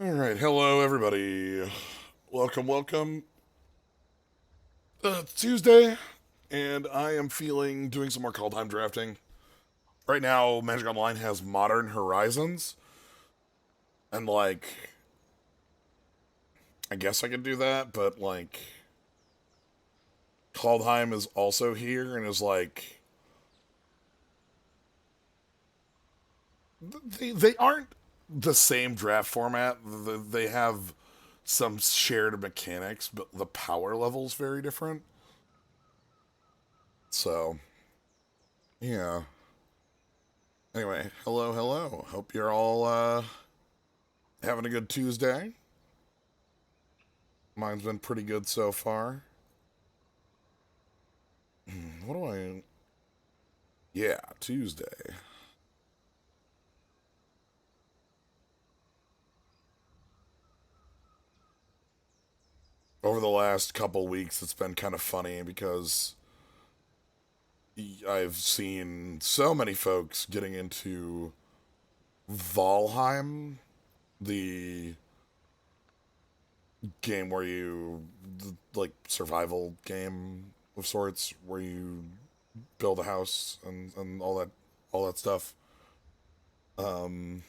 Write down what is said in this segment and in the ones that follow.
All right, hello everybody. Welcome. It's Tuesday, and I am feeling doing some more Kaldheim drafting. Right now, Magic Online has Modern Horizons, and I guess I could do that, but Kaldheim is also here, and is they aren't the same draft format. They have some shared mechanics, but the power level's very different. So yeah. Anyway, hello. Hope you're all having a good Tuesday. Mine's been pretty good so far. What do I. Yeah, Tuesday. Over the last couple weeks, it's been kind of funny because I've seen so many folks getting into Valheim, the game where like, survival game of sorts, where you build a house and all that stuff. Um,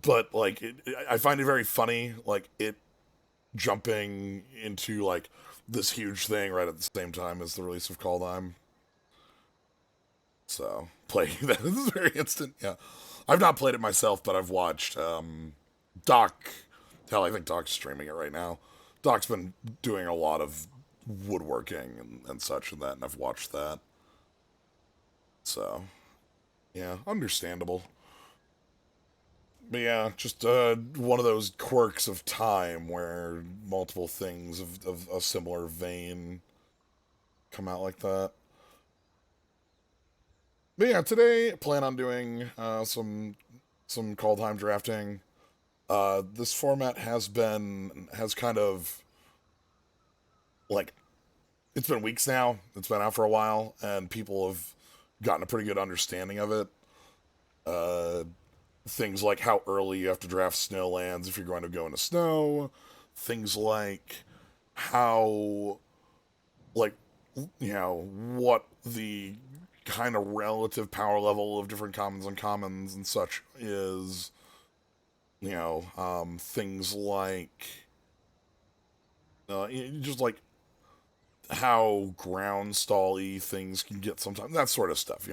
but I find it very funny, like it jumping into like this huge thing right at the same time as the release of Kaldheim. So playing that is very instant. Yeah, I've not played it myself, but I've watched Doc. Hell, I think Doc's streaming it right now. Doc's been doing a lot of woodworking and such and that, and I've watched that. So yeah, understandable. But yeah, just one of those quirks of time where multiple things of a similar vein come out like that. But yeah, today I plan on doing some Kaldheim drafting. This format has kind of like it's been weeks now. It's been out for a while, and people have gotten a pretty good understanding of it. Uh, Things like how early you have to draft snow lands if you're going to go into snow. Things like how like what the kind of relative power level of different commons and commons and such is. Things like just like how ground stall-y things can get sometimes, that sort of stuff.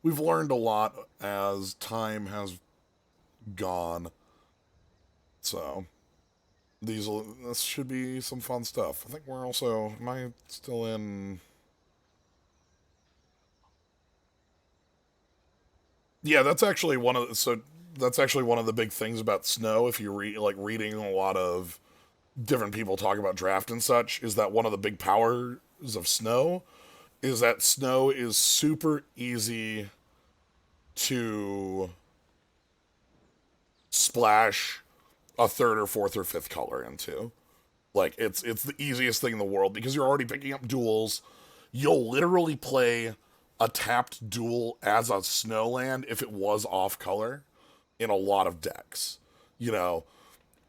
We've learned a lot as time has gone. So this should be some fun stuff. I think we're also, am I still in? Yeah, that's actually one of the big things about snow. If you reading a lot of different people talk about draft and such, is that one of the big powers of snow is that snow is super easy to splash a third or fourth or fifth color into. Like it's the easiest thing in the world because you're already picking up duels. You'll literally play a tapped duel as a snowland if it was off color in a lot of decks. You know,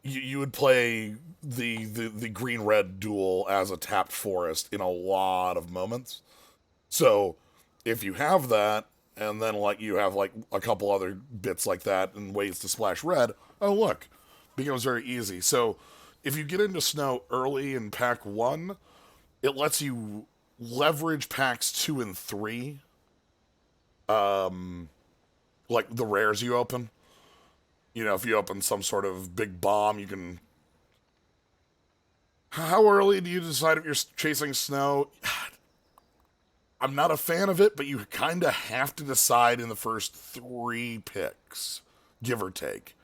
you would play the green red duel as a tapped forest in a lot of moments. So if you have that, and then you have like a couple other bits like that and ways to splash red, oh look, becomes very easy. So if you get into snow early in pack one, it lets you leverage packs two and three, like the rares you open. If you open some sort of big bomb, you can. How early do you decide if you're chasing snow? I'm not a fan of it, but you kind of have to decide in the first three picks, give or take.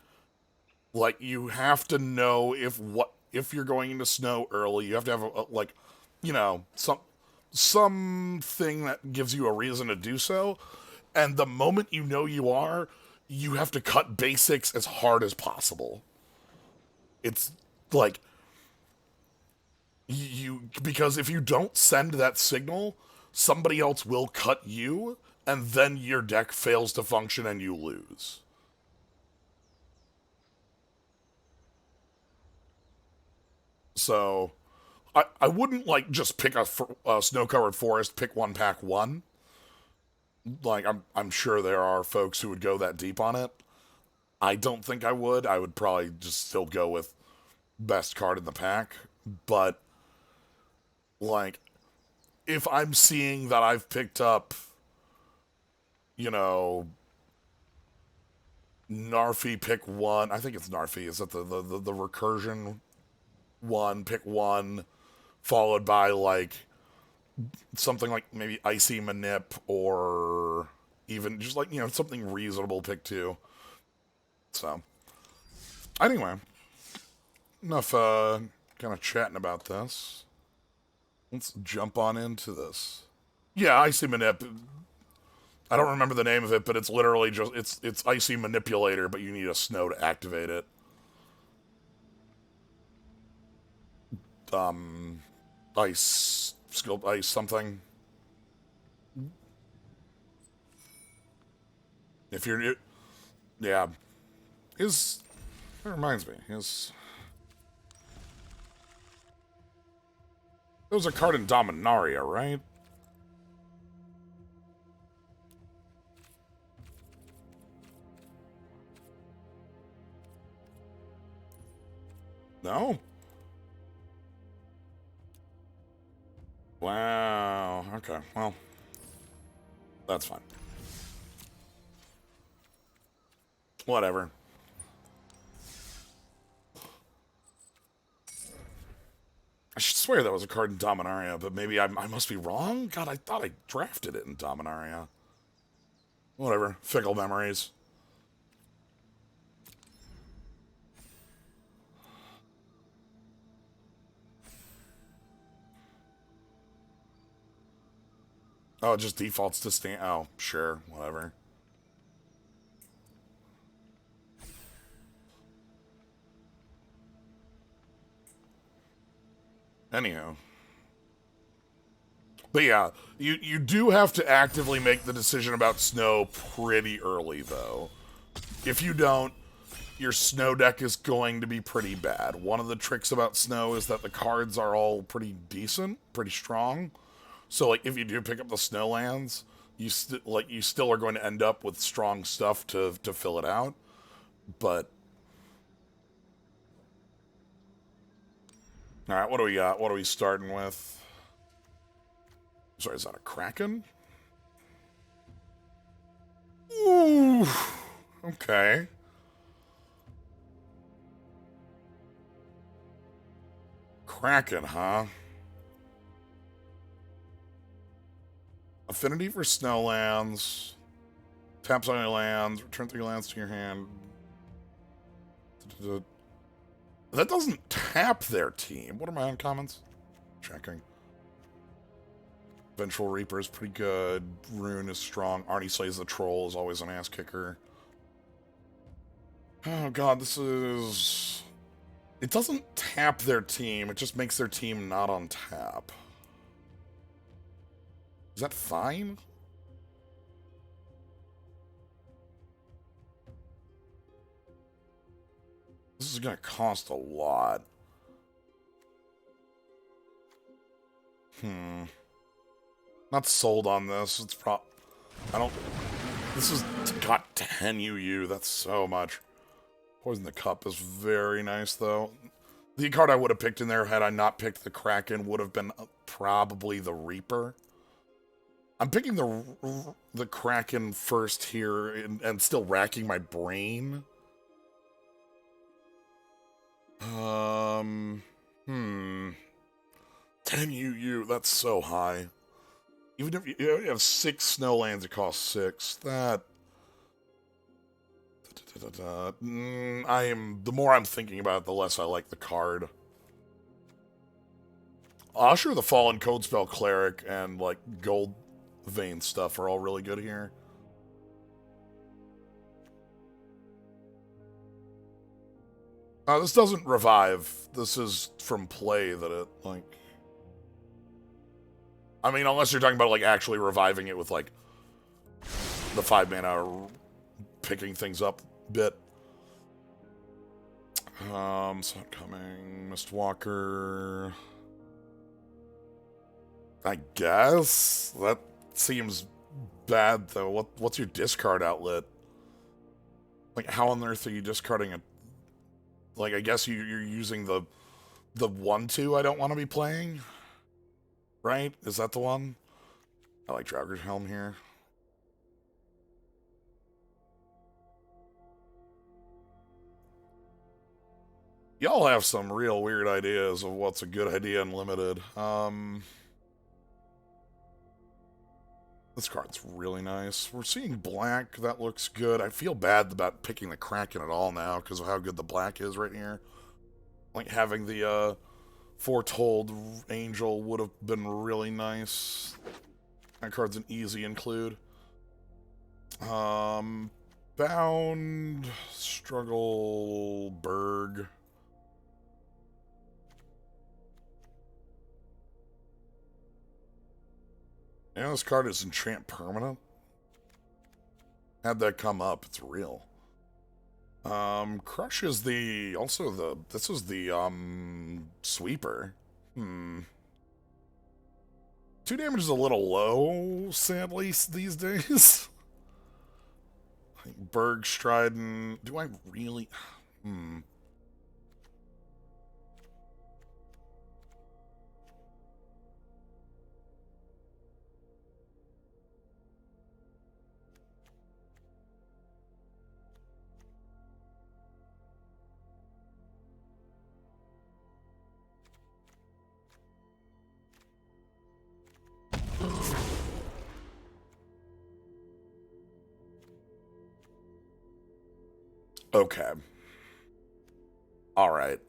Like you have to know if you're going into snow early. You have to have something that gives you a reason to do so. And the moment you know you are, you have to cut basics as hard as possible. It's like because if you don't send that signal, somebody else will cut you, and then your deck fails to function and you lose. So I wouldn't like just pick a snow-covered forest, pick one, pack one. Like I'm sure there are folks who would go that deep on it. I don't think I would. I would probably just still go with best card in the pack. But like if I'm seeing that I've picked up, you know, Narfi pick one. I think it's Narfi. Is that the recursion one? Pick one, followed by like something like maybe Icy Manip or even just like, something reasonable pick two. So, anyway, enough kind of chatting about this. Let's jump on into this. Yeah, Icy Manip. I don't remember the name of it, but it's literally just it's Icy Manipulator, but you need a snow to activate it. Ice skill ice something. If you're, yeah, his. That reminds me, his. There was a card in Dominaria, right? No? Wow. Okay, well, that's fine. Whatever. I should swear that was a card in Dominaria, but maybe I must be wrong? God, I thought I drafted it in Dominaria. Whatever. Fickle memories. Oh, it just defaults to stand. Oh, sure. Whatever. Anyhow. But yeah, you do have to actively make the decision about snow pretty early, though. If you don't, your snow deck is going to be pretty bad. One of the tricks about snow is that the cards are all pretty decent, pretty strong. So, like, if you do pick up the snowlands, you still are going to end up with strong stuff to fill it out. But all right, what do we got? What are we starting with? Sorry, is that a Kraken? Ooh, okay. Kraken, huh? Affinity for snowlands. Taps on your lands. Return 3 lands to your hand. That doesn't tap their team. What are my uncommons? Checking. Vengeful Reaper is pretty good. Rune is strong. Arnie Slays the Troll is always an ass kicker. Oh god, this is... It doesn't tap their team. It just makes their team not on tap. Is that fine? This is going to cost a lot. Not sold on this. It's I don't... This has got 10 UU. That's so much. Poison the Cup is very nice, though. The card I would have picked in there had I not picked the Kraken would have been probably the Reaper. I'm picking the Kraken first here and still racking my brain. 10 UU, that's so high. Even if you have 6 snowlands, it costs 6. That... the more I'm thinking about it, the less I like the card. Usher the Fallen Codespell Cleric and, like, Gold Vein stuff are all really good here. This doesn't revive. This is from play that it, like... I mean, unless you're talking about, like, actually reviving it with, like, the 5 mana picking things up bit. Sun Coming, Mistwalker. I guess that seems bad though. What's your discard outlet? Like, how on earth are you discarding it? Like, I guess you're using the 1/2 I don't want to be playing, right? Is that the one? I like Draugr Helm here. Y'all have some real weird ideas of what's a good idea in Limited. This card's really nice. We're seeing black. That looks good. I feel bad about picking the Kraken at all now because of how good the black is right here. Like, having the Foretold Angel would have been really nice. That card's an easy include. Bound, Struggle, Berg. Yeah, this card is Enchant Permanent. Had that come up, it's real. Crush is this is the, Sweeper. 2 damage is a little low, sadly, these days. I think Berg, Strident, do I really? Okay. Alright.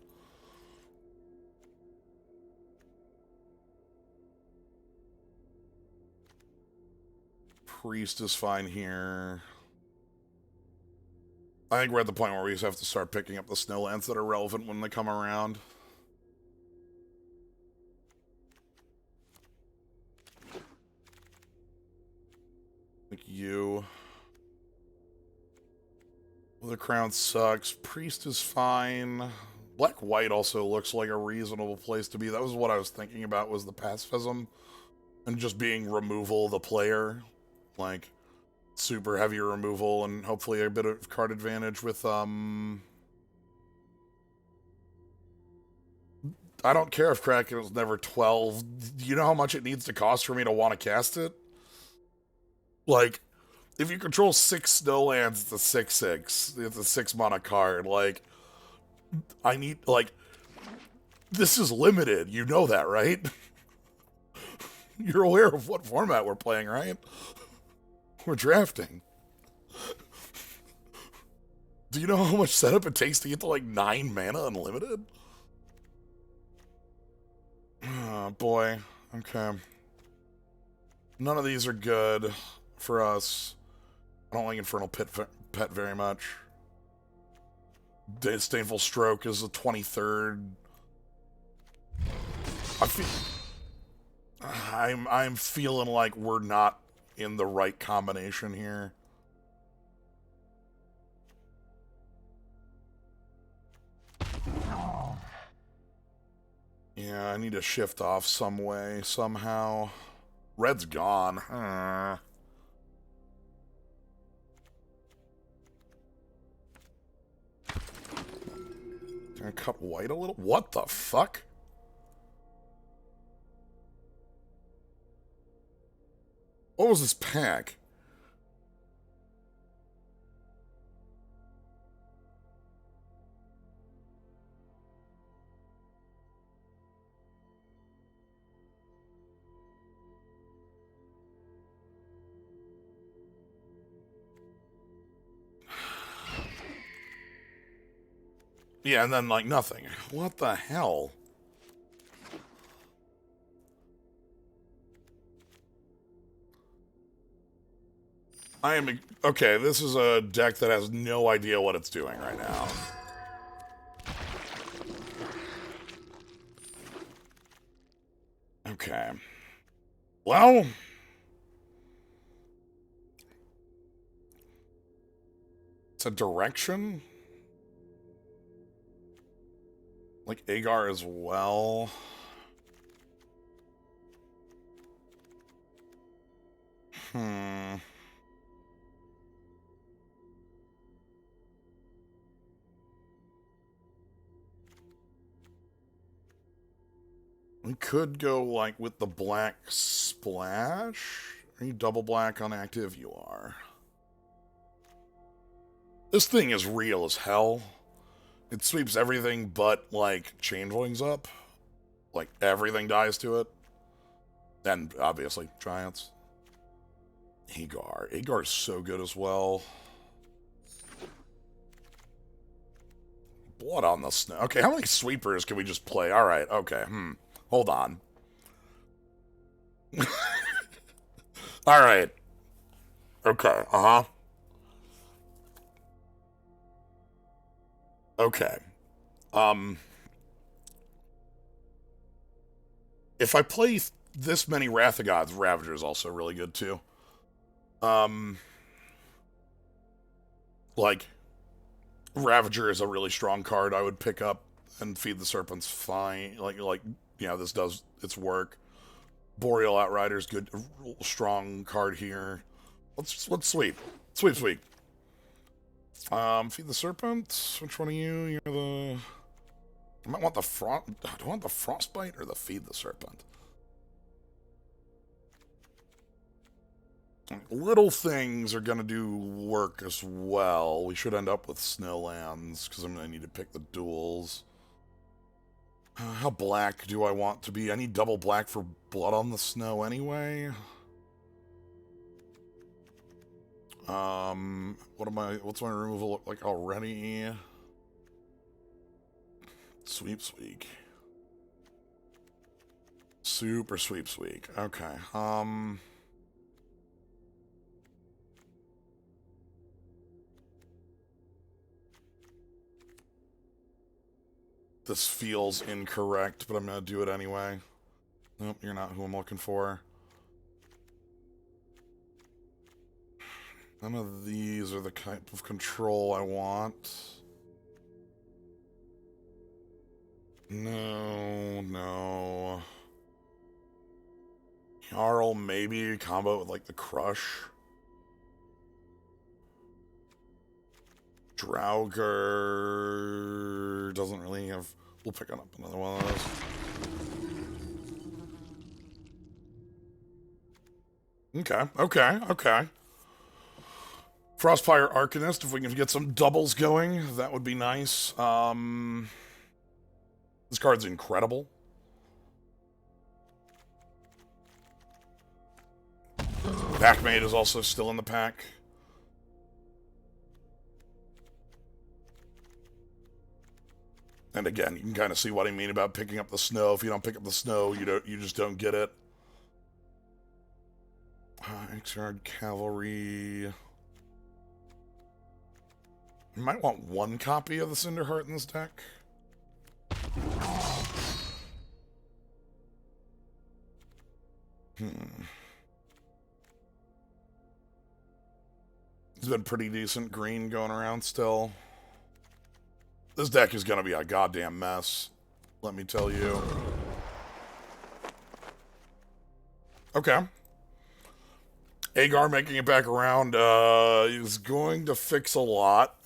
Priest is fine here. I think we're at the point where we just have to start picking up the snowlands that are relevant when they come around. Like you. Well, the crown sucks. Priest is fine. Black-white also looks like a reasonable place to be. That was what I was thinking about, was the pacifism. And just being removal the player. Like, super heavy removal and hopefully a bit of card advantage with, I don't care if Kraken was never 12. Do you know how much it needs to cost for me to want to cast it? Like, if you control 6 snowlands, it's a 6/6. It's a 6 mana card. Like, I need, like, this is limited. You know that, right? You're aware of what format we're playing, right? We're drafting. Do you know how much setup it takes to get to, like, 9 mana unlimited? Oh, boy. Okay. None of these are good for us. I don't like Infernal Pet very much. Disdainful Stroke is the 23rd. I'm feeling like we're not in the right combination here. Yeah, I need to shift off some way, somehow. Red's gone. Can I cut white a little? What the fuck? What was this pack? Yeah, and then, like, nothing. What the hell? I am... Okay, this is a deck that has no idea what it's doing right now. Okay. Well... It's a direction? Like Agar as well. Hmm. We could go, like, with the black splash. Are you double black on active? You are. This thing is real as hell. It sweeps everything but, like, changelings up. Like, everything dies to it. And, obviously, giants. Agar. Agar is so good as well. Blood on the snow. Okay, how many sweepers can we just play? Alright, okay, Hold on. Alright. Okay, Okay. Um... If I play this many Wrath of Gods, Ravager is also really good, too. Like, Ravager is a really strong card I would pick up, and Feed the Serpent's fine. This does its work. Boreal Outrider's good, strong card here. Let's sweep. Sweep. Feed the Serpent. Which one are you? You're the... I might want the frost... Do I want the Frostbite or the Feed the Serpent? Little things are going to do work as well. We should end up with Snowlands, because I'm going to need to pick the duels. How black do I want to be? I need double black for Blood on the Snow anyway. What's my removal look like already? Sweeps week. Super sweeps week. Okay. This feels incorrect, but I'm gonna do it anyway. Nope, you're not who I'm looking for. None of these are the type of control I want. No. Jarl, maybe combo with, like, the Crush. Draugr doesn't really have... We'll pick up another one of those. Okay. Frostfire Arcanist, if we can get some doubles going, that would be nice. This card's incredible. Packmate is also still in the pack. And again, you can kind of see what I mean about picking up the snow. If you don't pick up the snow, you just don't get it. X-Yard Cavalry. You might want one copy of the Cinderheart in this deck. It's been pretty decent green going around still. This deck is going to be a goddamn mess, let me tell you. Okay. Agar making it back around is going to fix a lot.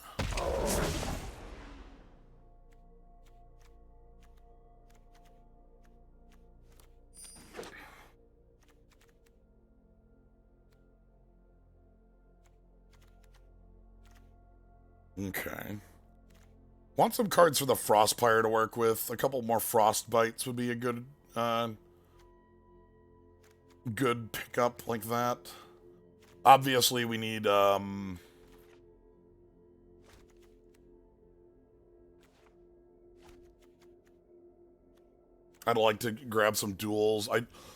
Okay. Want some cards for the Frostpire to work with. A couple more Frostbites would be a good good pickup like that. Obviously, we need I'd like to grab some duels.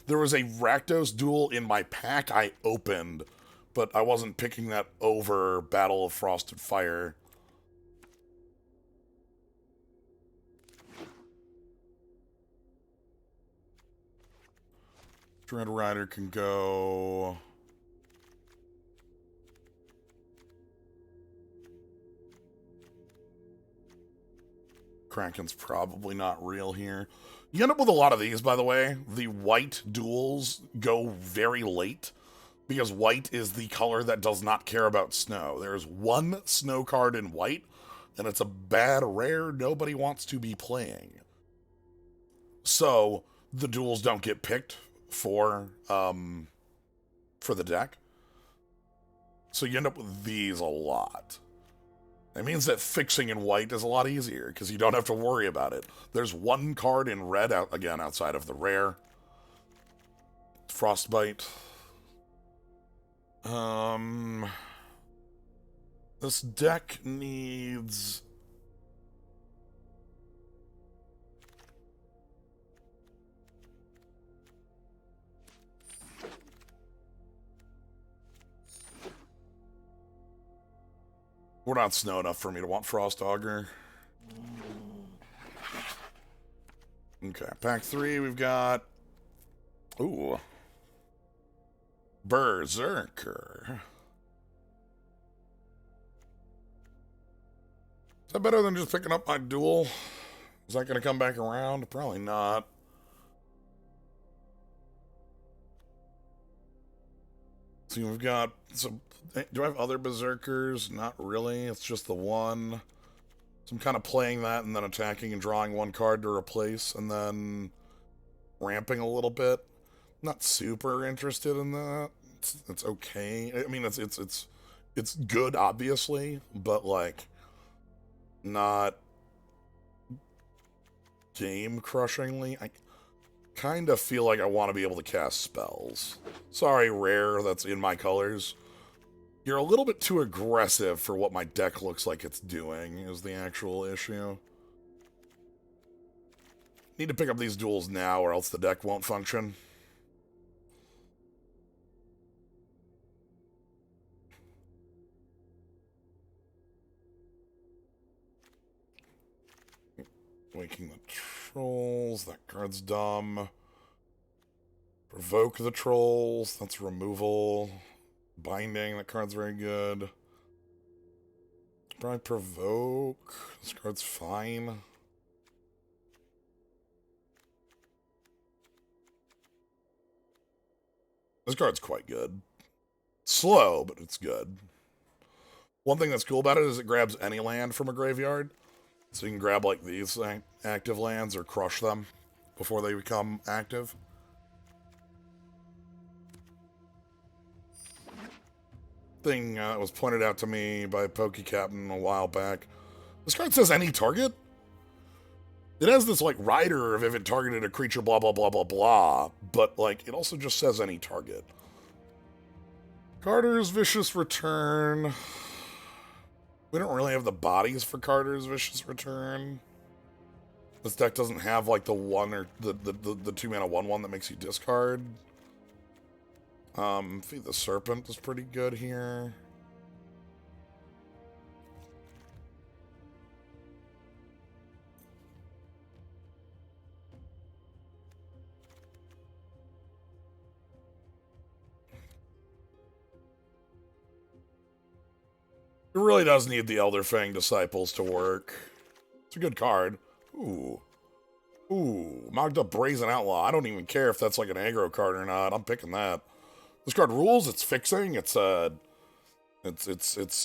There was a Rakdos duel in my pack I opened, but I wasn't picking that over Battle of Frost and Fire. Dread Rider can go. Kraken's probably not real here. You end up with a lot of these, by the way. The white duels go very late because white is the color that does not care about snow. There's one snow card in white, and it's a bad rare nobody wants to be playing. So the duels don't get picked for the deck. So you end up with these a lot. It means that fixing in white is a lot easier because you don't have to worry about it. There's one card in red, again, outside of the rare. Frostbite. This deck needs... We're not snow enough for me to want Frost Augur. Okay, pack 3, we've got... Ooh. Berserker. Is that better than just picking up my duel? Is that going to come back around? Probably not. See, we've got some... Do I have other Berserkers? Not really. It's just the one. So I'm kind of playing that and then attacking and drawing one card to replace and then ramping a little bit. Not super interested in that. It's okay. I mean, it's good, obviously, but like not game crushingly. I kind of feel like I want to be able to cast spells. Sorry, rare. That's in my colors. You're a little bit too aggressive for what my deck looks like it's doing, is the actual issue. Need to pick up these duels now or else the deck won't function. Waking the Trolls, that card's dumb. Provoke the Trolls, that's removal. Binding, that card's very good. Probably Provoke. This card's fine. This card's quite good. Slow, but it's good. One thing that's cool about it is it grabs any land from a graveyard. So you can grab like these active lands or crush them before they become active. Thing that was pointed out to me by Pokey Captain a while back. This card says any target. It has this like rider of if it targeted a creature, blah blah blah blah blah, but like it also just says any target. Carter's Vicious Return. We don't really have the bodies for Carter's Vicious Return. This deck doesn't have like the one or the 2-mana 1/1 that makes you discard. Feed the Serpent is pretty good here. It really does need the Elder Fang Disciples to work. It's a good card. Ooh. Ooh. Magda Brazen Outlaw. I don't even care if that's like an aggro card or not. I'm picking that. This card rules. It's fixing. It's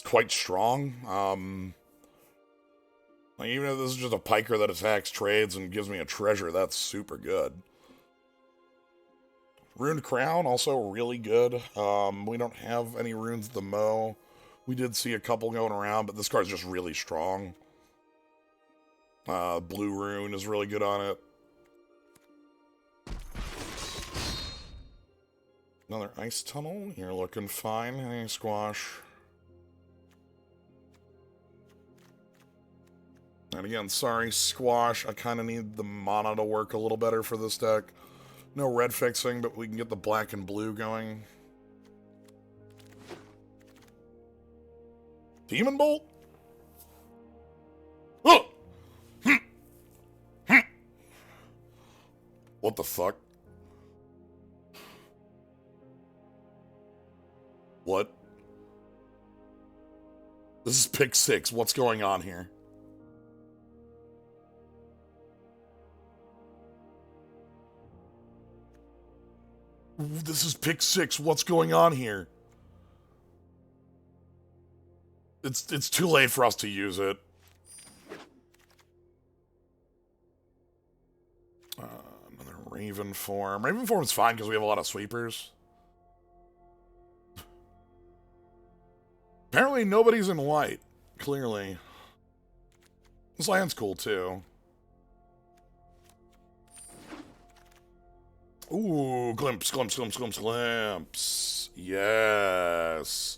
quite strong. Like even if this is just a piker that attacks trades and gives me a treasure, that's super good. Runed Crown, also really good. We don't have any runes to mow. We did see a couple going around, but this card's just really strong. Blue Rune is really good on it. Another Ice Tunnel. You're looking fine. Hey, Squash. And again, sorry, Squash. I kind of need the mana to work a little better for this deck. No red fixing, but we can get the black and blue going. Demon Bolt? Oh! What the fuck? What? This is pick 6. What's going on here? This is pick 6. What's going on here? It's too late for us to use it. Another Raven form. Raven form's fine because we have a lot of sweepers. Apparently nobody's in white. Clearly. This land's cool too. Ooh, glimpse, glimpse, glimpse, glimpse, glimpse. Yes.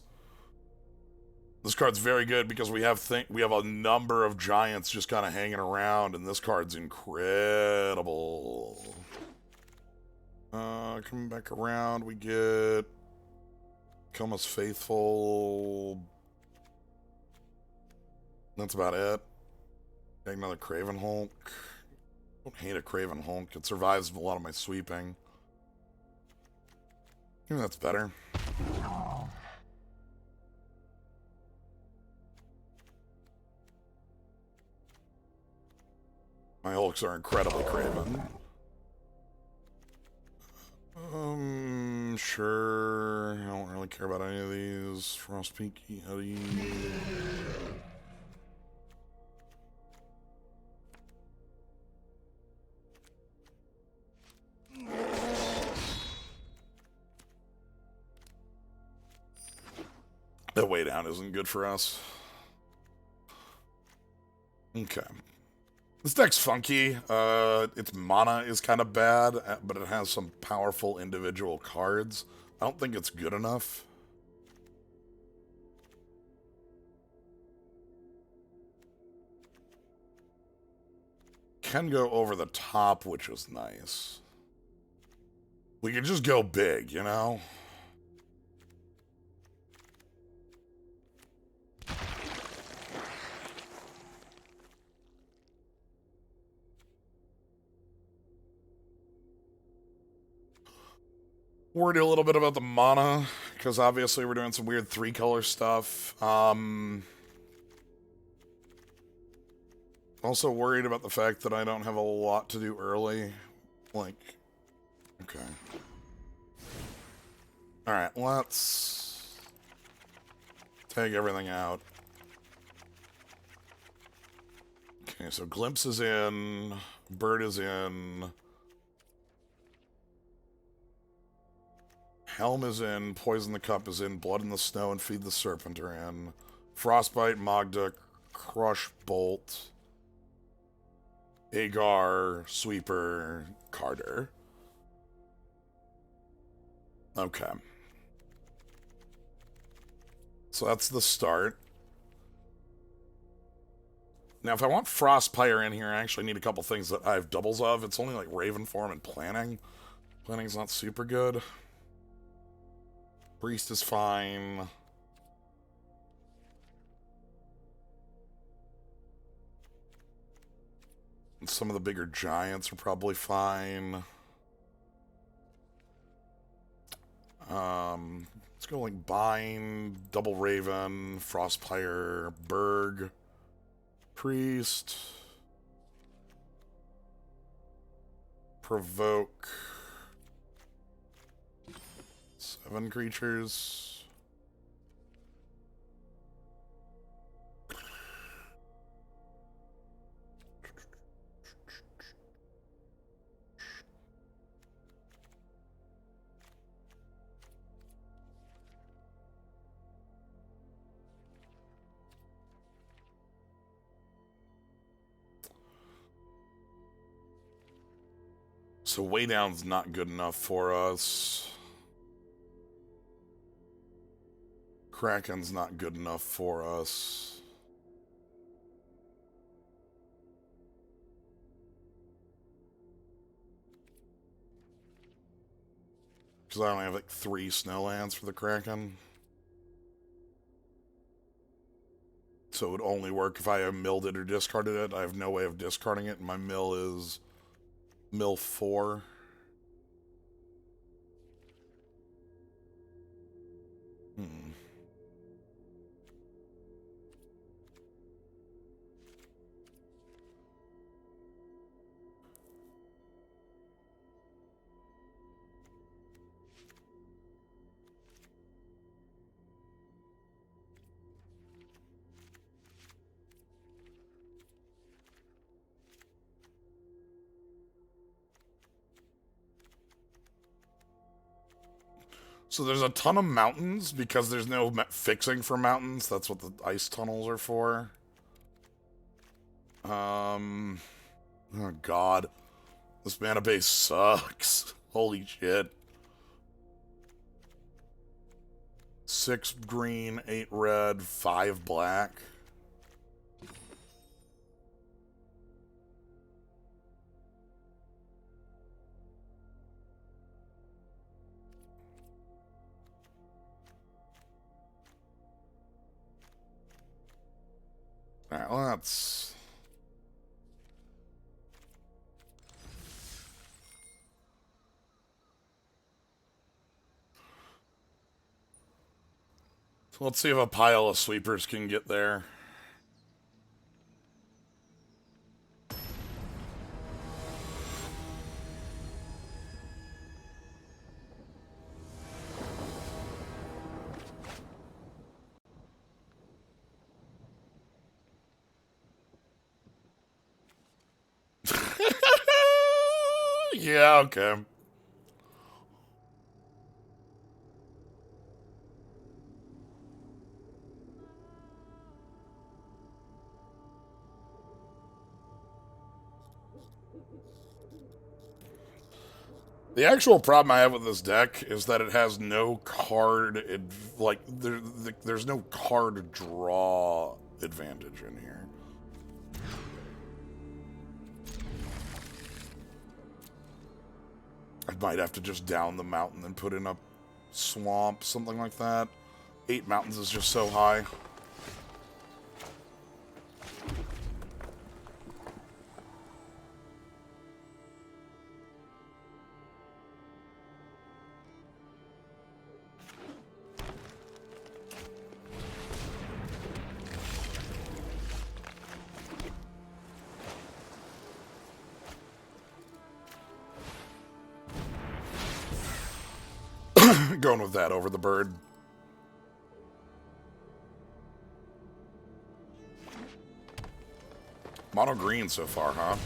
This card's very good because we have a number of giants just kind of hanging around, and this card's incredible. Coming back around, we get Coma's Faithful. That's about it. Got another Craven Hulk. I don't hate a Craven Hulk. It survives a lot of my sweeping. Maybe that's better. My Hulks are incredibly Craven. Sure. I don't really care about any of these. Frostpeak, Eddie. That way down isn't good for us. Okay. This deck's funky. Its mana is kind of bad, but it has some powerful individual cards. I don't think it's good enough. Can go over the top, which is nice. We could just go big, you know? Worried a little bit about the mana, because obviously we're doing some weird 3-color stuff. Also worried about the fact that I don't have a lot to do early. Like, okay. Alright, let's take everything out. Okay, so Glimpse is in, Bird is in, Helm is in, Poison the Cup is in, Blood in the Snow and Feed the Serpent are in, Frostbite, Magda, Crush Bolt, Agar, Sweeper, Carter. Okay. So that's the start. Now, if I want Frostpire in here, I actually need a couple things that I have doubles of. It's only like Raven form and Planning. Planning's not super good. Priest is fine. And some of the bigger giants are probably fine. Let's go like Bind, Double Raven, Frostpire, Berg, Priest, Provoke, 7 creatures. So way down's not good enough for us. Kraken's not good enough for us. Because I only have like 3 snowlands for the Kraken. So it would only work if I milled it or discarded it. I have no way of discarding it, and my mill is mill 4. So there's a ton of mountains because there's no fixing for mountains. That's what the ice tunnels are for. Oh god. This mana base sucks. Holy shit. 6 green, 8 red, 5 black. Alright, let's... So let's see if a pile of sweepers can get there. Yeah, okay. The actual problem I have with this deck is that it has no card, there's no card draw advantage in here. I might have to just down the mountain and put in a swamp, something like that. 8 mountains is just so high. Going with that over the bird. Mono green so far, huh?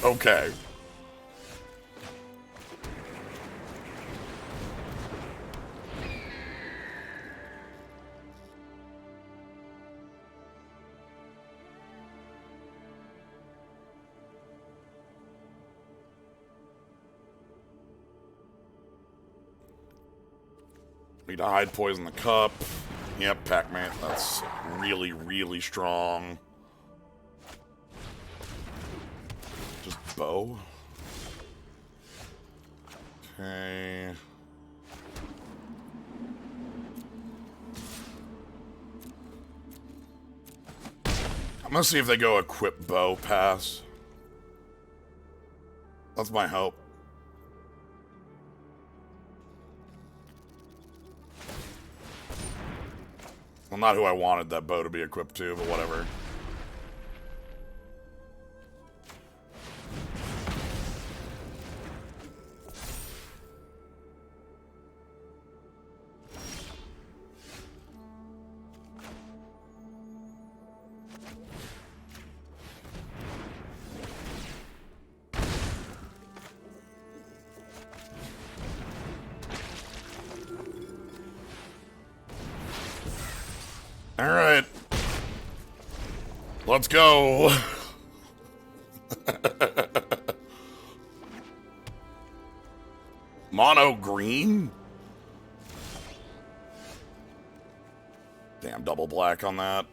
Okay. Need to hide poison the cup. Yep, Pac-Man. That's really, really strong. Just bow. Okay. I'm gonna see if they go equip bow pass. That's my hope. Well, not who I wanted that bow to be equipped to, but whatever. All right. Let's go. Mono green? Damn, double black on that.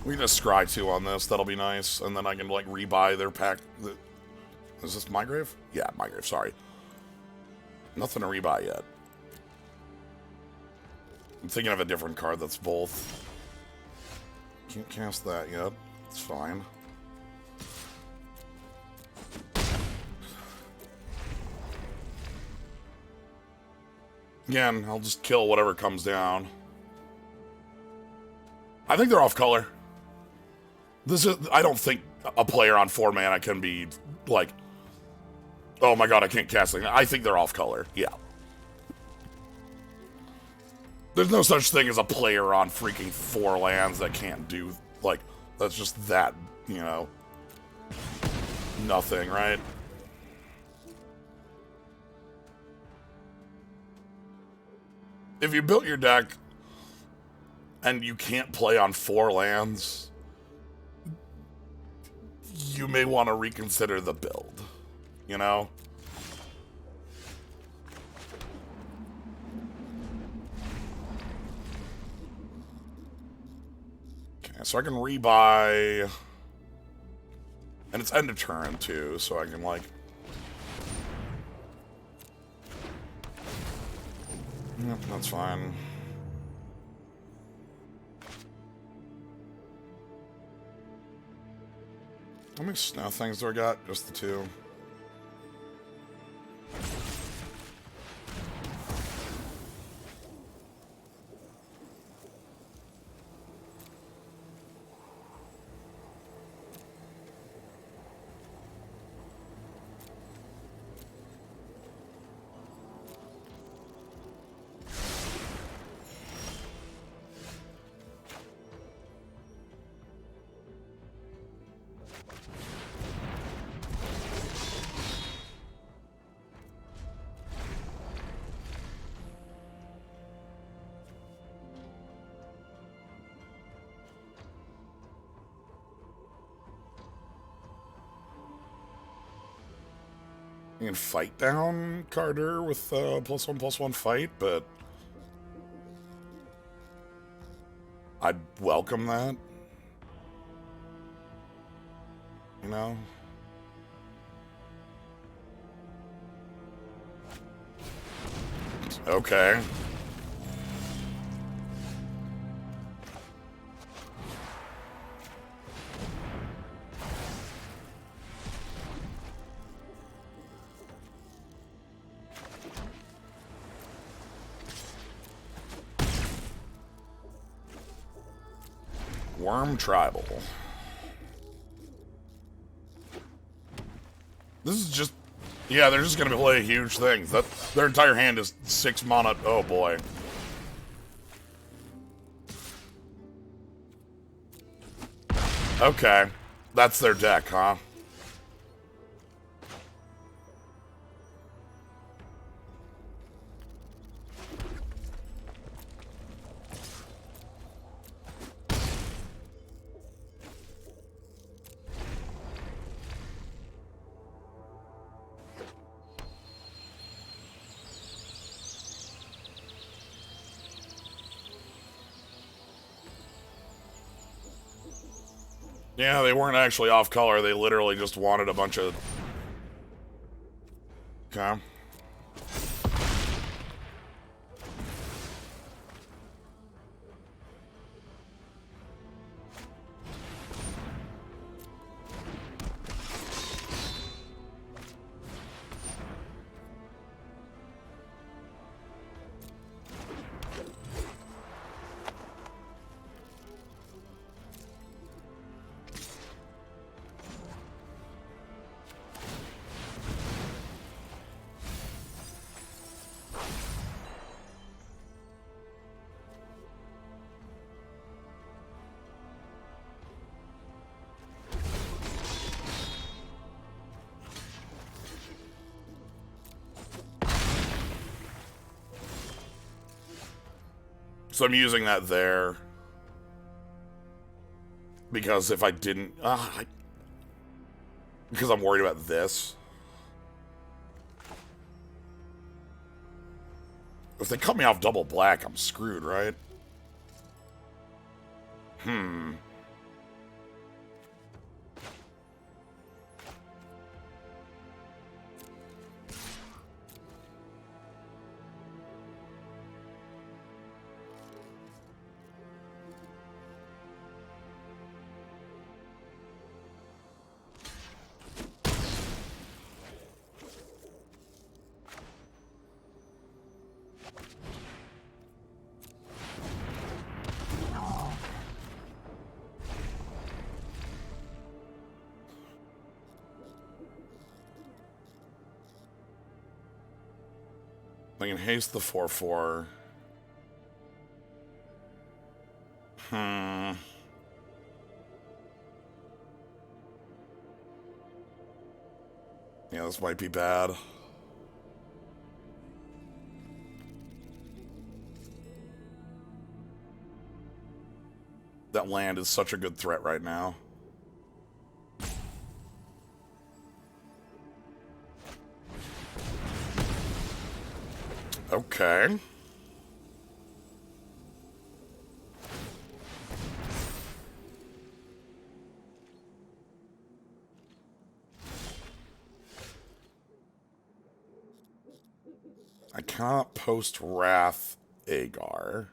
We can just scry 2 on this. That'll be nice. And then I can, like, rebuy their pack. Is this my grave? Yeah, my grave. Sorry. Nothing to rebuy yet. I'm thinking of a different card that's both. Can't cast that yet. It's fine. Again, I'll just kill whatever comes down. I think they're off color. I don't think a player on 4 mana can be like, oh my god, I can't cast anything. I think they're off color. Yeah. There's no such thing as a player on freaking 4 lands that can't do, like, that's just that, you know, nothing, right? If you built your deck and you can't play on 4 lands, you may want to reconsider the build, you know? Okay, so I can rebuy, and it's end of turn too, so I can like, yep, that's fine. How many snow things do I got? Just the 2. You can fight down Carter with +1/+1 fight, but I'd welcome that. You know? Okay. Worm Tribal. This is just... Yeah, they're just gonna play huge things. Their entire hand is 6 mana. Oh boy. Okay. That's their deck, huh? Yeah, they weren't actually off color. They literally just wanted a bunch of... Okay. So I'm using that there. Because if I didn't... because I'm worried about this. If they cut me off double black, I'm screwed, right? I can haste the 4/4. Yeah, this might be bad. That land is such a good threat right now. Okay. I cannot post Wrath Agar.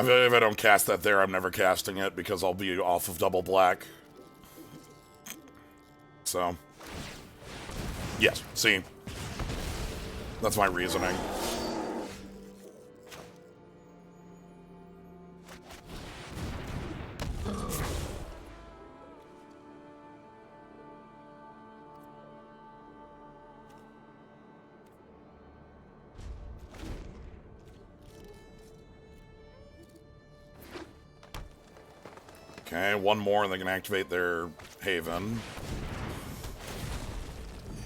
If I don't cast that there, I'm never casting it because I'll be off of double black. So, yes, see, that's my reasoning. Okay, one more and they can activate their Haven.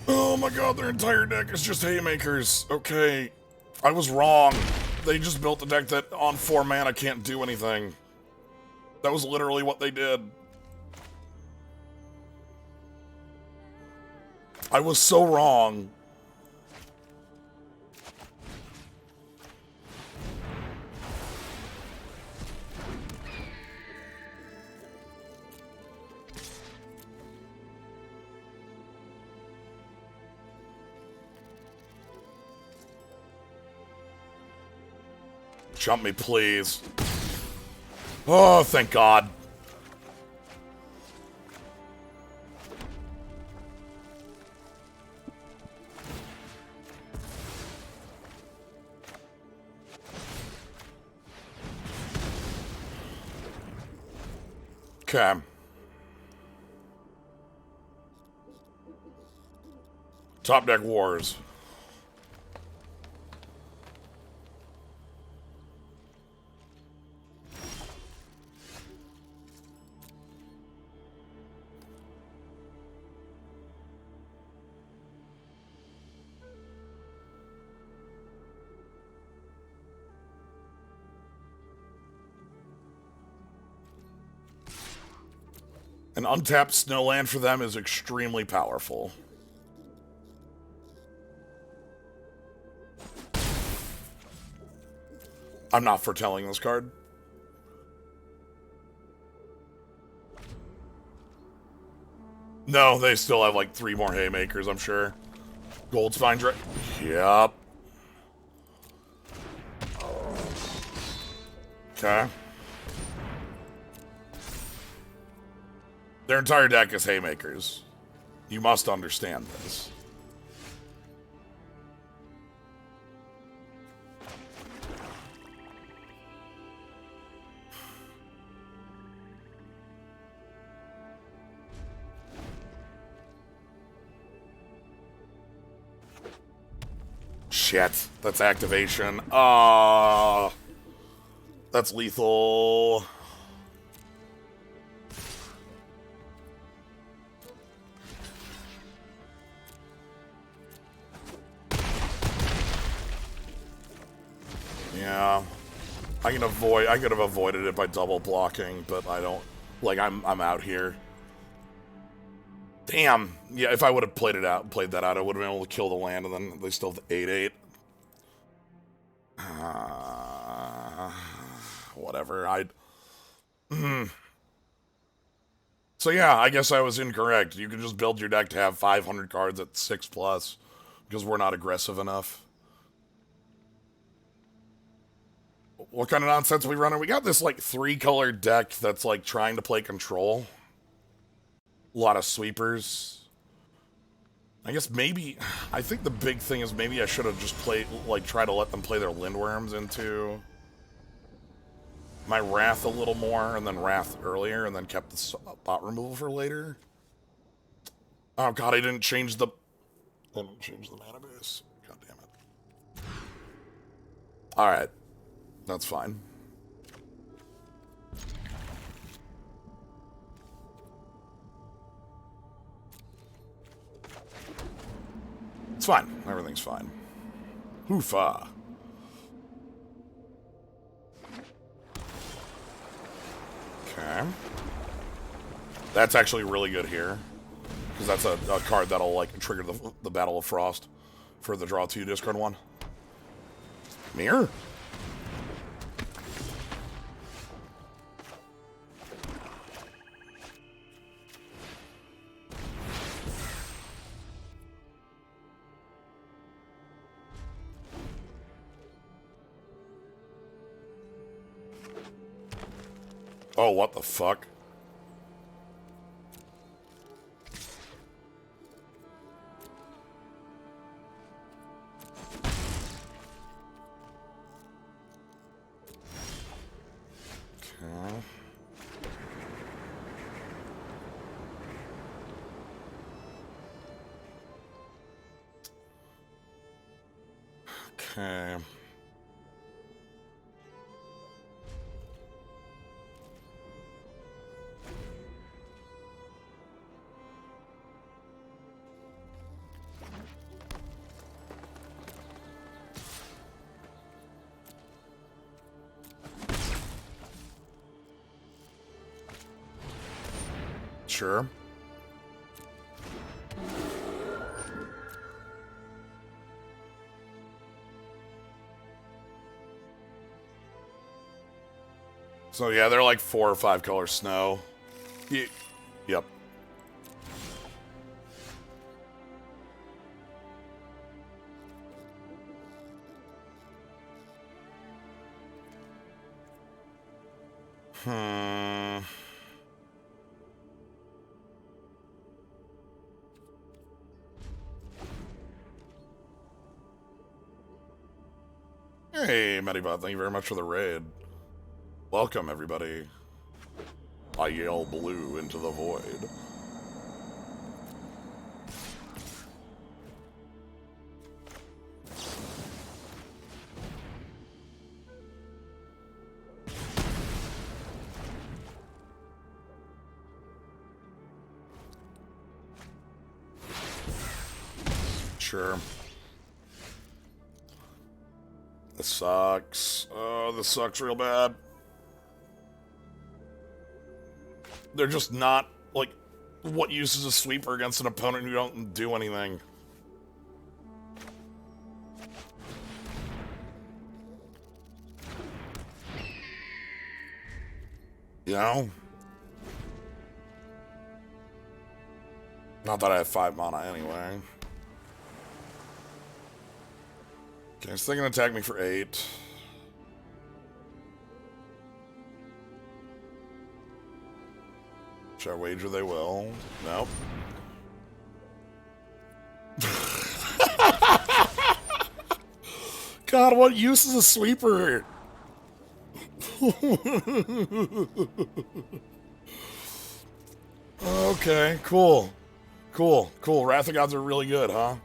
Oh my god, their entire deck is just Haymakers. Okay, I was wrong. They just built a deck that on 4 mana can't do anything. That was literally what they did. I was so wrong. Jump me, please. Oh, thank God. Okay. Top deck wars. An untapped snowland for them is extremely powerful. I'm not foretelling this card. No, they still have like 3 more Haymakers, I'm sure. Gold Spine Drake. Yep. Okay. Their entire deck is Haymakers. You must understand this. Shit, that's activation. That's lethal. Yeah. I could have avoided it by double blocking, but I don't, like, I'm out here. Damn. Yeah, if I would have played that out, I would have been able to kill the land, and then they still have the 8/8. Whatever. So yeah, I guess I was incorrect. You can just build your deck to have 500 cards at 6+, because we're not aggressive enough. What kind of nonsense are we running? We got this like 3-color deck that's like trying to play control. A lot of sweepers. I guess maybe, I think the big thing is maybe I should have just tried to let them play their Lindworms into my Wrath a little more, and then Wrath earlier, and then kept the spot removal for later. Oh god, I didn't change the mana base. God damn it. Alright. That's fine. It's fine. Everything's fine. Hoofa. Okay. That's actually really good here, because that's a card that'll like trigger the Battle of Frost for the draw 2 discard 1. Mirror? Oh, what the fuck? Okay. Sure. So yeah, they're like 4 or 5 color snow. Yep. Hey, Medibot, thank you very much for the raid. Welcome, everybody. I yell blue into the void. Sure. This sucks. Oh, this sucks real bad. They're just not, like, what use is a sweeper against an opponent who don't do anything? You know? Not that I have 5 mana anyway. Okay, so they can attack me for 8. Should I wager they will? Nope. God, what use is a sweeper? Okay, cool. Cool. Wrath of Gods are really good, huh?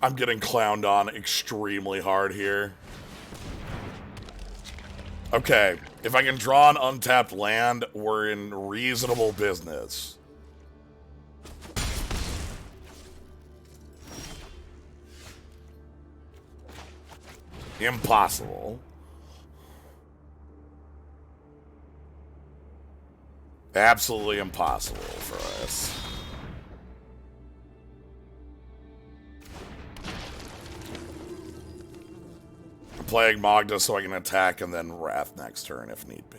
I'm getting clowned on extremely hard here. Okay, if I can draw an untapped land, we're in reasonable business. Impossible. Absolutely impossible for us. I'm playing Magda so I can attack and then Wrath next turn if need be.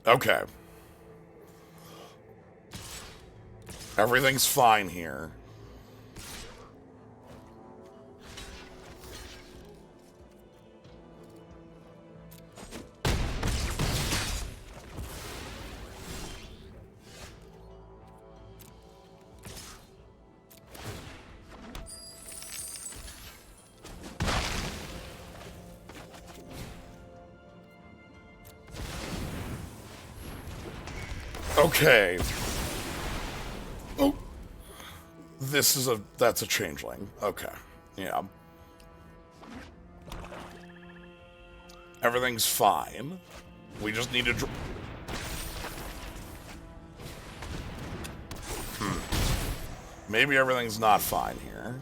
Okay. Everything's fine here. Okay. Oh. That's a changeling. Okay. Yeah. Everything's fine. We just need to Maybe everything's not fine here.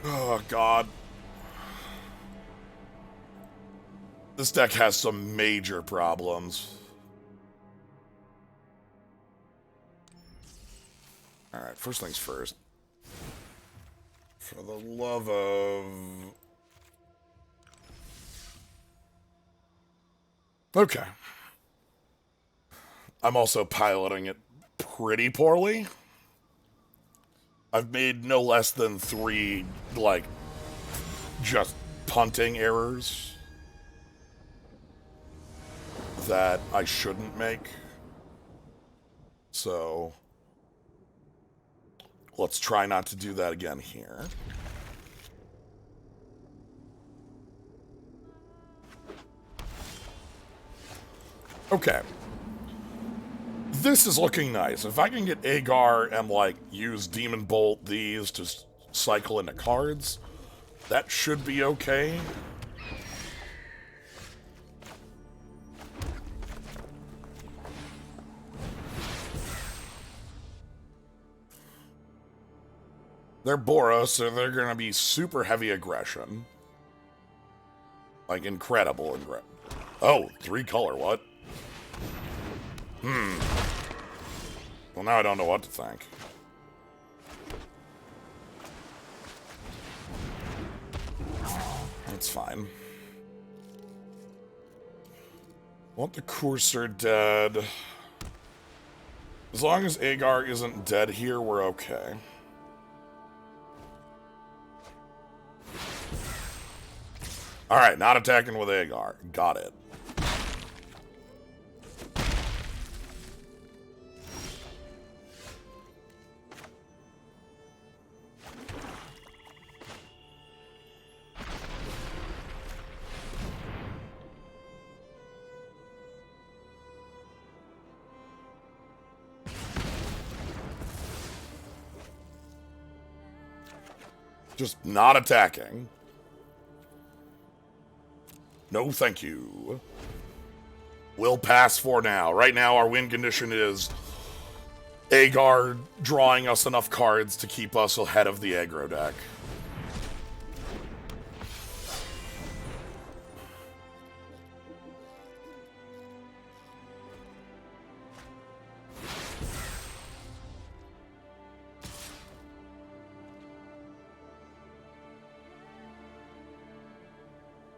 Oh, God. This deck has some major problems. Alright, first things first. For the love of... Okay. I'm also piloting it pretty poorly. I've made no less than 3, like, just punting errors that I shouldn't make. So, let's try not to do that again here. Okay. This is looking nice. If I can get Agar and, like, use Demon Bolt these to cycle into cards, that should be okay. They're Boros, so they're going to be super heavy aggression. Like, incredible aggression. Oh, 3 color, what? Well, now I don't know what to think. That's fine. Want the Courser dead. As long as Agar isn't dead here, we're okay. Alright, not attacking with Agar. Got it. Just not attacking. No, thank you. We'll pass for now. Right now, our win condition is Agar drawing us enough cards to keep us ahead of the aggro deck.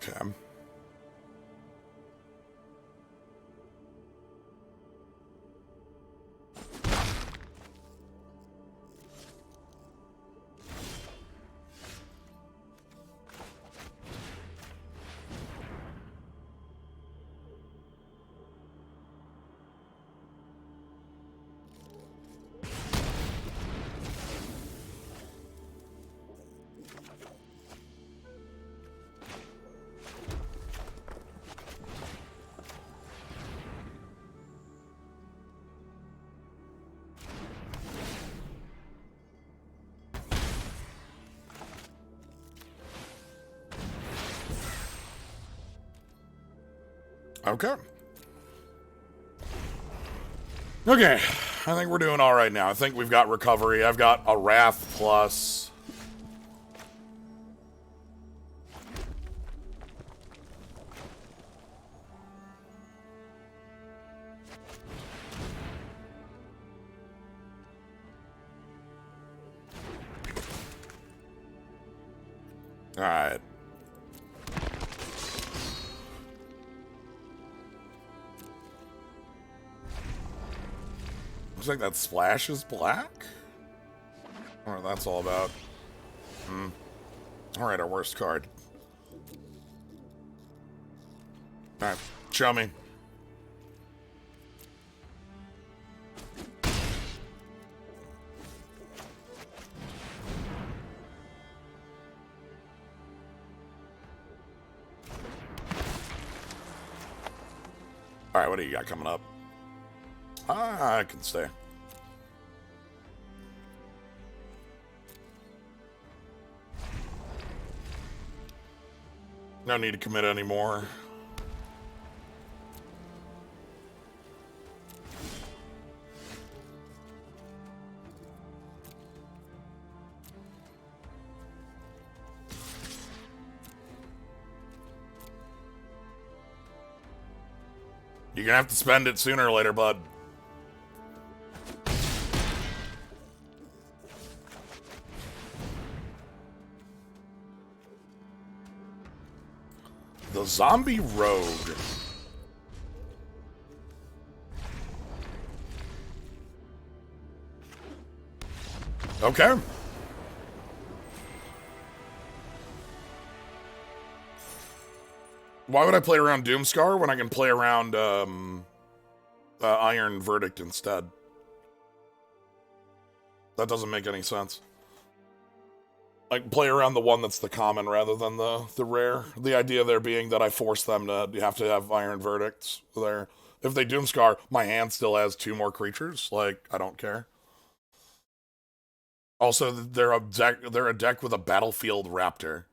Okay. Okay. Okay, I think we're doing all right now. I think we've got recovery. I've got a Wrath plus. All right. Looks like that splash is black. I don't know what that's all about. All right, our worst card. All right, show me. All right, what do you got coming up? I can stay. No need to commit anymore. You're gonna have to spend it sooner or later, bud. The zombie rogue. Okay. Why would I play around Doomscar when I can play around Iron Verdict instead? That doesn't make any sense. I can play around the one that's the common rather than the rare. The idea there being that I force them to have Iron Verdicts there. If they Doomscar, my hand still has 2 more creatures. Like, I don't care. Also, they're a deck with a Battlefield Raptor.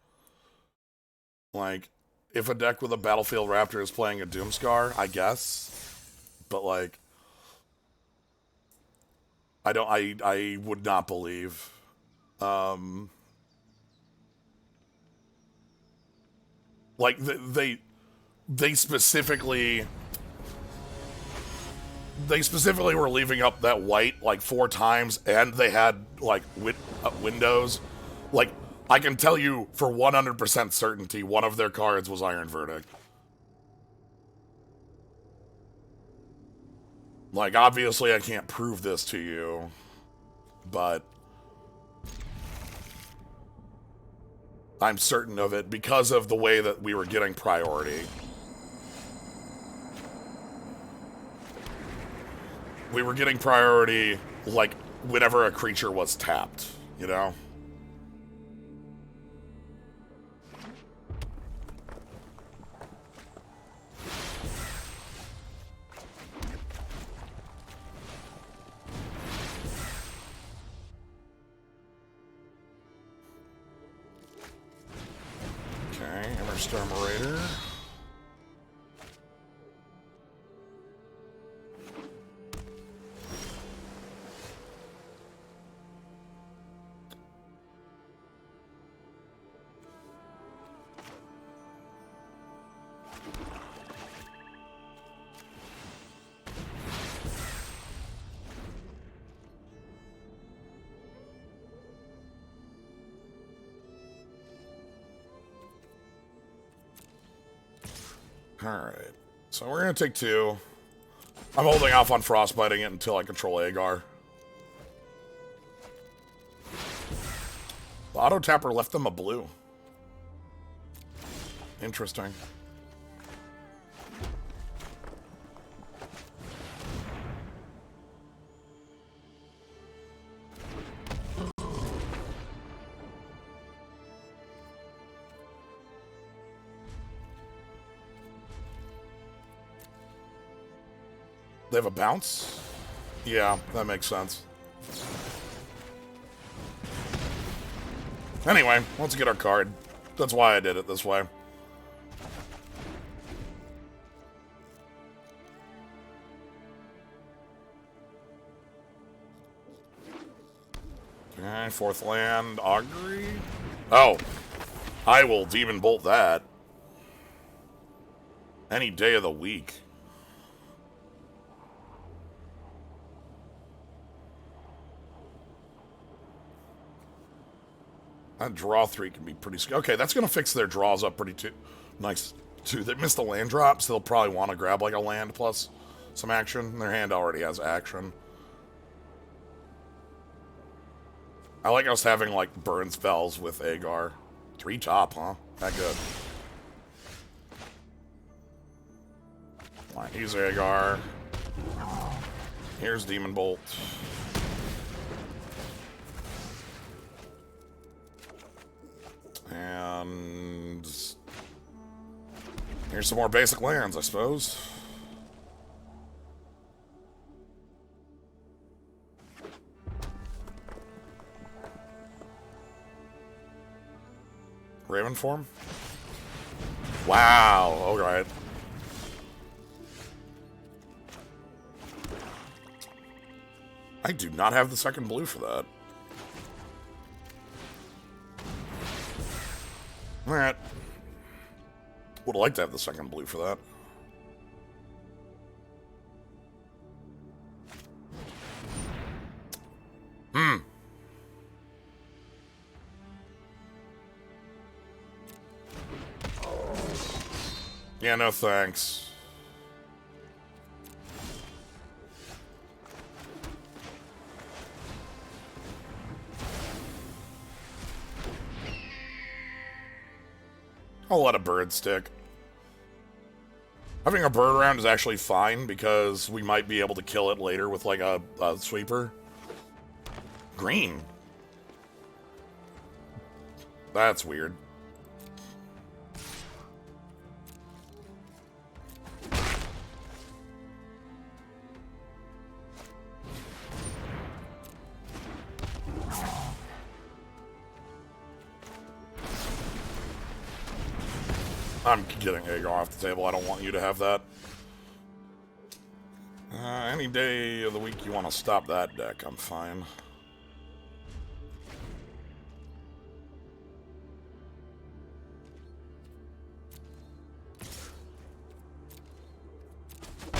Like, if a deck with a Battlefield Raptor is playing a Doomscar, I guess. But, like, I would not believe. Like, they specifically were leaving up that white, like, 4 times, and they had, like, windows. Like, I can tell you for 100% certainty one of their cards was Iron Verdict. Like, obviously I can't prove this to you, but I'm certain of it because of the way that we were getting priority. We were getting priority, like, whenever a creature was tapped, you know? Okay, Emberstorm Raider. Alright, so we're going to take 2. I'm holding off on frostbiting it until I control Agar. The auto tapper left them a blue. Interesting. They have a bounce? Yeah, that makes sense. Anyway, let's get our card. That's why I did it this way. Okay, fourth land, Augury. Oh, I will Demon Bolt that. Any day of the week. That draw 3 can be pretty... Okay, that's going to fix their draws up pretty nice, too. They missed the land drop, so they'll probably want to grab, like, a land plus some action. Their hand already has action. I like us having, like, burn spells with Agar. 3 top, huh? That good. Alright, here's Agar. Here's Demon Bolt. And here's some more basic lands, I suppose. Raven form? Wow, alright. I do not have the second blue for that. Alright. Would like to have the second blue for that. Yeah, no thanks. I'll let a bird stick. Having a bird around is actually fine because we might be able to kill it later with like a sweeper. Green. That's weird. I'm getting Agar off the table. I don't want you to have that. Any day of the week you want to stop that deck, I'm fine.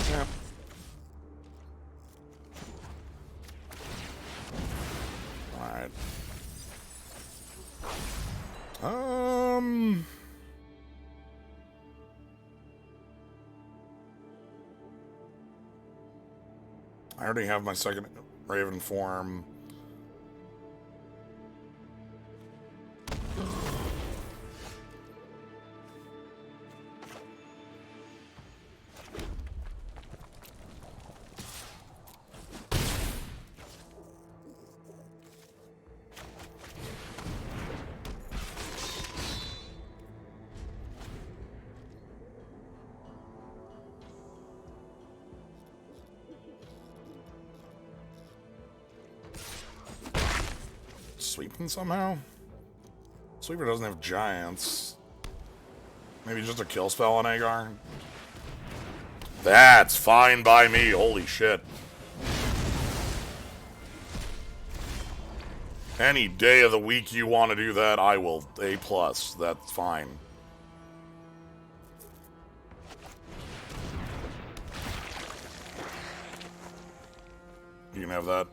Yeah. Alright. I already have my second Raven form. Sweeping somehow? Sweeper doesn't have giants. Maybe just a kill spell on Agar? That's fine by me, holy shit. Any day of the week you want to do that, I will A+. That's fine. You can have that.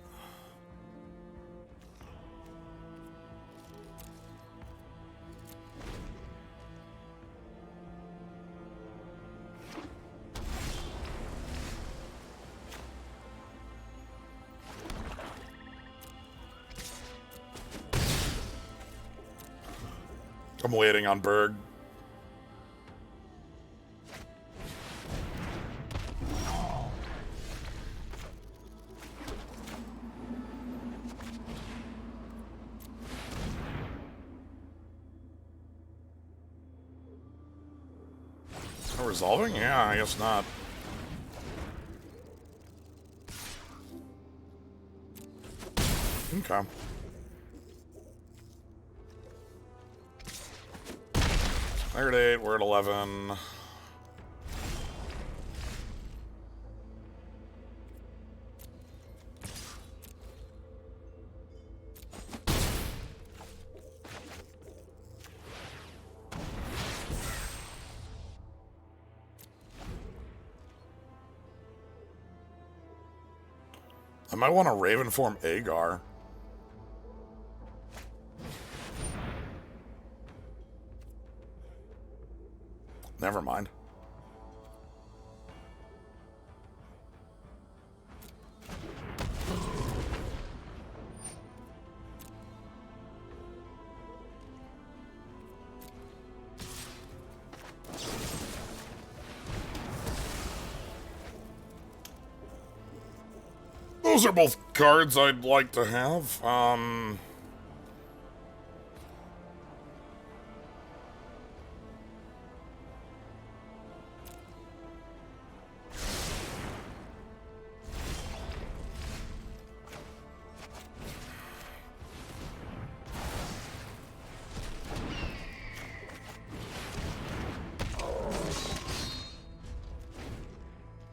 I'm waiting on Berg. Oh, resolving? Yeah, I guess not. Okay. They're at 8, we're at 11. I might want to Raven form Agar. Never mind. Those are both cards I'd like to have.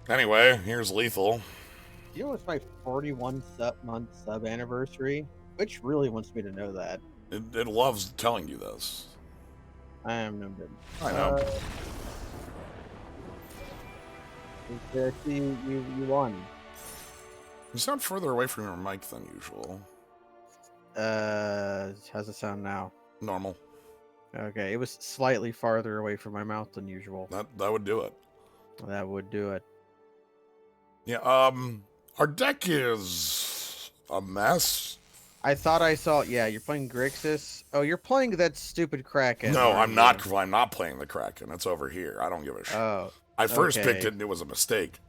Anyway, here's Lethal. You know, it's my 41-month sub anniversary, which really wants me to know that. It loves telling you this. I am numbered. I know. See, you won. You sound further away from your mic than usual. How's it sound now? Normal. Okay, it was slightly farther away from my mouth than usual. That would do it. That would do it. Yeah, our deck is a mess. I thought I saw. Yeah, you're playing Grixis. Oh, you're playing that stupid Kraken. No, I'm not. I'm not playing the Kraken. It's over here. I don't give a shit. Oh, I first picked it and it was a mistake.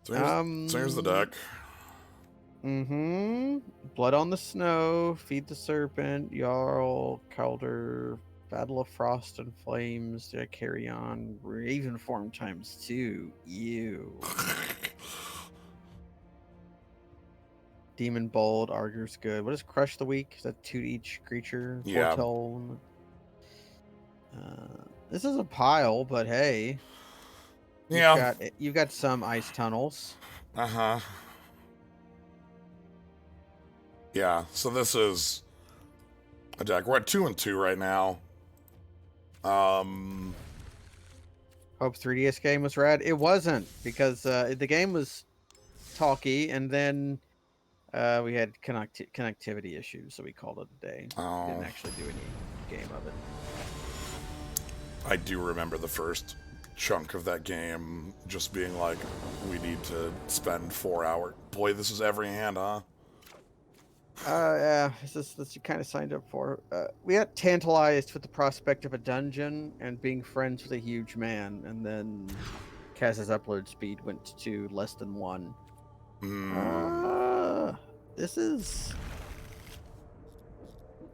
So here's the deck. Blood on the Snow, Feed the Serpent, Jarl, Calder, Battle of Frost and Flames, did I carry on? Raven form ×2. Ew. Demon Bold, Arger's good. What is Crush the Weak? Is that 2 to each creature? Yeah. Foretold. This is a pile, but hey. Yeah. You've got some ice tunnels. Uh-huh. Yeah, so this is a deck. We're at 2 and 2 right now. Hope 3DS game was rad. It wasn't, because the game was talky, and then we had connectivity issues, so we called it a day. Oh. Didn't actually do any game of it. I do remember the first chunk of that game just being like, we need to spend 4 hours. Boy, this is every hand, huh? Yeah, this you kind of signed up for. We got tantalized with the prospect of a dungeon and being friends with a huge man, and then Kaz's upload speed went to less than 1. This is...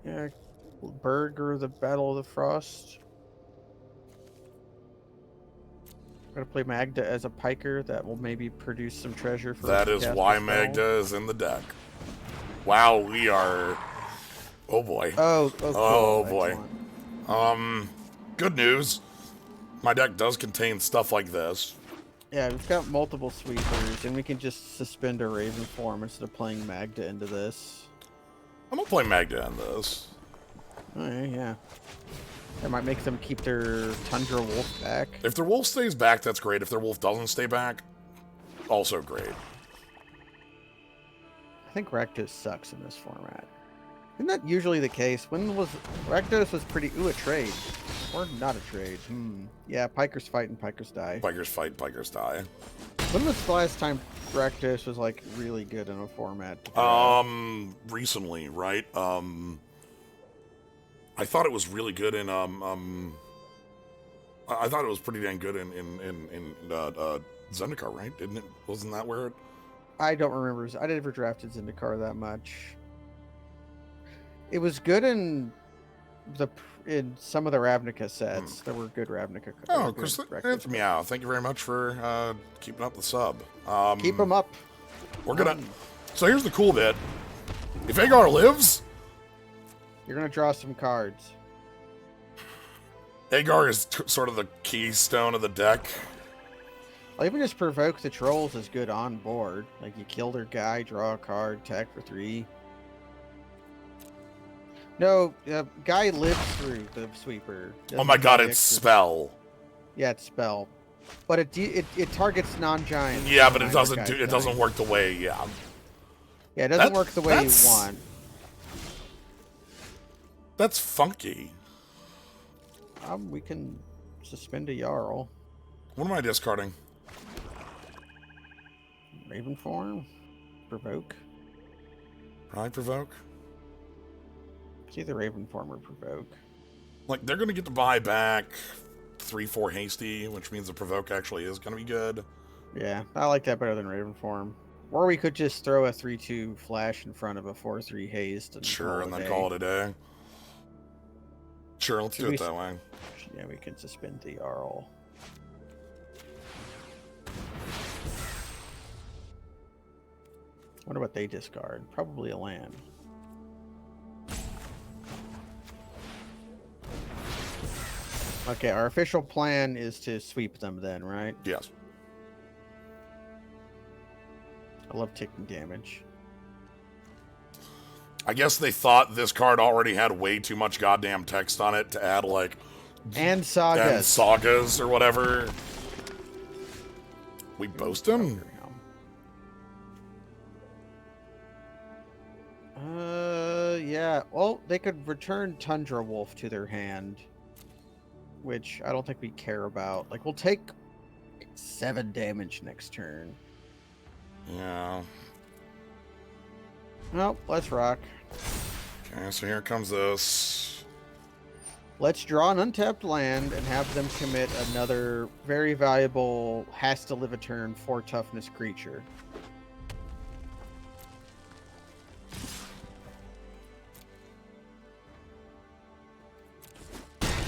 Yeah, Burger, the Battle of the Frost. I'm gonna play Magda as a piker that will maybe produce some treasure for us. That is why Magda is in the deck. Wow, we are... Oh boy. Oh, cool. Oh boy. Excellent. Good news. My deck does contain stuff like this. Yeah, we've got multiple sweepers, and we can just suspend a Raven form instead of playing Magda into this. I'm gonna play Magda in this. Alright, yeah. That might make them keep their Tundra Wolf back. If their wolf stays back, that's great. If their wolf doesn't stay back, also great. I think Rakdos sucks in this format. Isn't that usually the case? When was... Rakdos was pretty... Ooh, a trade. Or not a trade. Yeah, Pikers fight and Pikers die. Pikers fight, Pikers die. When was the last time Rakdos was, like, really good in a format? Recently, right? I thought it was really good in, I thought it was pretty dang good in Zendikar, right? Didn't it? Wasn't that where it... I don't remember. I never drafted Zendikar that much. It was good in some of the Ravnica sets. There were good Ravnica. Oh, Chris, Meow. Thank you very much for keeping up the sub. Keep them up. We're gonna... So here's the cool bit. If Agar lives... You're gonna draw some cards. Agar is sort of the keystone of the deck. I'll even just provoke the trolls is good on board. Like, you kill their guy, draw a card, attack for 3. No, guy lives through the sweeper. Oh my god, it's spell. Yeah, it's spell. But it targets non-giant. Yeah, but it minor doesn't guys. work the way. Yeah, Yeah, it doesn't work the way you want. That's funky. We can suspend a Jarl. What am I discarding? Raven form, provoke. Probably provoke. It's either Raven form or provoke. Like, they're gonna get to buy back 3/4 hasty, which means the provoke actually is gonna be good. Yeah, I like that better than Raven form. Or we could just throw a 3/2 flash in front of a 4/3 haste and Sure, and then day. call it a day. Sure, let's do it that way. Yeah, we can suspend the Jarl. Wonder what they discard. Probably a land. Okay, our official plan is to sweep them then, right? Yes. I love taking damage. I guess they thought this card already had way too much goddamn text on it to add, like... And sagas. And sagas or whatever. We boast him? Yeah. Well, they could return Tundra Wolf to their hand, which I don't think we care about. Like, we'll take 7 damage next turn. Yeah. Well, let's rock. Okay, so here comes this. Let's draw an untapped land and have them commit another very valuable has to live a turn 4 toughness creature.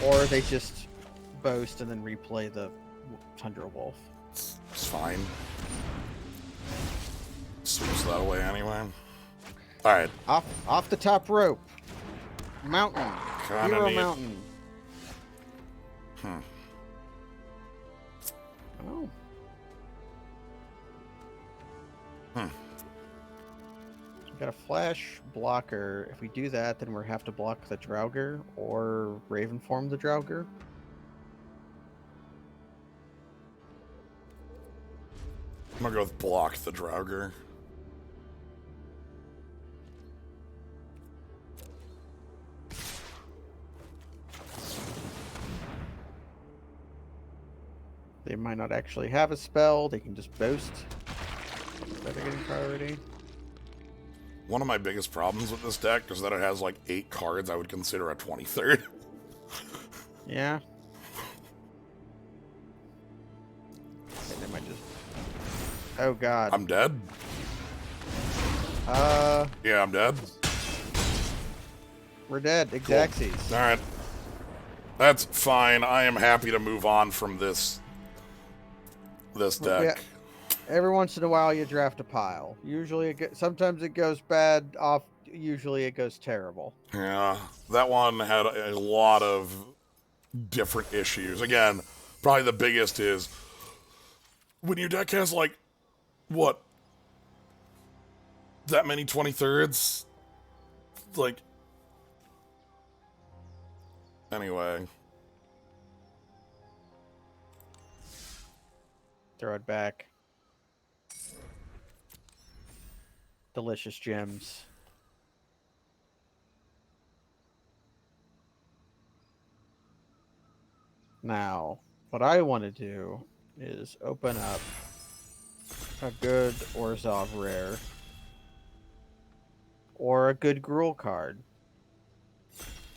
Or they just boast and then replay the Tundra Wolf. It's fine. Sweeps that away anyway. Alright. Off the top rope. Mountain. Hero mountain. Oh. Got a flash blocker. If we do that, then we have to block the Draugr or Raven form the Draugr. I'm gonna go with block the Draugr. They might not actually have a spell. They can just boast. Better getting priority. One of my biggest problems with this deck is that it has like 8 cards I would consider a 23rd. Yeah. They might just... Oh god. I'm dead? Yeah, I'm dead. We're dead. Grixis. Cool. Alright. That's fine. I am happy to move on from this deck. Yeah. Every once in a while, you draft a pile. Usually, sometimes it goes bad. Usually, it goes terrible. Yeah, that one had a lot of different issues. Again, probably the biggest is when your deck has like what that many 23rds. Like, anyway. Throw it back. Delicious gems. Now, what I want to do is open up a good Orzhov rare or a good Gruul card.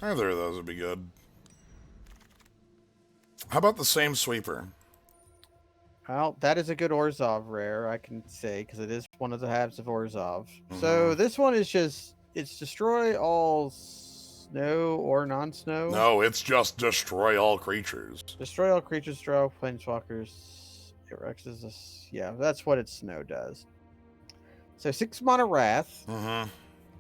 Either of those would be good. How about the same sweeper? Well, that is a good Orzhov rare, I can say, because it is one of the halves of Orzhov. So this one is just, it's destroy all snow or non-snow. No, it's just destroy all creatures. Destroy all creatures, destroy all planeswalkers. It Rexes this. Yeah, that's what its snow does. So 6 mana Wrath.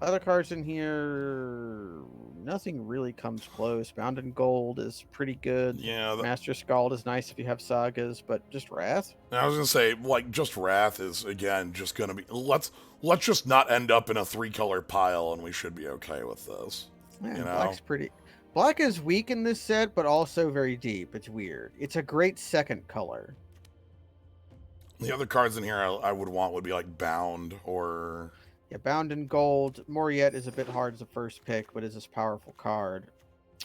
Other cards in here, nothing really comes close. Bound in Gold is pretty good. Yeah. Master Scald is nice if you have sagas, but just Wrath? I was gonna say, like, just Wrath is, again, just gonna be... Let's just not end up in a 3-color pile, and we should be okay with this. Man, you know? Black's pretty... Black is weak in this set, but also very deep. It's weird. It's a great second color. The other cards in here I would want would be like Bound or... Yeah, Bound in Gold. More Yet is a bit hard as a first pick, but is this powerful card.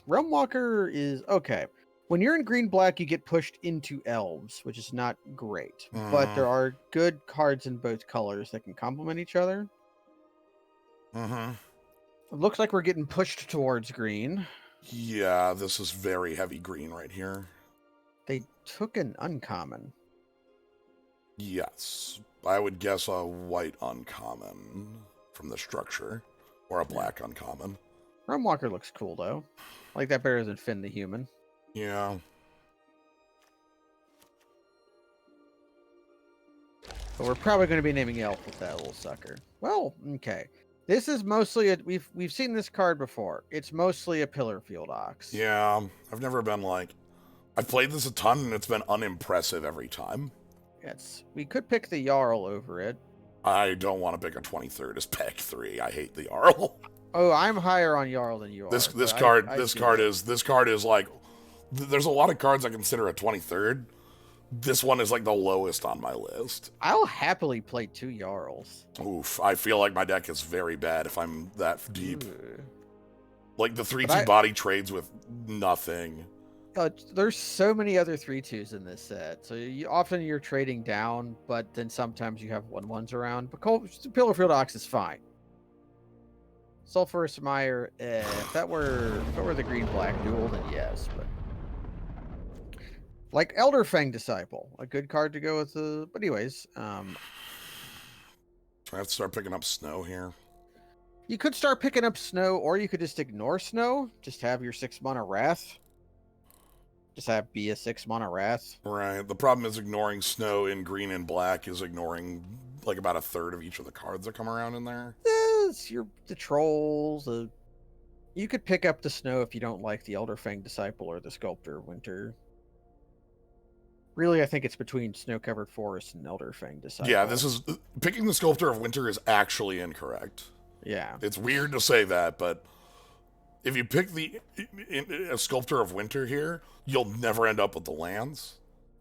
Realm Walker is okay. When you're in green black, you get pushed into elves, which is not great. But there are good cards in both colors that can complement each other. Mm-hmm. It looks like we're getting pushed towards green. Yeah, this is very heavy green right here. They took an uncommon. Yes. I would guess a white uncommon from the structure. Or a black uncommon. Realm Walker looks cool, though. I like that better than Finn the Human. Yeah. But we're probably going to be naming Elf with that little sucker. Well, okay. This is mostly a... We've seen this card before. It's mostly a Pillar Field Ox. Yeah, I've never been like... I've played this a ton, and it's been unimpressive every time. We could pick the Jarl over it. I don't want to pick a 23rd as Pack 3. I hate the Jarl. Oh, I'm higher on Jarl than you are. This card is like... There's a lot of cards I consider a 23rd. This one is like the lowest on my list. I'll happily play 2 Jarls. Oof, I feel like my deck is very bad if I'm that deep. Ooh. Like the 3/2 body trades with nothing. There's so many other 3/2s in this set. So often you're trading down, but then sometimes you have 1/1s around. But Pillarfield Ox is fine. Sulphurous Mire, if that were the green-black duel, then yes. But like Elderfang Disciple, a good card to go with the... But anyways, So I have to start picking up Snow here. you could start picking up Snow, or you could just ignore Snow. Just have your 6-mana Wrath. Just be a 6-mana Wrath. Right. The problem is ignoring Snow in green and black is ignoring like about a third of each of the cards that come around in there. It's the trolls. You could pick up the Snow if you don't like the Elderfang Disciple or the Sculptor of Winter. Really, I think it's between Snow-Covered Forest and Elderfang Disciple. Yeah, picking the Sculptor of Winter is actually incorrect. Yeah. It's weird to say that, but if you pick a Sculptor of Winter here, you'll never end up with the lands.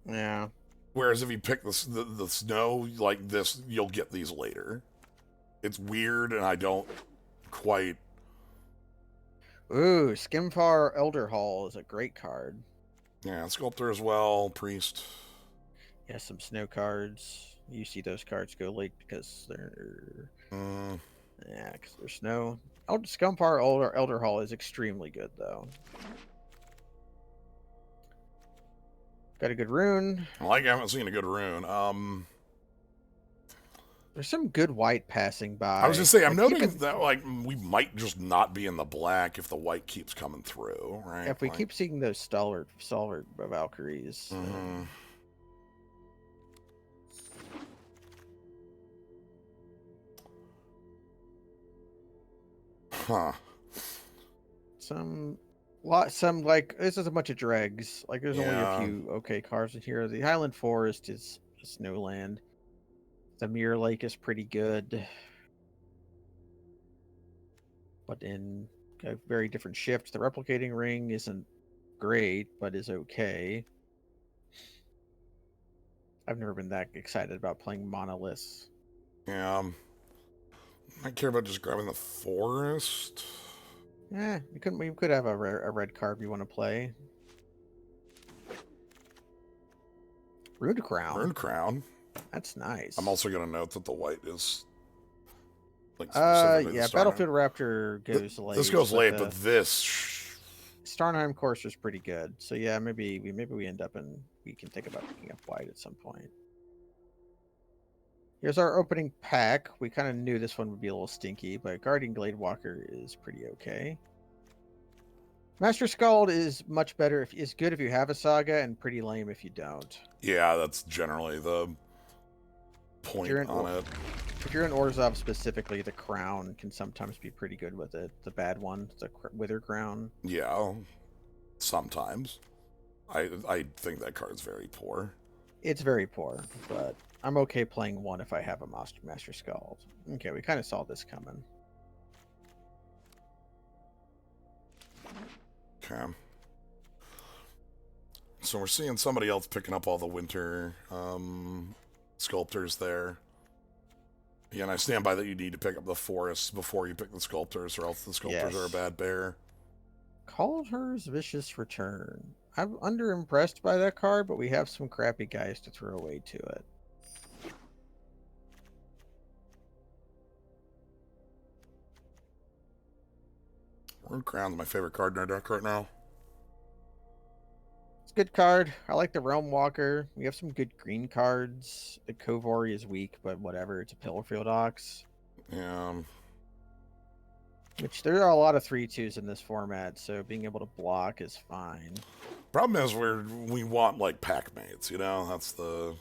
Yeah. Whereas if you pick the Snow like this, you'll get these later. It's weird, and I don't quite... Ooh, Skimfar Elder Hall is a great card. Yeah, Sculptor as well, Priest. Yeah, some Snow cards. You see those cards go late because they're... Yeah, because they're Snow. Skimfar Elder Hall is extremely good, though. Got a good rune. I haven't seen a good rune. There's some good white passing by. I was just saying, I'm noting that like we might just not be in the black if the white keeps coming through, right? If we keep seeing those stalwart Valkyries. Huh. Some like this is a bunch of dregs. Like there's only a few okay cards in here. The Highland Forest is Snowland. The Mirror Lake is pretty good, but in a very different shift. The Replicating Ring isn't great, but is okay. I've never been that excited about playing monoliths. Yeah. I care about just grabbing the forest. Yeah, we could have a red card you want to play. Rude Crown. Rune Crown. That's nice. I'm also going to note that the white is... like yeah, Battlefield Raptor goes late. This goes late, but this... Starnheim Courser is pretty good. So yeah, maybe we end up we can think about picking up white at some point. Here's our opening pack. We kind of knew this one would be a little stinky, but Guardian Gladewalker is pretty okay. Master Skald is much better. Is good if you have a Saga, and pretty lame if you don't. Yeah, that's generally the point on it. If you're in Orzhov specifically, the Crown can sometimes be pretty good with it. The bad one, the Wither Crown. Yeah, sometimes. I think that card's very poor. It's very poor, but I'm okay playing one if I have a Master Skald. Okay, we kind of saw this coming. Okay. So we're seeing somebody else picking up all the winter sculptors there. Again, I stand by that you need to pick up the forests before you pick the sculptors, or else the sculptors are a bad bear. Kaldheim's Vicious Return. I'm underimpressed by that card, but we have some crappy guys to throw away to it. Word Crown's my favorite card in our deck right now. It's a good card. I like the Realm Walker. We have some good green cards. The Kovori is weak, but whatever. It's a Pillarfield Ox. Yeah. Which there are a lot of 3/2s in this format, so being able to block is fine. Problem is we want like pack mates, you know? That's the...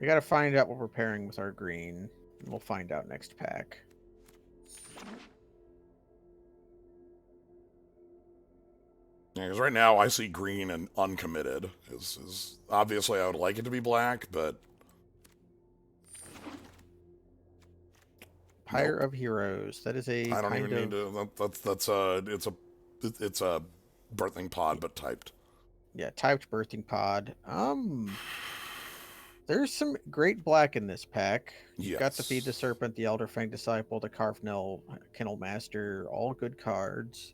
We gotta find out what we're pairing with our green. And we'll find out next pack. Yeah, because right now I see green and uncommitted. Is obviously I would like it to be black, but... Pyre of Heroes. That is a I don't even need to... It's a birthing pod, but typed. Yeah, typed birthing pod. There's some great black in this pack. You've got the Feed the Serpent, the Elderfang Disciple, the Carfnell Kennel Master, all good cards.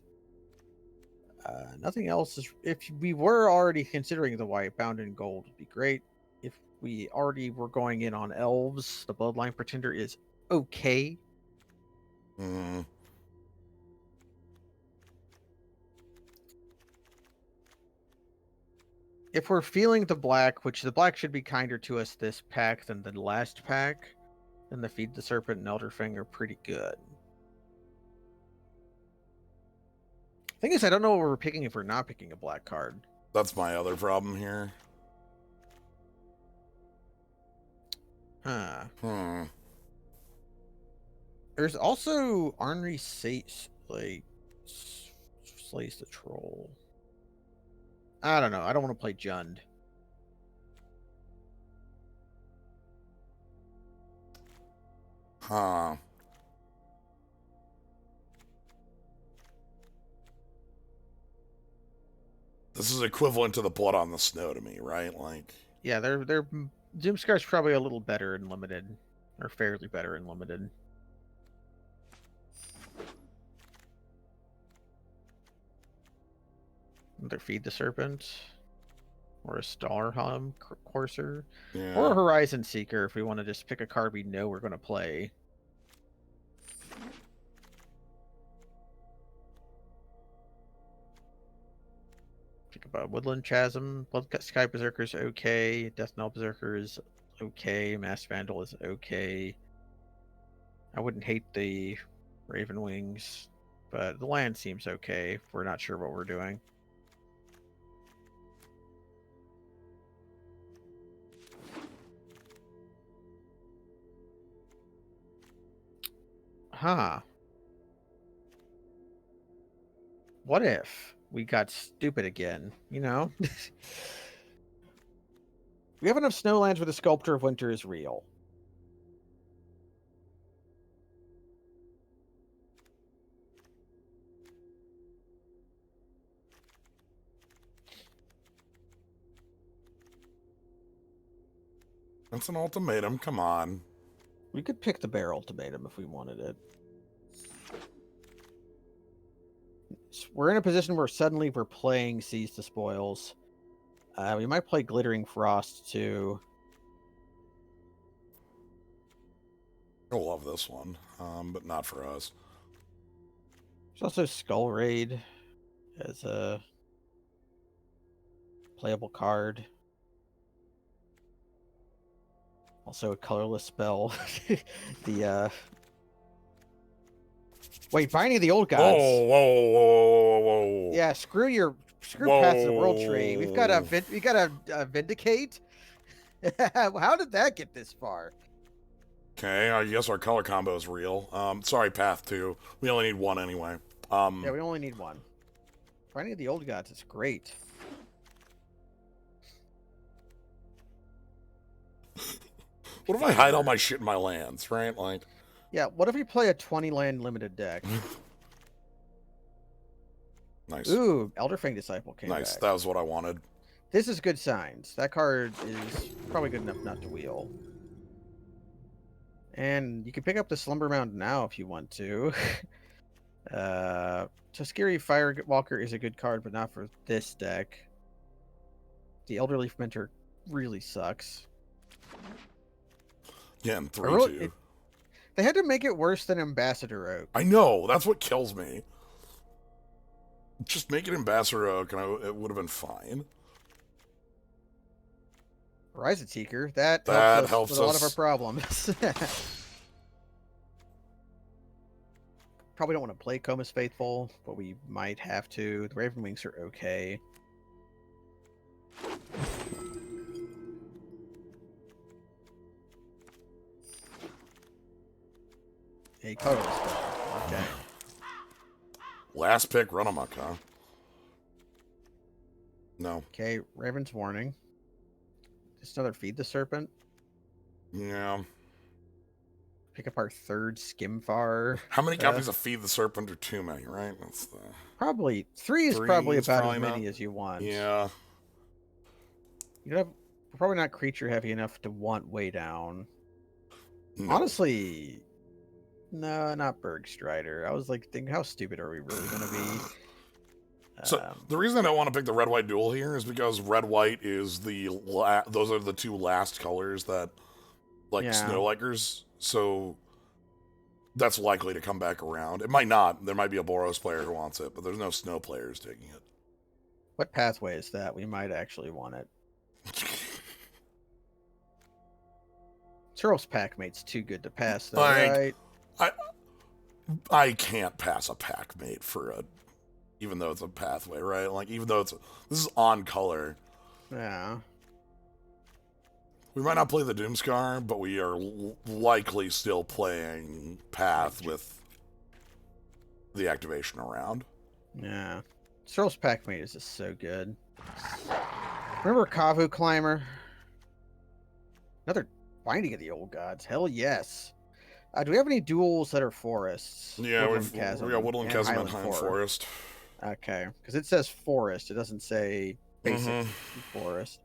Nothing else is... If we were already considering the white, bound in gold would be great. If we already were going in on elves, the Bloodline Pretender is okay. If we're feeling the black, which the black should be kinder to us this pack than the last pack, then the Feed the Serpent and Elderfang are pretty good. Thing is, I don't know what we're picking if we're not picking a black card. That's my other problem here. There's also Ornery Slays the Troll. I don't know. I don't want to play Jund. This is equivalent to the Blood on the Snow to me, right? Like, yeah, they're Doomscar's probably a little better in limited, or fairly better in limited. Either Feed the Serpent, or a Starhelm Courser, or a Horizon Seeker if we want to just pick a card we know we're going to play. Think about Woodland Chasm, Blood Sky Berserker is okay, Death Knell Berserker is okay, Mass Vandal is okay. I wouldn't hate the Raven Wings, but the land seems okay if we're not sure what we're doing. What if we got stupid again, you know? We have enough snowlands where the Sculptor of Winter is real. That's an ultimatum, come on. We could pick the Bear Ultimatum if we wanted it. We're in a position where suddenly we're playing Seize the Spoils. We might play Glittering Frost too. You'll love this one, but not for us. There's also Skull Raid as a playable card. Also a colorless spell. Wait, Binding of the Old Gods. Whoa. Yeah, screw Path of the World Tree. We got a Vindicate. How did that get this far? Okay, I guess our color combo is real. Sorry, Path 2. We only need one anyway. Yeah, we only need one. Binding of the Old Gods is great. What if I hide all my shit in my lands, right? Like, yeah, what if we play a 20 land limited deck? Nice. Ooh, Elderfang Disciple came back. That was what I wanted. This is good signs. That card is probably good enough not to wheel. And you can pick up the Slumber Mound now if you want to. Tuskegee Firewalker is a good card, but not for this deck. The Elderleaf Mentor really sucks. Yeah, and 3/2. They had to make it worse than Ambassador Oak. I know, that's what kills me. Just make it Ambassador Oak, and it would have been fine. Horizon Seeker, that helps us with a lot of our problems. Probably don't want to play Comus Faithful, but we might have to. The Raven Wings are okay. A colorless spell. Okay. Last pick, run amok, huh? No. Okay, Raven's Warning. Just another Feed the Serpent. Yeah. Pick up our third Skimfar. How many copies of Feed the Serpent are too many, right? That's the... Probably. Three is probably about as many as you want. Yeah. We're probably not creature heavy enough to want way down. No. Honestly, no, not Bergstrider. I was like thinking, how stupid are we really going to be? So the reason I don't want to pick the red-white duel here is because red-white is those are the two last colors that Snow Likers. So that's likely to come back around. It might not. There might be a Boros player who wants it, but there's no Snow players taking it. What pathway is that? We might actually want it. Turles Packmate's too good to pass, though, right? I can't pass a Packmate for even though it's a pathway, right? Like, even though this is on color. Yeah. We might not play the Doomscar, but we are likely still playing Path with the activation around. Yeah. Turles Packmate is just so good. Remember Kavu Climber? Another Binding of the Old Gods. Hell yes. Do we have any duels that are forests? Yeah, we got Woodland Chasm and Highland Forest. Okay, because it says forest. It doesn't say basic forest.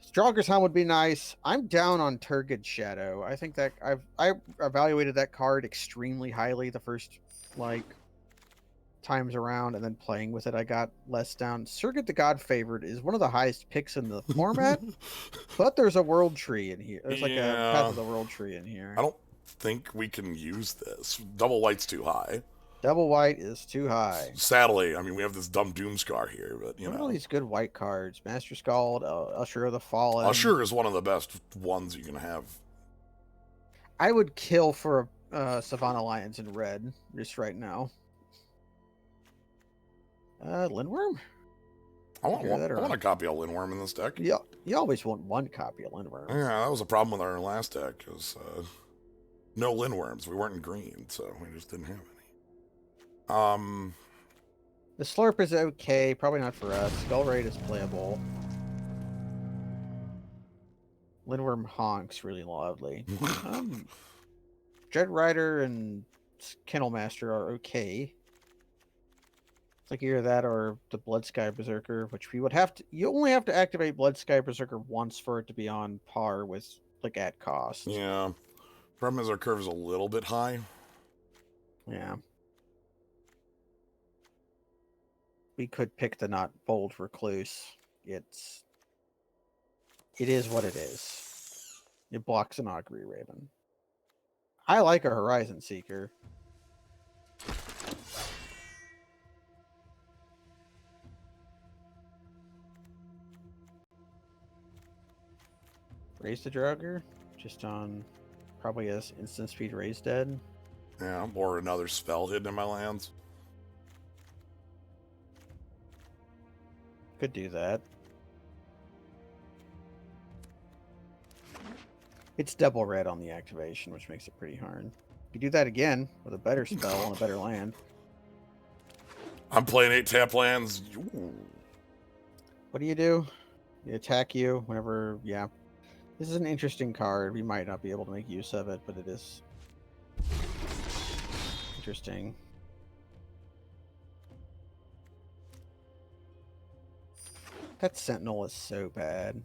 Strongest Helm would be nice. I'm down on Turgid Shadow. I think that I evaluated that card extremely highly the first times around, and then playing with it I got less down. Surrogate the God Favored is one of the highest picks in the format, but there's a World Tree in here. There's like a Path of the World Tree in here. I don't think we can use this. Double white's too high. Double white is too high. Sadly, I mean, we have this dumb Doomscar here, but Look at all these good white cards. Master Scald, Usher of the Fallen. Usher is one of the best ones you can have. I would kill for a Savannah Lions in red just right now. Lindworm? I want a copy of Lindworm in this deck. Yeah, you always want one copy of Lindworm. Yeah, that was a problem with our last deck, because no Lindworms. We weren't in green, so we just didn't have any. The Slurp is okay, probably not for us. Skull Raid is playable. Lindworm honks really loudly. Dread Rider and Kennel Master are okay. It's like either that or the Blood Sky Berserker, which we would have to. You only have to activate Blood Sky Berserker once for it to be on par with at cost. Yeah. Problem is our curve is a little bit high. Yeah. We could pick the not bold Recluse. It is what it is. It blocks an Augury Raven. I like a Horizon Seeker. Raise the Draugr, just on probably as instant speed Raise Dead. Yeah, or another spell hidden in my lands. Could do that. It's double red on the activation, which makes it pretty hard. You do that again with a better spell and a better land. I'm playing 8 tap lands. Ooh. What do? You attack you whenever, yeah. This is an interesting card. We might not be able to make use of it, but it is interesting. That Sentinel is so bad.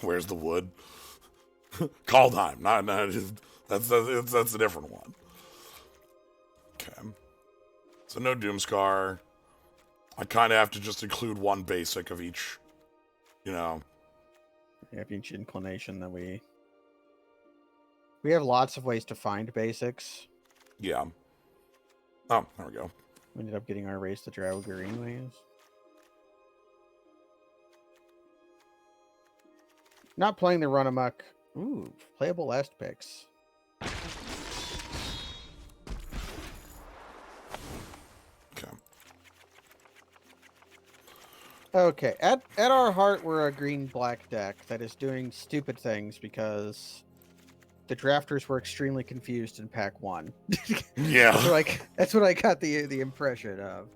Where's the wood? Kaldheim. Not that's a different one. Okay. So no Doomscar. I kind of have to just include one basic of each, you know. We have each inclination that we have lots of ways to find basics. Yeah. Oh, there we go. We ended up getting our race to Draugr anyways. Not playing the run amok. Ooh, playable last picks. Okay. Okay, at our heart, we're a green-black deck that is doing stupid things because the drafters were extremely confused in pack 1. Yeah. That's what I got the impression of.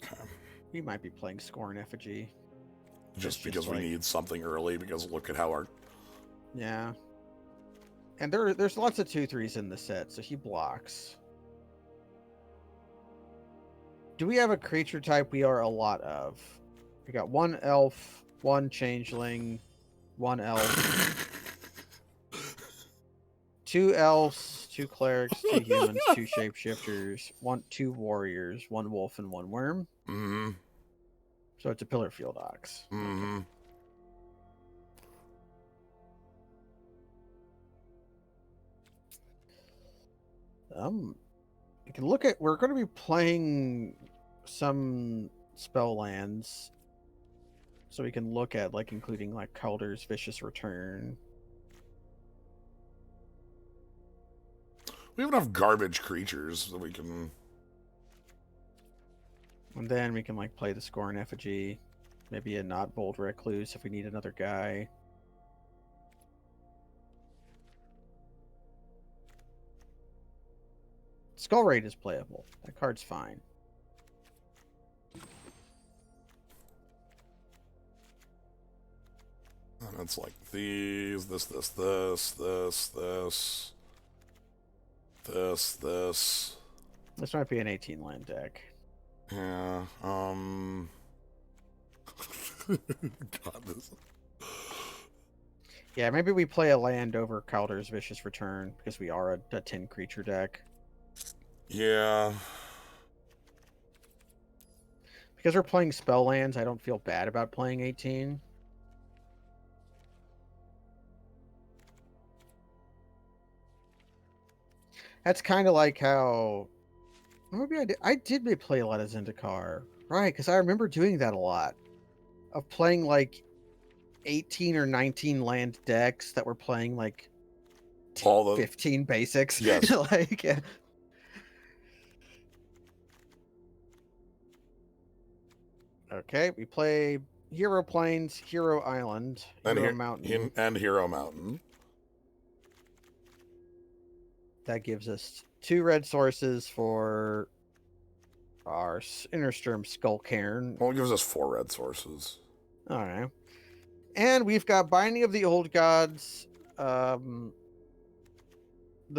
Okay. We might be playing Score and Effigy. Just because we need something early, because look at how our... Yeah. And there's lots of 2/3s in the set, so he blocks. Do we have a creature type we are a lot of? We got 1 elf, 1 changeling, 1 elf, 2 elves, 2 clerics, 2 humans, 2 shapeshifters, 2 warriors, 1 wolf, and 1 worm. Mm-hmm. So it's a pillar field ox. Mm-hmm. We can look at. We're going to be playing some spell lands, so we can look at including Kaldheim's Vicious Return. We have enough garbage creatures that we can... And then we can play the Scorn Effigy, maybe a Not Bold Recluse if we need another guy. Skull Raid is playable. That card's fine. And it's like these, this. This might be an 18 land deck. Yeah, God, this... Yeah, maybe we play a land over Kaldheim's Vicious Return because we are a 10 creature deck. Yeah. Because we're playing spell lands, I don't feel bad about playing 18. That's kind of like how... Maybe I did play a lot of Zendikar. Right, because I remember doing that a lot. Of playing 18 or 19 land decks that were playing All the 15 basics. Yes. Yeah. Okay, we play Hero Plains, Hero Island, Hero Mountain. And Hero Mountain. That gives us 2 red sources for our Innersturm Skull Cairn. Well, it gives us 4 red sources. All right. And we've got Binding of the Old Gods, the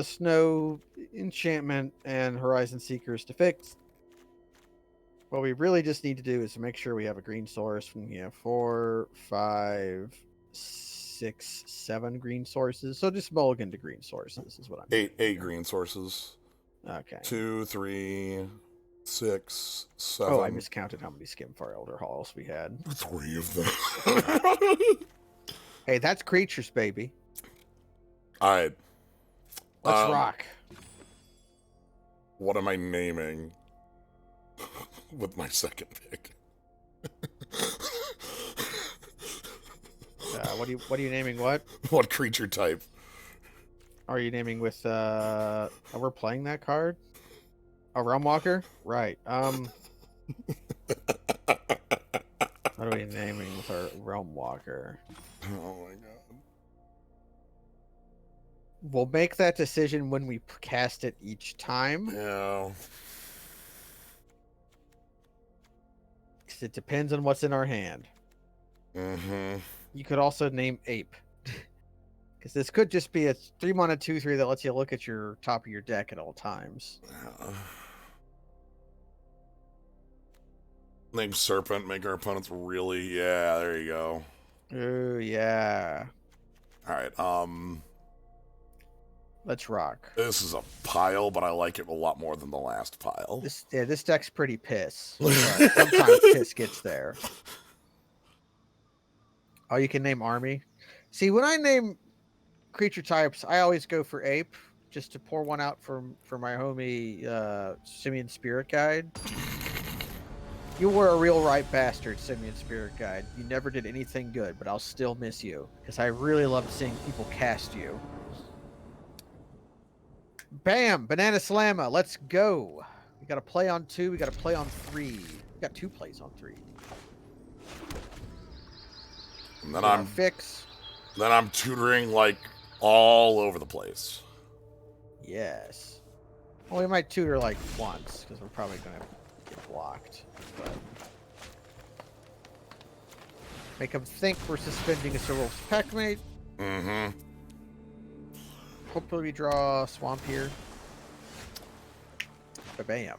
Snow Enchantment, and Horizon Seekers to fix. What we really just need to do is to make sure we have a green source from 4, 5, 6, 7 green sources. So just mulligan to green sources is what I'm 8 green sources. Okay. 2, 3, 6, 7. Oh, I miscounted how many Skimfar Elder Halls we had. 3 of them. Hey, that's creatures, baby. All right. Let's rock. What am I naming with my second pick? What are you naming? What? What creature type? Are you naming with? We're playing that card. A Realm Walker, right? What are we naming with our Realm Walker? Oh my god. We'll make that decision when we cast it each time. Yeah. Because it depends on what's in our hand. Mm-hmm. You could also name Ape. Because this could just be a 3-mana 2/3 that lets you look at your top of your deck at all times. Name Serpent, make our opponents really... Yeah, there you go. Oh, yeah. Alright, Let's rock. this is a pile, but I like it a lot more than the last pile. This deck's pretty piss. But sometimes piss gets there. Oh, you can name army? See, when I name creature types, I always go for ape, just to pour one out for my homie Simian Spirit Guide. You were a real right bastard, Simian Spirit Guide. You never did anything good, but I'll still miss you, because I really loved seeing people cast you. Bam! Banana Slamma, let's go! We got to play on 2, we got to play on 3. We got 2 plays on 3. And then fix. Then I'm tutoring like all over the place. Yes. Well, we might tutor like once, because we're probably going to get blocked. But make them think we're suspending a Cerebral Packmate. Mm-hmm. Hopefully we draw Swamp here. Ba-bam.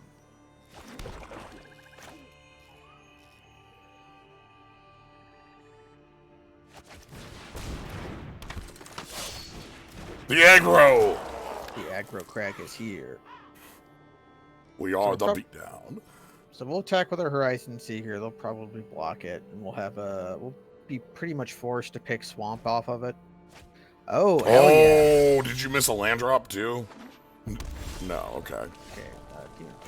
The aggro! The aggro crack is here. We are the beatdown. So we'll attack with our Horizon Seeker. They'll probably block it, and we'll have we'll be pretty much forced to pick Swamp off of it. Oh, hell yeah. Did you miss a land drop too? No, okay.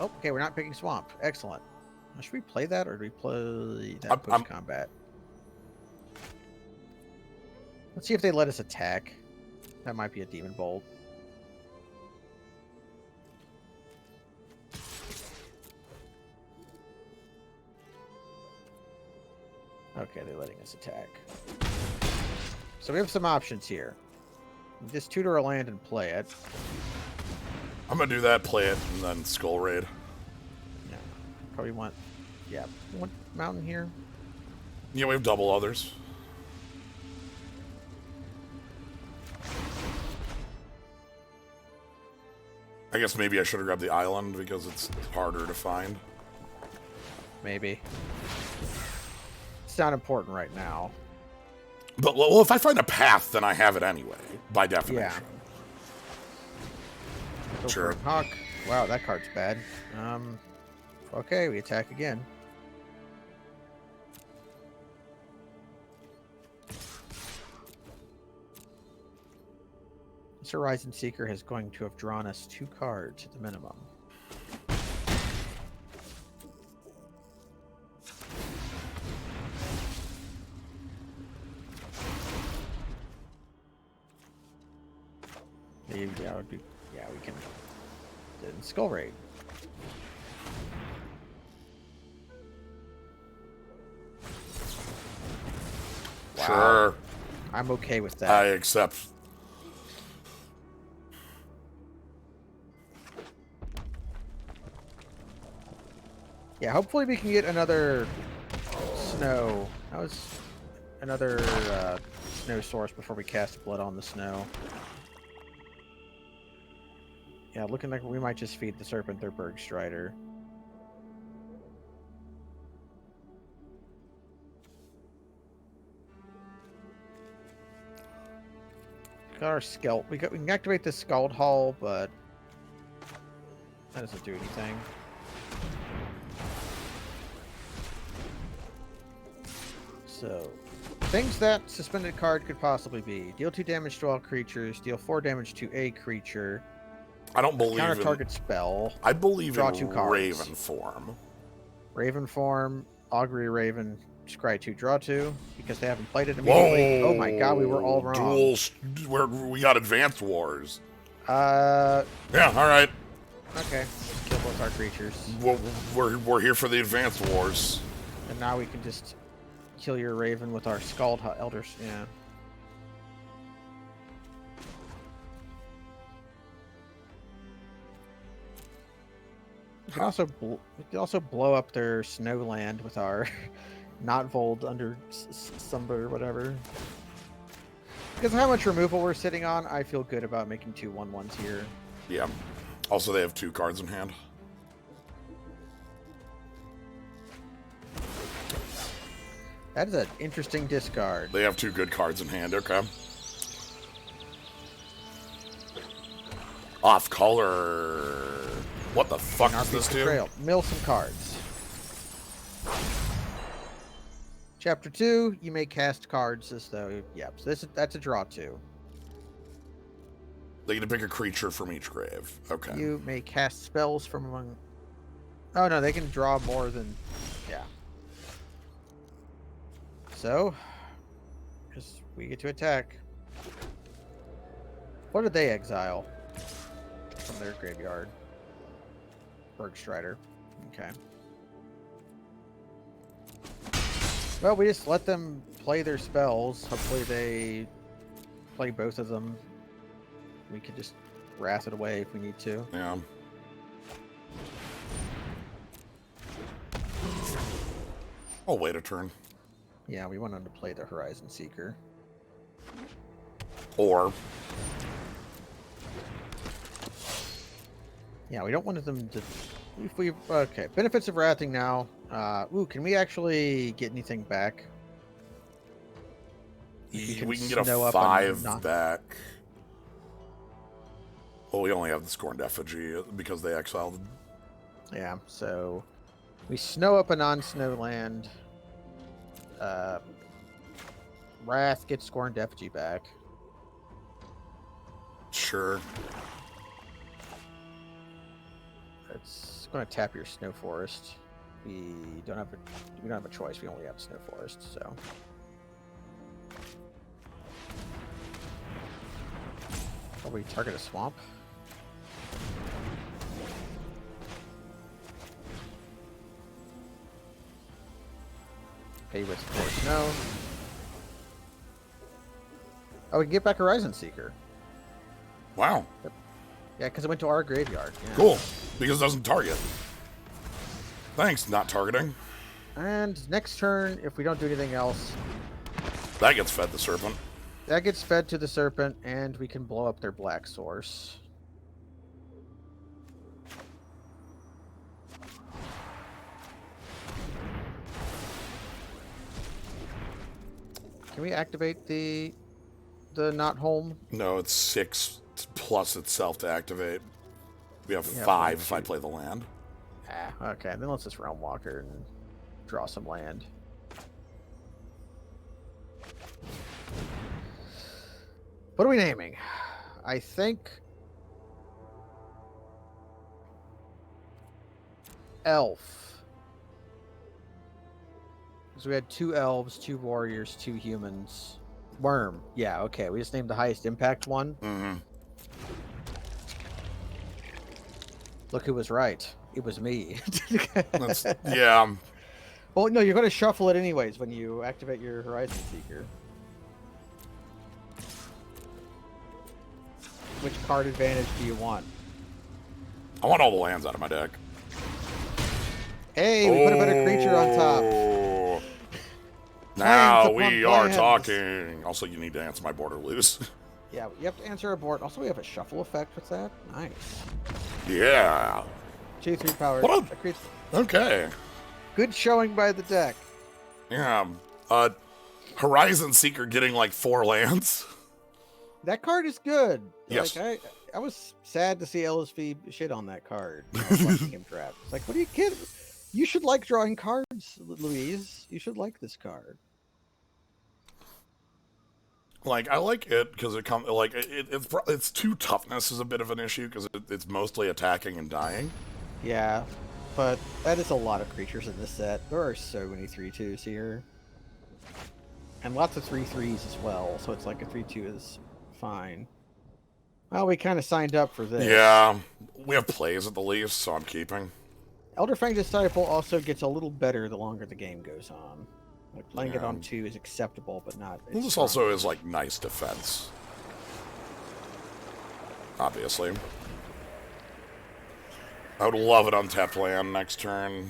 Okay, we're not picking Swamp. Excellent. Should we play that, or do we play that push combat? Let's see if they let us attack. That might be a Demon Bolt. Okay, they're letting us attack. So we have some options here. Just tutor a land and play it. I'm gonna do that, play it, and then Skull Raid. Yeah, probably want... Yeah, one mountain here. Yeah, we have double others. I guess maybe I should have grabbed the island because it's harder to find. Maybe. It's not important right now. But, well, if I find a path, then I have it anyway, by definition. Yeah. Sure. Hawk. Wow, that card's bad. Okay, we attack again. This Horizon Seeker is going to have drawn us 2 cards at the minimum. Yeah, we can. Then Skull Raid. Wow. Sure. I'm okay with that. I accept. Yeah, hopefully we can get another snow. That was another snow source before we cast Blood on the Snow. Yeah, looking like we might just feed the Serpent their Berg Strider. Got our Skelt. We can activate the Scald Hall, but that doesn't do anything. So, things that suspended card could possibly be: deal 2 damage to all creatures, deal 4 damage to a creature. I don't believe counter in... target spell. I believe draw in 2 cards. Raven form. Raven form, Augury Raven, scry 2, draw 2, because they haven't played it immediately. Whoa! Oh my god, we were all wrong. Duels, we got Advanced Wars. Yeah, alright. Okay, let's kill both our creatures. Well, we're here for the Advanced Wars. And now we can just kill your Raven with our Scald Elders. Yeah. We can also blow up their snow land with our not vold under Sumber, whatever. Because of how much removal we're sitting on, I feel good about making 2/1/1s here. Yeah. Also, they have 2 cards in hand. That is an interesting discard. They have 2 good cards in hand. Okay. Off color. What the fuck does this do? Mill some cards. Chapter 2, you may cast cards as though... Yep, so that's a draw 2. They get to pick a creature from each grave. Okay. You may cast spells from among... Oh, no, they can draw more than... Yeah. So, we get to attack. What did they exile from their graveyard? Bergstrider. Okay. Well, we just let them play their spells. Hopefully they play both of them. We could just wrath it away if we need to. Yeah. I'll wait a turn. Yeah, we want them to play the Horizon Seeker. Or... Yeah, we don't want them to... If we... Okay, benefits of wrathing now. Ooh, can we actually get anything back? We can get a 5 back. Well, we only have the Scorned Effigy because they exiled. Yeah, so we snow up a non-snow land. Wrath gets Scorned Effigy back. Sure. It's going to tap your Snow Forest. We don't have a choice. We only have Snow Forest, so. Probably target a swamp. Pay with 4 snow. Oh, we can get back Horizon Seeker. Wow. Yeah, because it went to our graveyard. Yeah. Cool. Because it doesn't target. Thanks, not targeting. And next turn, if we don't do anything else... That gets fed the Serpent. That gets fed to the Serpent, and we can blow up their black source. Can we activate the not home? No, it's 6 plus itself to activate. We have 5 if I play the land. Ah, okay. Then let's just Realm Walker and draw some land. What are we naming? I think Elf. Because we had 2 elves, 2 warriors, 2 humans. Worm. Yeah, okay. We just named the highest impact one. Mm-hmm. Look who was right. It was me. Yeah. Well, no, you're going to shuffle it anyways when you activate your Horizon Seeker. Which card advantage do you want? I want all the lands out of my deck. Hey, we put a better creature on top. Now we are talking. Also, you need to answer my border loose. Yeah, you have to answer a board. Also, we have a shuffle effect with that. Nice. Yeah. 2/3 power. What okay. Good showing by the deck. Yeah. Horizon Seeker getting like 4 lands. That card is good. Yes. Like, I was sad to see LSV shit on that card. I was watching him draft. It's like, what are you kidding? You should like drawing cards, Louise. You should like this card. Like, I like it because it comes like it's 2 toughness is a bit of an issue because it's mostly attacking and dying. Yeah, but that is a lot of creatures in this set. There are so many 3/2s here, and lots of 3/3s as well. So it's like a 3/2 is fine. Well, we kind of signed up for this. Yeah, we have plays at the least, so I'm keeping. Elderfang Disciple also gets a little better the longer the game goes on. Like playing it on 2 is acceptable, but not. Well, this also is like nice defense. Obviously. I would love an untapped land next turn.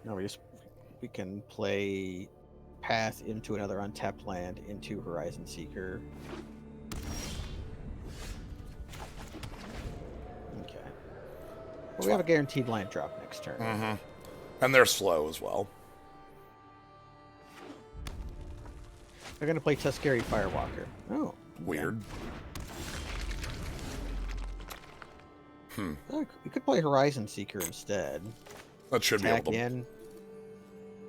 No, we can play Path into another untapped land into Horizon Seeker. Okay. Well, we have a guaranteed land drop next turn. Mm-hmm. And they're slow as well. They're going to play Tuskegee Firewalker. Oh. Okay. Weird. Oh, we could play Horizon Seeker instead. That should Attack be able to. in.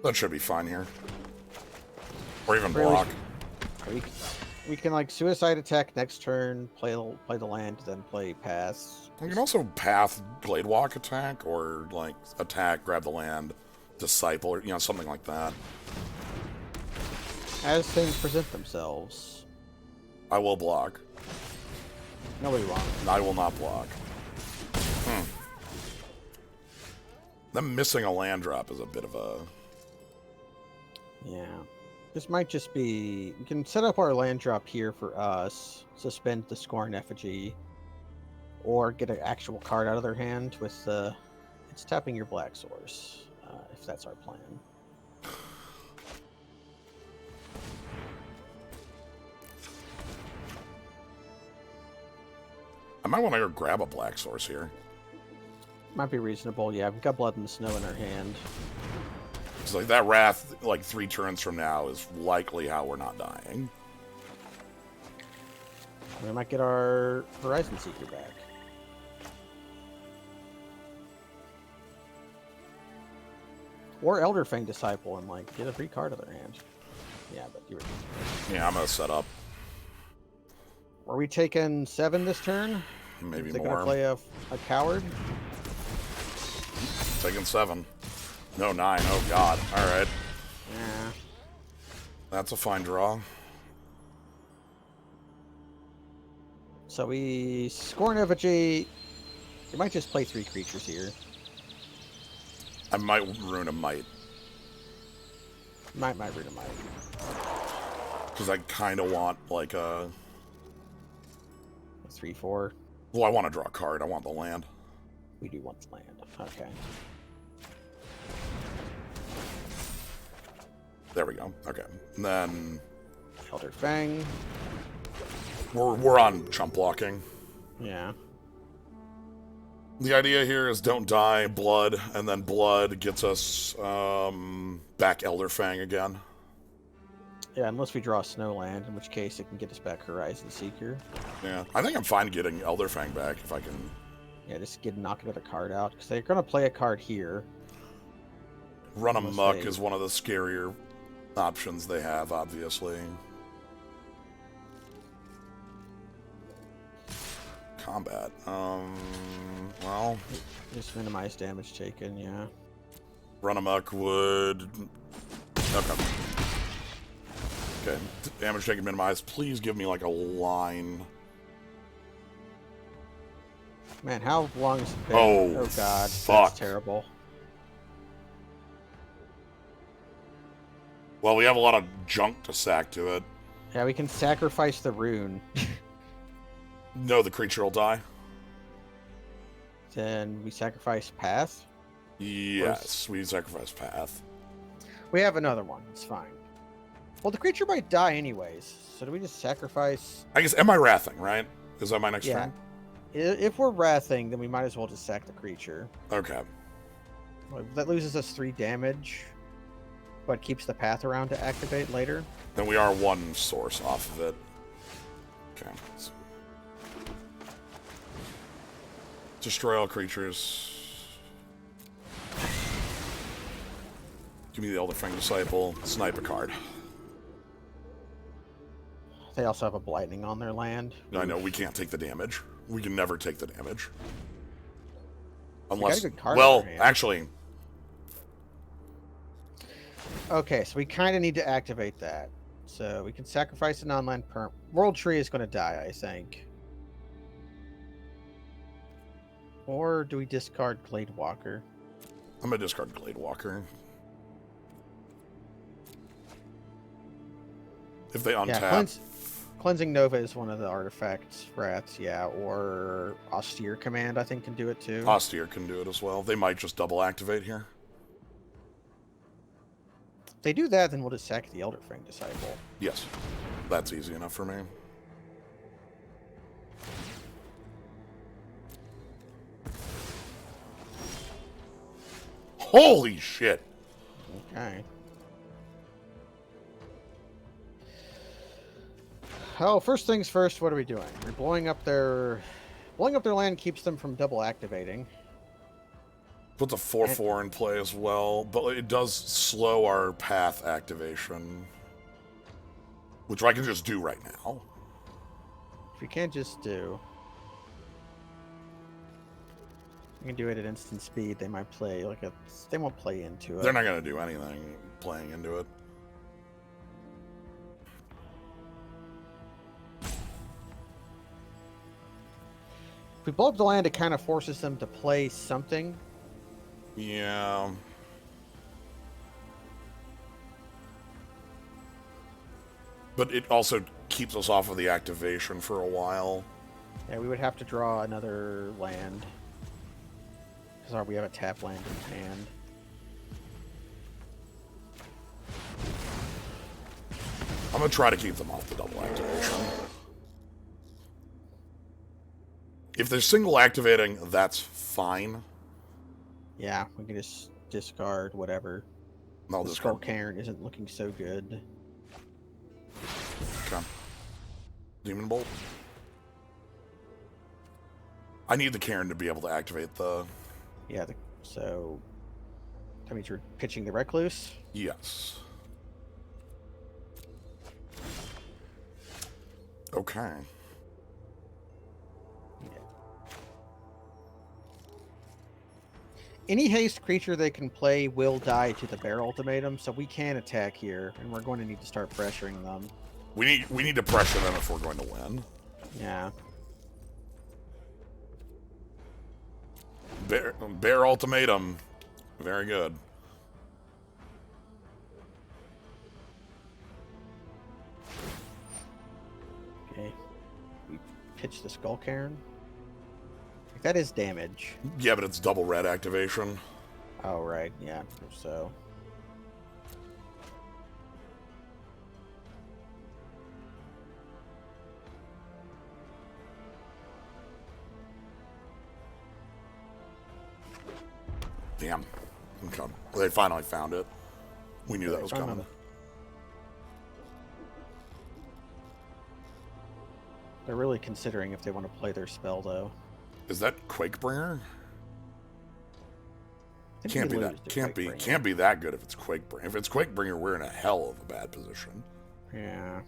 That should be fine here. Or even block. We can like suicide attack next turn, play the land, then play pass. We can also path Glade Walk attack, or like attack, grab the land, disciple, or something like that. As things present themselves. I will block. Nobody wrong. I will not block. Them missing a land drop is a bit of a... Yeah. This might just be... We can set up our land drop here for us, suspend the Scorn Effigy, or get an actual card out of their hand with it's tapping your Black Source, if that's our plan. I might want to go grab a Black Source here. Might be reasonable, yeah. We've got Blood in the Snow in our hand. It's like that Wrath, like 3 turns from now, is likely how we're not dying. We might get our Horizon Seeker back. Or Elderfang Disciple and like get a free card of their hand. Yeah, but you were... Yeah, I'm gonna set up. Are we taking 7 this turn? Maybe They're more. gonna play a coward? Taking 7. No, 9. Oh god. Alright. Yeah. That's a fine draw. So we Scorn Effigy. We might just play 3 creatures here. I might ruin a Might. Might read a might. Because I kind of want, like, a... 3/4. Well, I want to draw a card. I want the land. We do want the land. Okay. There we go. Okay. And then... Elderfang. We're on chump blocking. Yeah. The idea here is don't die, blood, and then blood gets us back Elderfang again. Yeah, unless we draw a Snowland, in which case it can get us back Horizon Seeker. Yeah, I think I'm fine getting Elderfang back if I can. Yeah, just knock another card out, because they're going to play a card here. Run amok is one of the scarier options they have, obviously. Combat. Well... Just minimize damage taken, yeah. Run amok would... Okay. Okay, damage taken minimized. Please give me, like, a line. Man, how long has it been? Oh, God, fuck. That's terrible. Well, we have a lot of junk to sack to it. Yeah, we can sacrifice the rune. No, the creature will die. Then we sacrifice Path. Yes, we sacrifice Path. We have another one. It's fine. Well, the creature might die anyways. So do we just sacrifice? I guess, am I wrathing, right? Is that my next Yeah. turn? If we're wrathing, then we might as well just sack the creature. Okay. That loses us 3 damage, but keeps the path around to activate later. Then we are 1 source off of it. Okay. Destroy all creatures. Give me the Elderfang Disciple. Snipe a card. They also have a Blighting on their land. I know, we can't take the damage. We can never take the damage. Unless... Well, actually... Okay, so we kind of need to activate that. So we can sacrifice a non-land perm. World Tree is going to die, I think. Or do we discard Glade Walker? I'm going to discard Glade Walker. If they untap... Cleansing Nova is one of the artifacts, Wraths, yeah, or Austere Command, I think, can do it too. Austere can do it as well. They might just double activate here. If they do that, then we'll just sack the Elder Fang Disciple. Yes. That's easy enough for me. Holy shit! Okay. Oh, first things first, what are we doing? We're blowing up their land keeps them from double activating. Puts a 4/4 in play as well, but it does slow our path activation. Which I can just do right now. If we can't just do... We can do it at instant speed. They might play like a... They won't play into it. They're not going to do anything playing into it. If we blow up the land, it kind of forces them to play something. Yeah. But it also keeps us off of the activation for a while. Yeah, we would have to draw another land. Because we have a tap land in hand. I'm going to try to keep them off the double activation. If they're single activating, that's fine. Yeah, we can just discard whatever. No, the Skull Cairn isn't looking so good. Okay. Demon Bolt. I need the Cairn to be able to activate the... Yeah, so... That means you're pitching the Recluse? Yes. Okay. Any haste creature they can play will die to the Bear Ultimatum, so we can attack here, and we're going to need to start pressuring them. We need to pressure them if we're going to win. Yeah. Bear Ultimatum. Very good. Okay. We pitch the Skull Cairn. That is damage. Yeah, but it's double red activation. Oh, right. Yeah, so... Damn. Okay. Well, they finally found it. We knew that was coming. They're really considering if they want to play their spell, though. Is that Quakebringer? Can't be that. Can't be that good if it's Quakebringer. If it's Quakebringer, we're in a hell of a bad position. Yeah.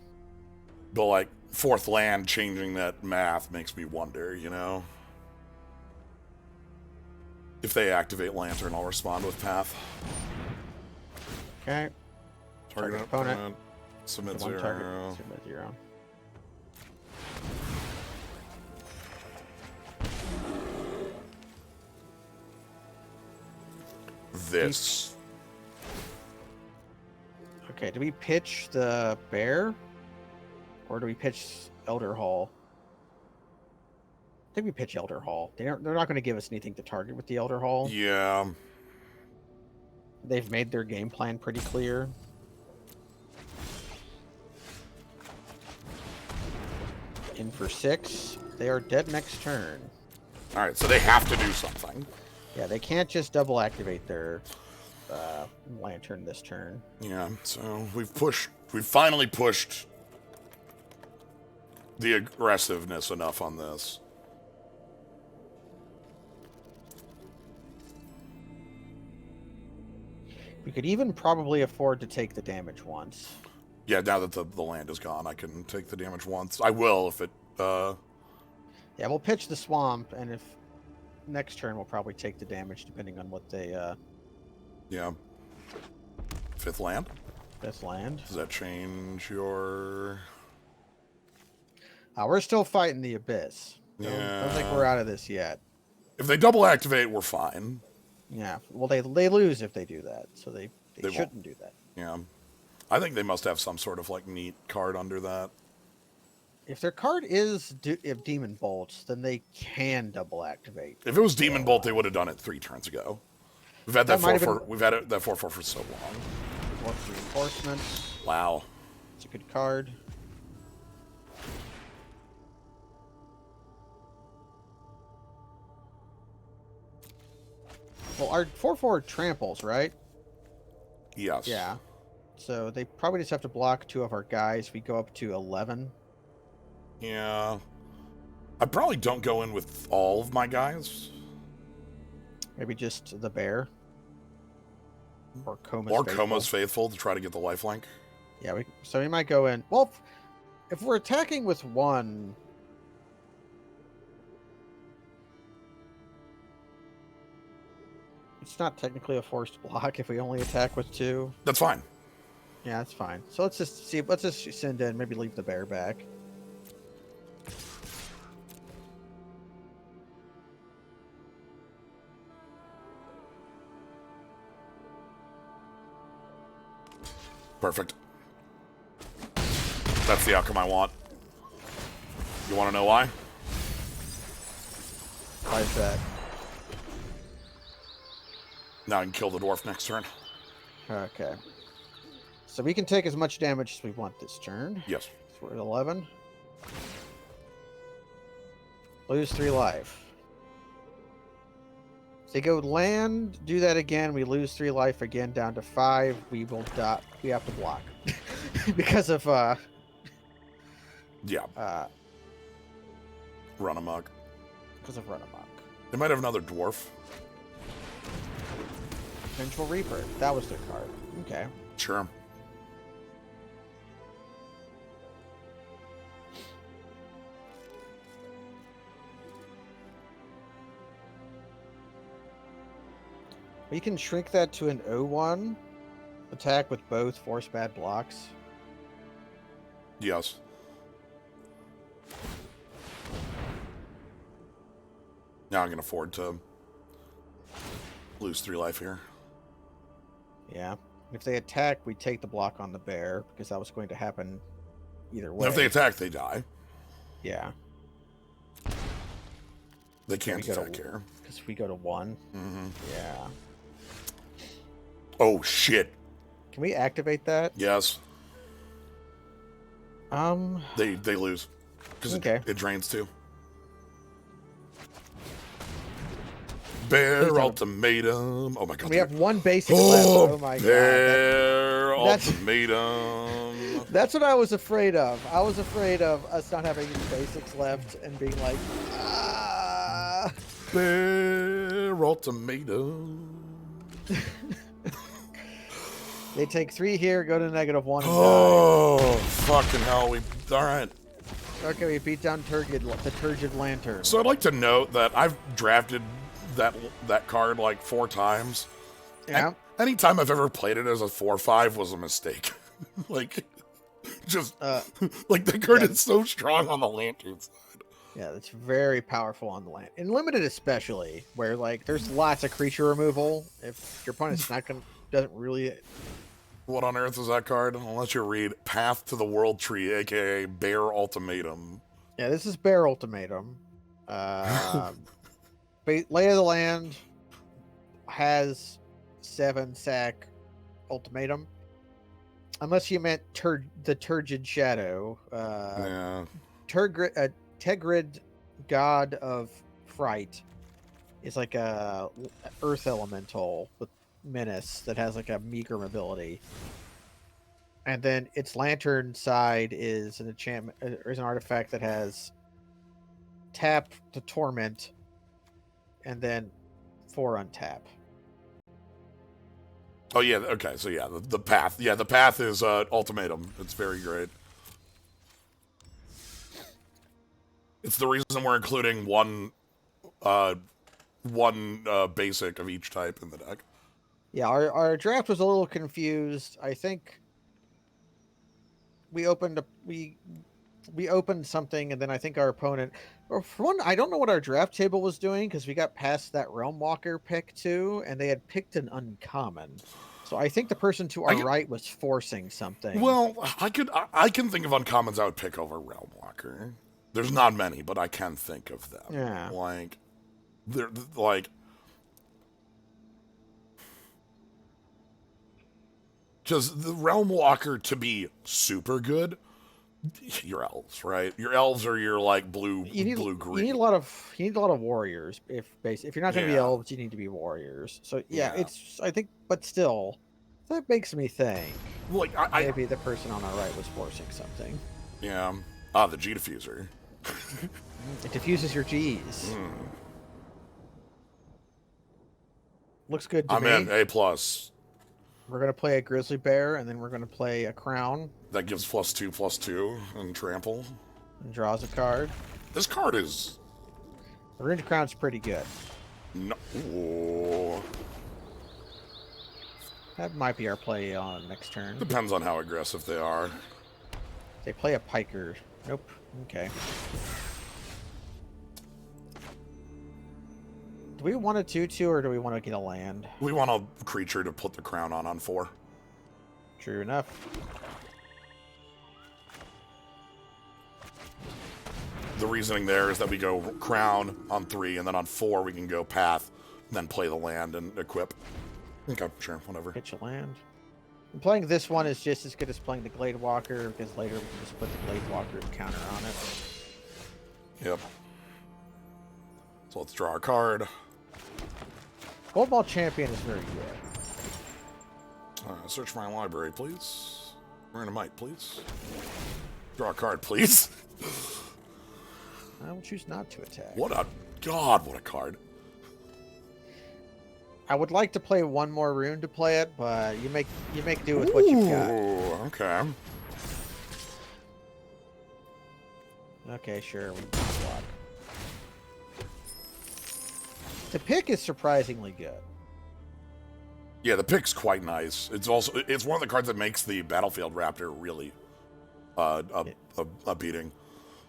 But like fourth land changing that math makes me wonder, you know. If they activate Lantern, I'll respond with Path. Okay. Target opponent. Submit 0. Target. Submit 0. This. Okay, do we pitch the bear? Or do we pitch Elder Hall? I think we pitch Elder Hall. They're not going to give us anything to target with the Elder Hall. Yeah. They've made their game plan pretty clear. In for 6. They are dead next turn. Alright, so they have to do something. Yeah, they can't just double activate their Lantern this turn. Yeah, so we've finally pushed the aggressiveness enough on this. We could even probably afford to take the damage once. Yeah, now that the land is gone, I can take the damage once. I will if it... Yeah, we'll pitch the swamp, and if next turn we'll probably take the damage depending on what they... Yeah. Fifth land? Fifth land. Does that change your... We're still fighting the Abyss. Yeah. I don't think we're out of this yet. If they double activate, we're fine. Yeah, well, they lose if they do that, so they shouldn't won't. do that. Yeah. I think they must have some sort of, like, neat card under that. If their card is if Demon Bolts, then they can double activate. If it was Demon Bolt, they would have done it 3 turns ago. We've had that, That might have 4-4. been- We've had it, that 4-4 for so long. Dwarf Reinforcements. Wow. It's a good card. Well, our 4/4 tramples, right? Yes. Yeah. So they probably just have to block 2 of our guys. We go up to 11. Yeah. I probably don't go in with all of my guys. Maybe just the bear. Or Coma's Or Faithful. Coma's Faithful to try to get the lifelink. Yeah, so we might go in. Well, if we're attacking with 1, it's not technically a forced block if we only attack with 2. That's fine. Yeah, that's fine. So let's just see. Let's just send in. Maybe leave the bear back. Perfect. That's the outcome I want. You want to know why? Why is that? Now I can kill the dwarf next turn. Okay. So we can take as much damage as we want this turn. Yes. So we're at 11. Lose 3 life. If they go land, do that again. We lose 3 life again, down to 5. We will die. We have to block because of Yeah. Run amok. because of run amok. They might have another dwarf. Vengeful Reaper. That was their card. Okay. Sure. We can shrink that to an 0/1 attack with both force bad blocks. Yes. Now I can afford to lose 3 life here. Yeah. If they attack, we take the block on the bear because that was going to happen either way. And if they attack, they die. Yeah. They can't we go to- attack here. Because we go to 1. Mm-hmm. Yeah. Oh, shit. Can we activate that? Yes. They They lose. Because Okay. it drains too. Bear Please don't. ultimatum. Oh my god. we have 1 basic Oh, left. Oh my god. bear that's- ultimatum. That's what I was afraid of. I was afraid of us not having any basics left and being like, ah. Bear ultimatum. They take 3 here, go to -1 and Oh, fucking hell. All right. die. Okay, we beat down the Turgid Lantern. So I'd like to note that I've drafted that card like 4 times. Yeah. And anytime I've ever played it as a 4/5 was a mistake. Like, just like the card is so strong on the lantern side. Yeah, it's very powerful on the land. In limited especially, where like there's lots of creature removal. If your opponent's doesn't really. What on earth is that card? Unless you read Path to the World Tree, aka Bear Ultimatum. Yeah, this is Bear Ultimatum. Lay of the Land has 7 sack ultimatum. Unless you meant the Turgid Shadow. Yeah. Tegrid, God of Fright, is like a earth elemental with menace that has like a meager mobility. And then its lantern side is an enchantment, or is an artifact that has tap to torment, and then 4 untap. Oh yeah. Okay. So yeah, the path. Yeah, the path is ultimatum. It's very great. It's the reason we're including one basic of each type in the deck. Yeah, our draft was a little confused. I think we opened something, and then I think our opponent, or for one, I don't know what our draft table was doing because we got past that Realm Walker pick too, and they had picked an uncommon. So I think the person to our right was forcing something. Well, I can think of uncommons I would pick over Realm Walker. There's not many, but I can think of them. Yeah. Like, they're like, because the Realm Walker to be super good, your elves, right? Your elves are your like blue green. You need a lot of warriors. If you're not going to be elves, you need to be warriors. So yeah, it's I think, but still, that makes me think. Like maybe the person on our right was forcing something. Yeah. The G diffuser. It diffuses your G's. Looks good to me. I'm in A+. We're going to play a grizzly bear, and then we're going to play a crown. That gives +2/+2 and trample. And draws a card. This card is... The Rune Crown's pretty good. No. Ooh. That might be our play on next turn. Depends on how aggressive they are. They play a piker. Nope. Okay. Do we want a 2/2 or do we want to get a land? We want a creature to put the crown on 4. True enough. The reasoning there is that we go crown on 3, and then on 4 we can go path, and then play the land and equip. Okay, sure, whatever. Pitch a land. And playing this one is just as good as playing the Glade Walker, because later we can just put the Glade Walker counter on it. Yep. So let's draw our card. Gold Ball Champion is very good. Search my library, please. Earn a might, please. Draw a card, please. I will choose not to attack. What a card. I would like to play one more rune to play it, but you make do with what you've got. Okay. Okay, sure. We can block. The pick is surprisingly good. Yeah, the pick's quite nice. It's one of the cards that makes the Battlefield Raptor really a beating.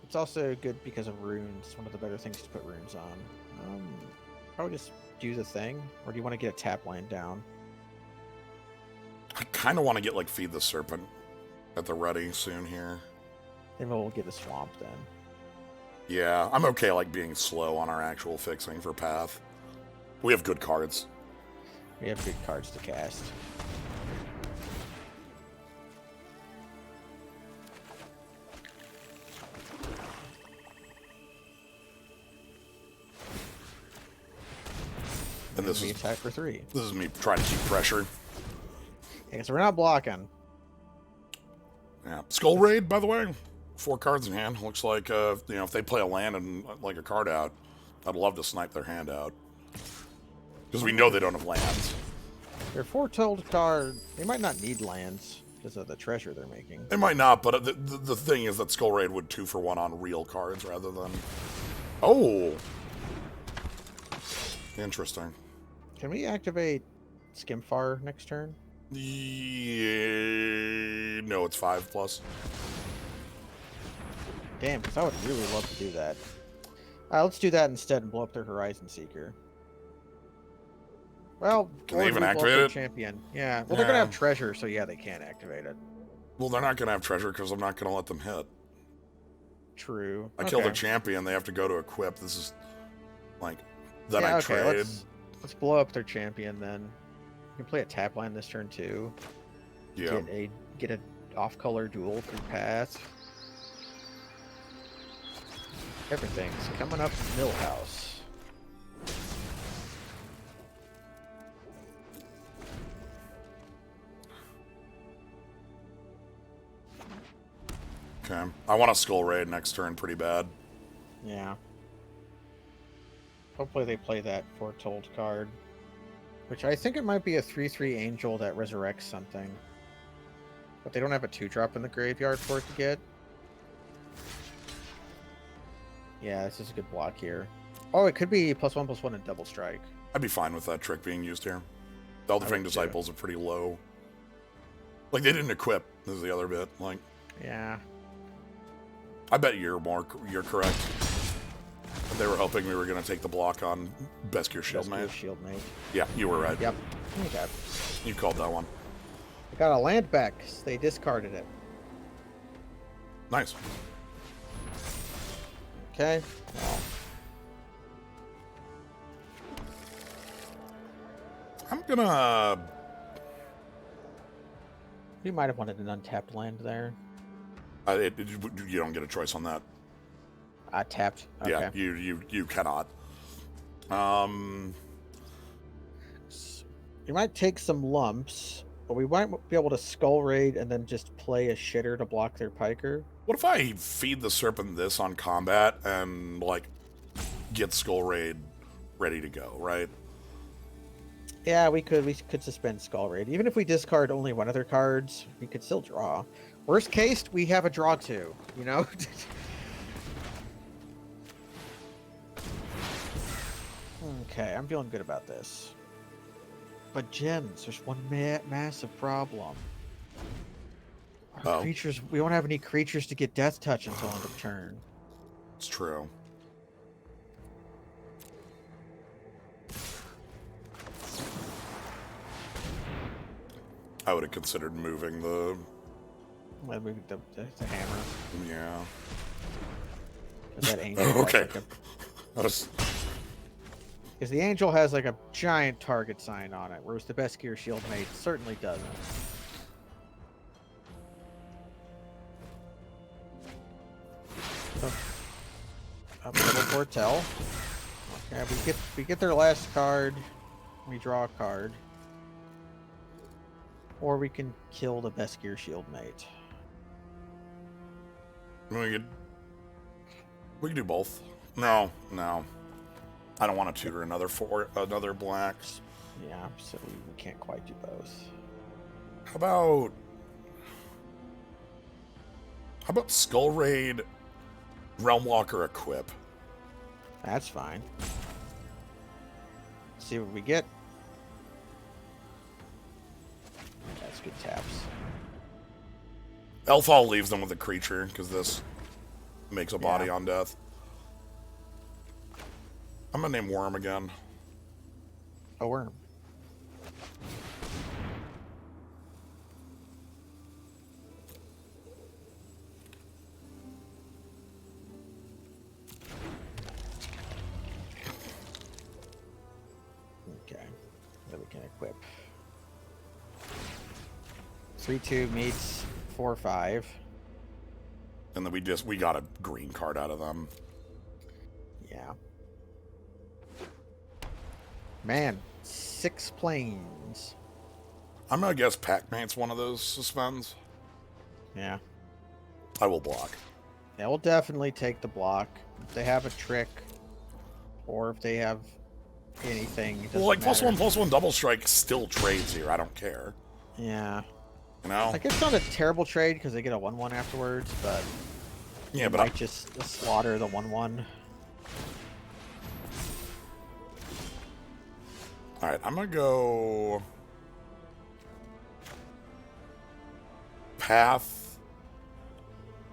It's also good because of runes. It's one of the better things to put runes on. Probably just do the thing, or do you want to get a tap land down? I kind of want to get like Feed the Serpent at the ready soon here. Then we'll get a swamp then. Yeah, I'm okay like being slow on our actual fixing for path. We have good cards. We have good cards to cast. And this is attack for 3. This is me trying to keep pressure. Yeah, so we're not blocking. Yeah. Skull Raid, by the way, 4 cards in hand. Looks like if they play a land and like a card out, I'd love to snipe their hand out. Because we know they don't have lands. They're foretold card. They might not need lands because of the treasure they're making. They might not, but the thing is that Skull Raid would 2-for-1 on real cards rather than... Oh! Interesting. Can we activate Skimfar next turn? Yeah, no, it's 5+. Damn, because I would really love to do that. Let's do that instead and blow up their Horizon Seeker. Well, can they even activate it? Champion. Yeah. Well, they're gonna have treasure, so yeah, they can activate it. Well, they're not gonna have treasure because I'm not gonna let them hit. True. I kill their champion. They have to go to equip. This is like then I trade. Let's blow up their champion then. You can play a tap line this turn too. Yeah. Get a off-color duel through path. Everything's coming up Millhouse. Okay. I want a Skull Raid next turn pretty bad. Yeah. Hopefully they play that Foretold card. Which I think it might be a 3/3 Angel that resurrects something. But they don't have a 2-drop in the graveyard for it to get. Yeah, this is a good block here. Oh, it could be +1/+1 and double strike. I'd be fine with that trick being used here. The Elderfang Disciples are pretty low. Like, they didn't equip, this is the other bit. Like, yeah. I bet you're correct. They were hoping we were going to take the block on Beskir Shield Rescue Mage. Shield Mage. Yeah, you were right. Yep. Okay. You called that one. I got a land back. They discarded it. Nice. Okay. Well, I'm gonna... you might have wanted an untapped land there. You don't get a choice on that. I tapped. Okay. Yeah, you cannot. You might take some lumps, but we might be able to skull raid and then just play a shitter to block their piker. What if I feed the serpent this on combat and, like, get Skull Raid ready to go, right? Yeah, we could suspend skull raid. Even if we discard only one of their cards, we could still draw. Worst case, we have a draw two, you know? Okay, I'm feeling good about this. But gems, there's one massive problem. Our creatures, we don't have any creatures to get death touch until end of turn. It's true. I would have considered moving the... The hammer. Yeah. That angel okay. Because the angel has like a giant target sign on it, whereas the Beskir Shield Mage certainly doesn't. So, up double Foretell. Okay, we get their last card. We draw a card, or we can kill the Beskir Shield Mage. We could do both. No. I don't want to tutor another black. Yeah, so we can't quite do both. How about Skull Raid, Realmwalker equip? That's fine. Let's see what we get. That's good taps. Elfall leaves them with a creature, because this makes a body on death. I'm gonna name Worm again. A worm. Okay. Then we can equip. 3/2 meets 4/5. And then we got a green card out of them. Yeah. Man, 6 planes. I'm gonna guess Pac-Mate's one of those suspends. Yeah. I will block. Yeah, we'll definitely take the block. If they have a trick, or if they have anything. Well, like +1/+1 double strike still trades here. I don't care. Yeah. You know? Like, it's not a terrible trade because they get a 1/1 afterwards, but yeah, but might just slaughter the 1/1. All right, I'm gonna go Path.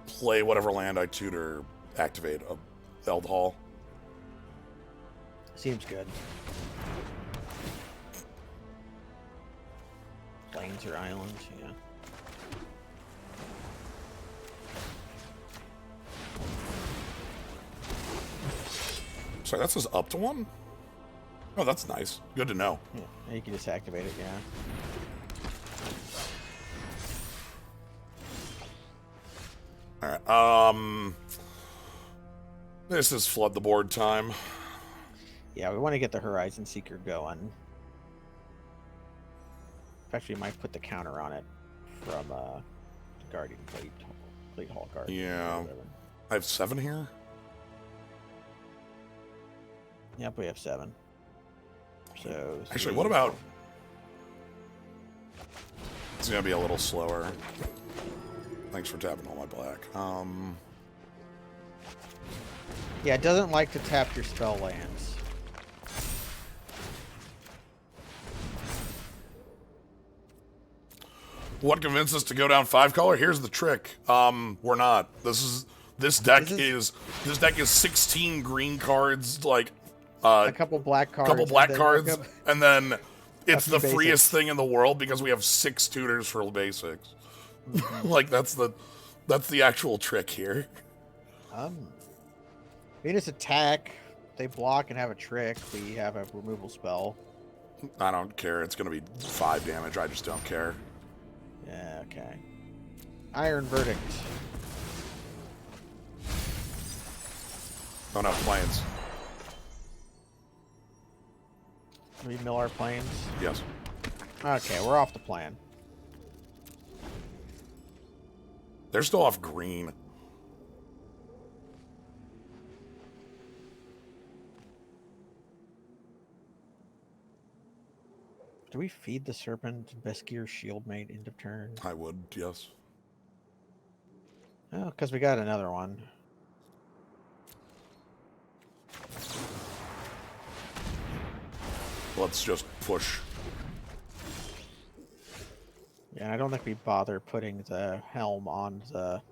Play whatever land I tutor. Activate a Eld Hall. Seems good. Plains or islands, yeah. Sorry, that says up to 1? Oh, that's nice. Good to know. Yeah, you can just activate it, yeah. Alright, this is flood the board time. Yeah, we want to get the Horizon Seeker going. Actually, might put the counter on it from the Guardian Plate Hall card. Yeah. I have 7 here? Yep, we have 7. So actually, what about... It's gonna be a little slower. Thanks for tapping all my black. Yeah, it doesn't like to tap your spell lands. What convinced us to go down 5 color? Here's the trick. We're not. This This deck is 16 green cards, like a couple black cards, and then it's few the freest basics. thing in the world because we have 6 tutors for basics. Like that's the actual trick here. Venus attack. They block and have a trick. We have a removal spell. I don't care. It's gonna be 5 damage. I just don't care. Yeah, okay. Iron Verdict. Don't have planes. We mill our planes. Yes. Okay, we're off the plan. They're still off green. Do we feed the serpent Beskir Shieldmate end of turn? I would, yes. Oh, because we got another one. Let's just push. Yeah, I don't think we bother putting the helm on the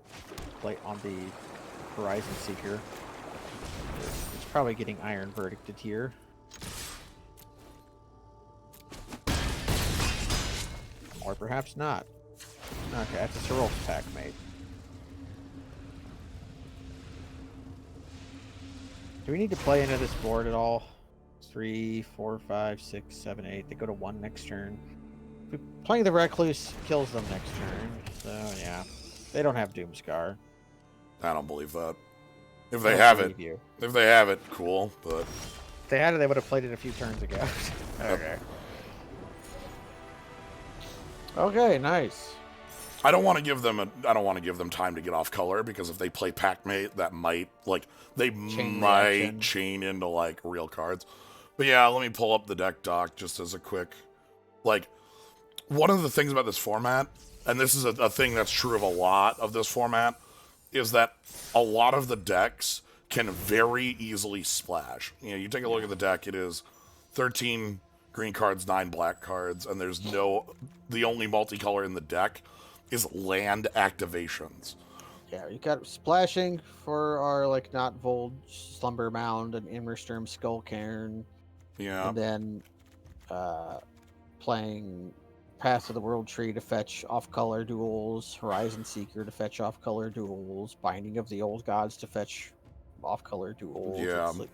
plate on the Horizon Seeker. It's probably getting Iron Verdicted here. Or perhaps not. Okay, that's a Sorrel attack, mate. Do we need to play into this board at all? 3, 4, 5, 6, 7, 8. They go to 1 next turn. Playing the Recluse kills them next turn. So, yeah. They don't have Doomscar. I don't believe that. If they have it, cool, but... If they had it, they would have played it a few turns ago. Okay. Okay, nice. I don't want to give them time to get off color, because if they play Packmate, that might, like, they might chain into, like, real cards. But yeah, let me pull up the deck doc just as a quick, like, one of the things about this format, and this is a thing that's true of a lot of this format, is that a lot of the decks can very easily splash. You know, you take a look at the deck, it is 13 green cards, 9 black cards, and the only multicolor in the deck is land activations. Yeah, you got splashing for our, like, Not Vold, Slumber Mound, and Immersturm Skullcairn. Yeah. And then playing Path of the World Tree to fetch off-color duels, Horizon Seeker to fetch off-color duels, Binding of the Old Gods to fetch off-color duels. Yeah. Like,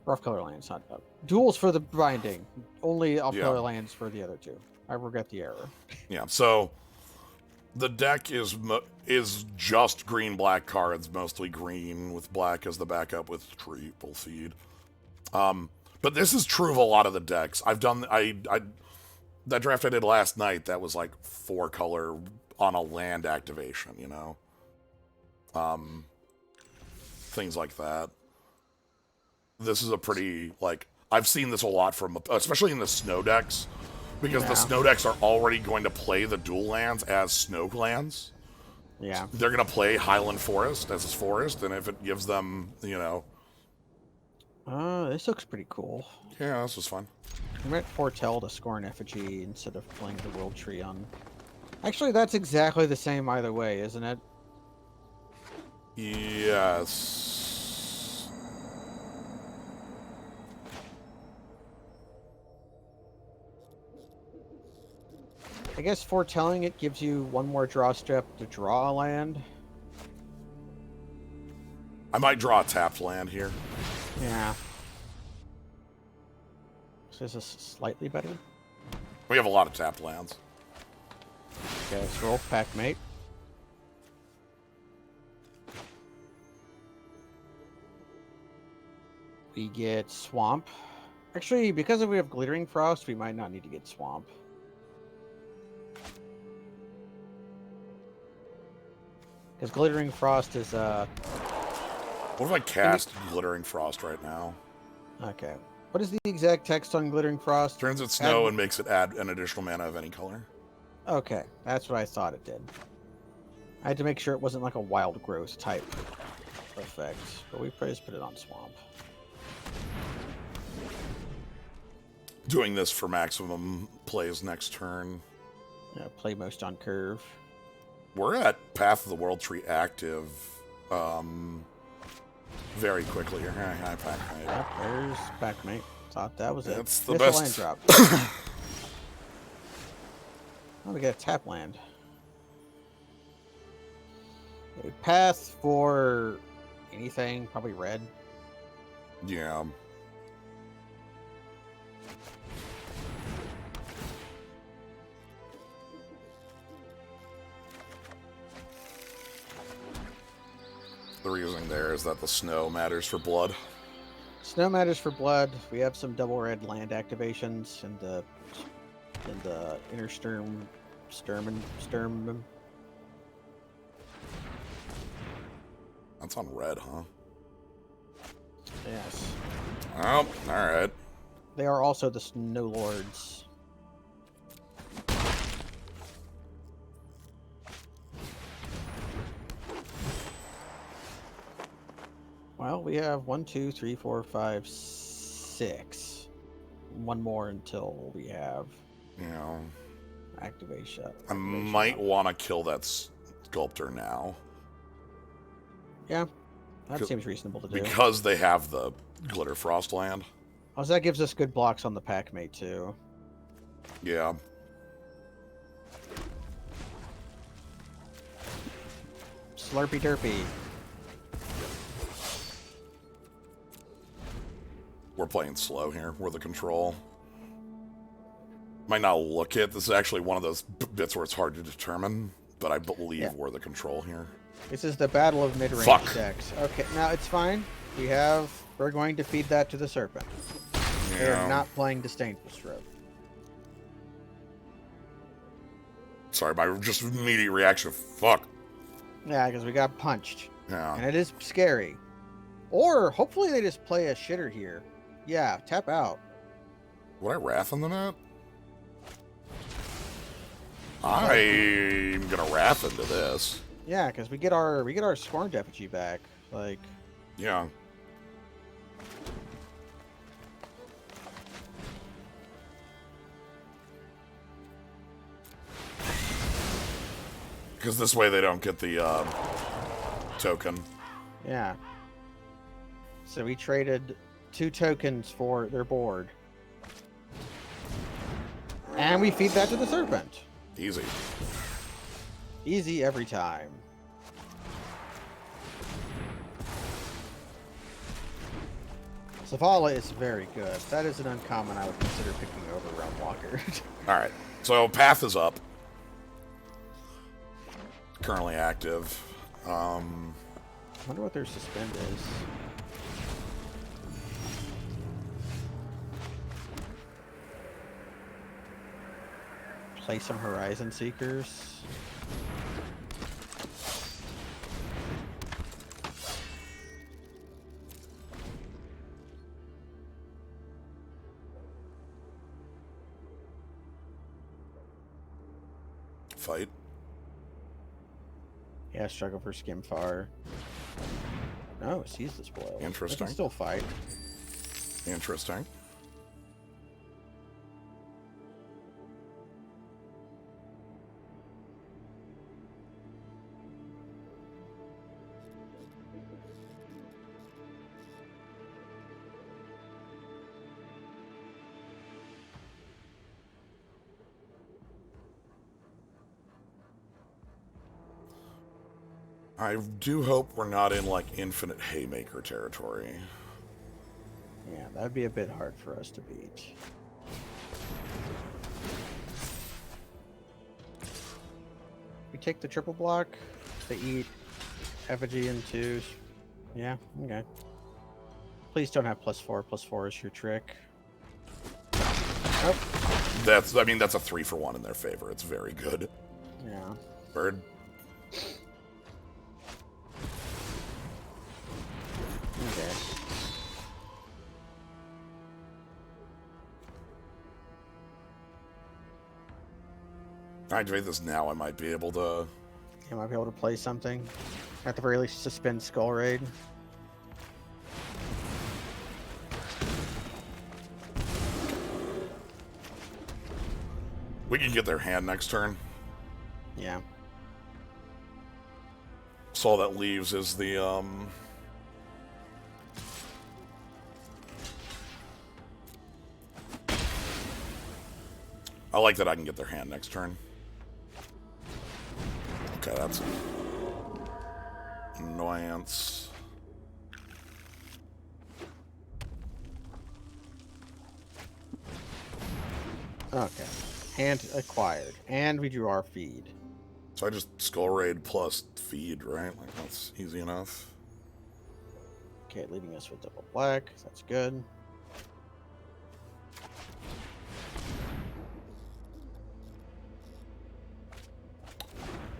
off-color lands, not duels for the binding. Only off-color lands for the other two. I regret the error. Yeah, so the deck is just green-black cards, mostly green, with black as the backup with triple feed. But this is true of a lot of the decks. I've done that draft I did last night, that was like 4 color on a land activation, you know? Things like that. This is a pretty, like, I've seen this a lot from, especially in the snow decks, because the snow decks are already going to play the dual lands as snow lands. Yeah. They're going to play Highland Forest as his forest, and if it gives them, you know... This looks pretty cool. Yeah, this was fun. We might foretell to score an effigy instead of playing the World Tree on... Actually, that's exactly the same either way, isn't it? Yes. I guess foretelling it gives you one more draw step to draw a land. I might draw a tapped land here. Yeah. So is this slightly better? We have a lot of tapped lands. Okay, let's roll Packmate. We get Swamp. Actually, because we have Glittering Frost, we might not need to get Swamp. Because Glittering Frost is, What if I cast Glittering Frost right now? Okay. What is the exact text on Glittering Frost? Turns it snow and makes it add an additional mana of any color. Okay, that's what I thought it did. I had to make sure it wasn't like a Wild Growth type effect, but we just put it on Swamp. Doing this for maximum plays next turn. Yeah, play most on curve. We're at Path of the World Tree active. very quickly here. Hi, pack. Yep, there's Packmate. Thought that was it. It's the Missile best. land drop. Oh, we got a tap land. A path for anything, probably red. Yeah. The reasoning there is that the snow matters for blood. Snow matters for blood. We have some double red land activations in the inner sturm. That's on red, huh? Yes. Oh, alright. They are also the Snow Lords. Well, we have 1, 2, 3, 4, 5, 6. One more until we have activation. I might want to kill that sculptor now. Yeah, that seems reasonable to do. Because they have the Glitter Frost land. Also, that gives us good blocks on the Packmate, too. Yeah. Slurpy Derpy. We're playing slow here. We're the control. Might not look it. This is actually one of those bits where it's hard to determine, but I believe we're the control here. This is the battle of mid-range decks. Okay, now it's fine. We're going to feed that to the Serpent. Yeah. They're not playing Disdainful Stroke. Sorry, my just immediate reaction, fuck. Yeah, because we got punched. Yeah. And it is scary. Or, hopefully they just play a shitter here. Yeah, tap out. Would I Wrath on the net? I'm gonna Wrath into this. Yeah, because we get our Scorned Effigy back. Like, yeah. Because this way they don't get the token. Yeah. So we traded 2 tokens for their board. And we feed that to the Serpent. Easy. Easy every time. Zavala is very good. That is an uncommon I would consider picking over Realm Walker. Alright. So Path is up. Currently active. I wonder what their suspend is. Play some Horizon Seekers. Fight. Yeah, struggle for Skimfar. No, seize the spoil. Interesting. They can still fight. Interesting. I do hope we're not in, like, infinite Haymaker territory. Yeah, that'd be a bit hard for us to beat. We take the triple block. They eat Effigy and 2s. Yeah, okay. Please don't have +4. +4 is your trick. Nope. That's a 3-for-1 in their favor. It's very good. Yeah. Bird. Okay. I activate this now. I might be able to. I might be able to play something. At the very least, suspend Skull Raid. We can get their hand next turn. Yeah. guess all that leaves is the, I like that I can get their hand next turn. Okay, that's an annoyance. Okay. Hand acquired. And we drew our feed. So I just Skull Raid plus feed, right? Like, that's easy enough. Okay, leaving us with double black. That's good.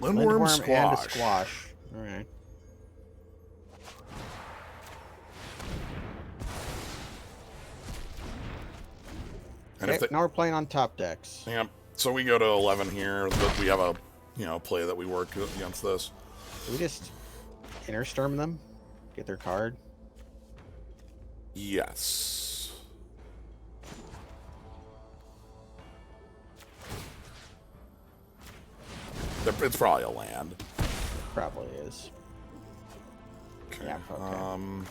Lindworm Lindworm and a Squash. squash. Alright. And Okay, if they, now we're playing on top decks. yeah, so we go to 11 here, but we have a, play that we work against this. Do we just Innerstorm them? Get their card? Yes. It's probably a land. Probably is. Okay. Yeah, okay.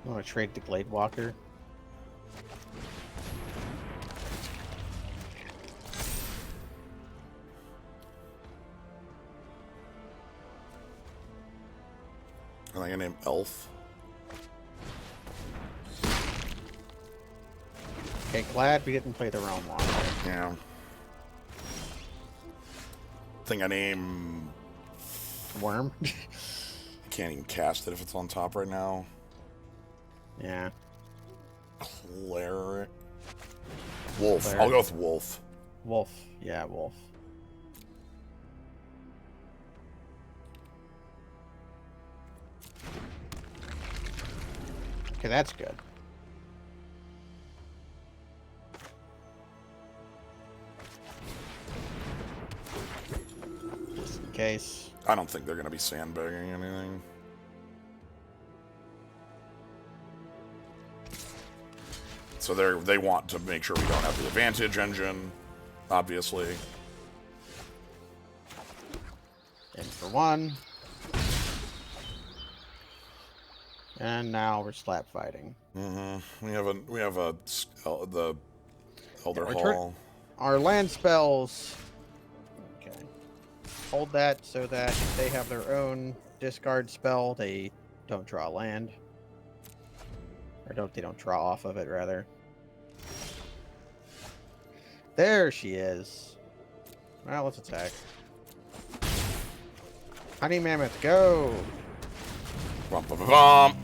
You want to trade the Glade Walker? I think I named Elf. Okay, glad we didn't play the Realm Walker. Yeah. I think I name... Worm? I can't even cast it if it's on top right now. Yeah. Cleric. Wolf. Cleric. I'll go with Wolf. Wolf. Yeah, Wolf. Okay, that's good. Just in case. I don't think they're going to be sandbagging anything. So they want to make sure we don't have the advantage engine, obviously. In for one. And now we're slap fighting. Mm-hmm. We have the Elder Yeah, Hall. Our land spells. Okay. Hold that so that if they have their own discard spell, they don't draw land. Or they don't draw off of it, rather. There she is. Well, let's attack. Honey Mammoth, go! Bum, bum, bum, bum.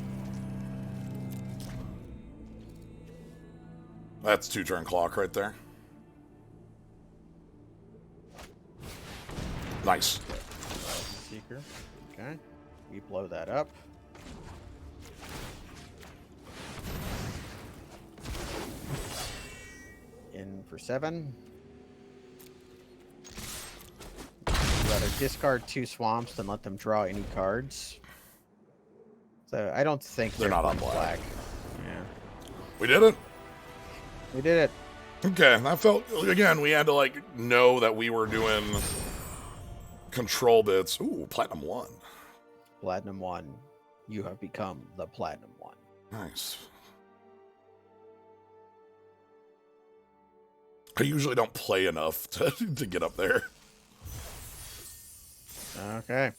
That's 2-turn clock right there. Nice. Seeker. Okay. We blow that up. In for 7. Rather discard 2 swamps than let them draw any cards. So I don't think They're not on playing black. Yeah. We did it? We did it. Okay, I felt, again, we had to, know that we were doing control bits. Ooh, Platinum 1. Platinum 1. You have become the Platinum 1. Nice. I usually don't play enough to get up there. Okay.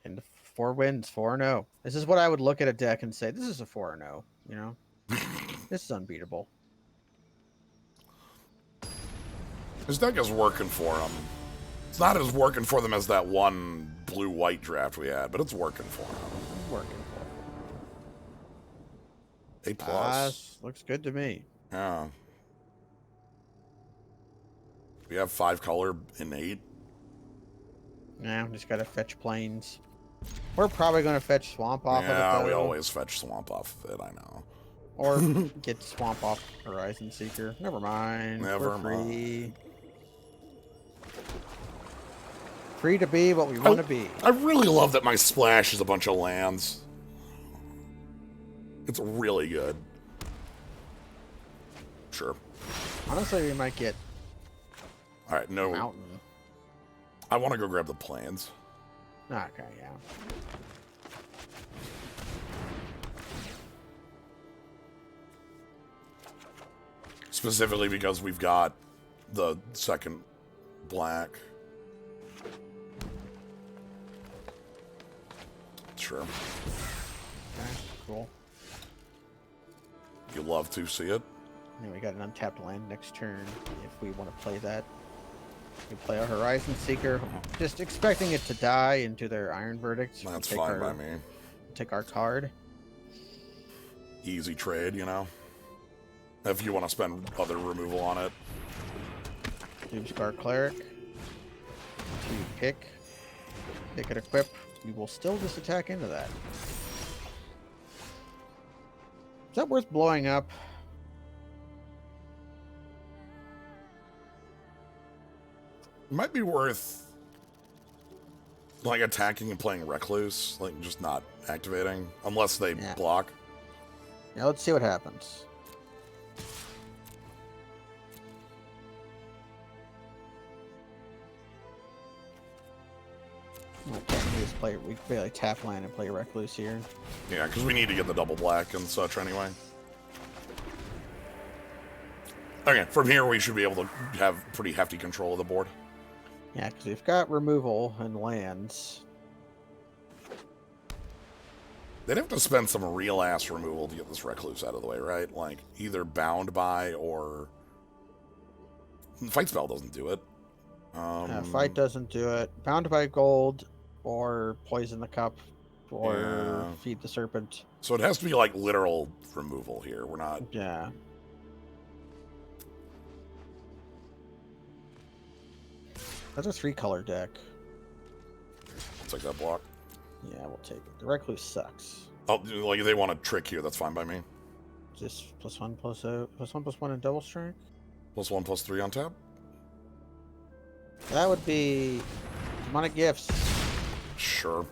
And 4 wins, 4-0. This is what I would look at a deck and say, this is a 4-0, you know? This is unbeatable. This deck is working for them. It's not as working for them as that one blue-white draft we had, but it's working for them. It's working for A plus. looks good to me. Yeah. We have 5 color innate. Yeah, just gotta fetch plains. We're probably gonna fetch swamp off of it, Yeah, though. we always fetch swamp off of it, I know. Or get swamp off Horizon Seeker. Never mind. Never We're free. mind. Free to be what we want to be. I really love that my splash is a bunch of lands. It's really good. Sure. Honestly, we might get All right, no. Mountain. I want to go grab the plains. Okay, yeah. Specifically because we've got the second black. Sure. Okay, cool. You love to see it. And we got an untapped land next turn if we want to play that. We play our Horizon Seeker, just expecting it to die into their Iron Verdict. That's fine by me. Take our card. Easy trade, you know? If you want to spend other removal on it. Doomscar Cleric. To pick and equip. We will still just attack into that. Is that worth blowing up? It might be worth like attacking and playing Recluse, like just not activating unless they block. Yeah, let's see what happens. We play like tap land and play Recluse here. Yeah, because we need to get the double black and such anyway. Okay, from here we should be able to have pretty hefty control of the board. Yeah, because we've got removal and lands. They'd have to spend some real ass removal to get this Recluse out of the way, right? Like either bound by or Fight Spell doesn't do it. Fight doesn't do it. Bound by gold or poison the cup or feed the serpent. So it has to be like literal removal here. We're not. Yeah. That's a 3-color deck. Take that block. Yeah, we'll take it. The Recluse sucks. Oh, like if they want to trick here, that's fine by me. Just +1/+1 and double strike. +1/+3 on tap. That would be demonic gifts. Sure.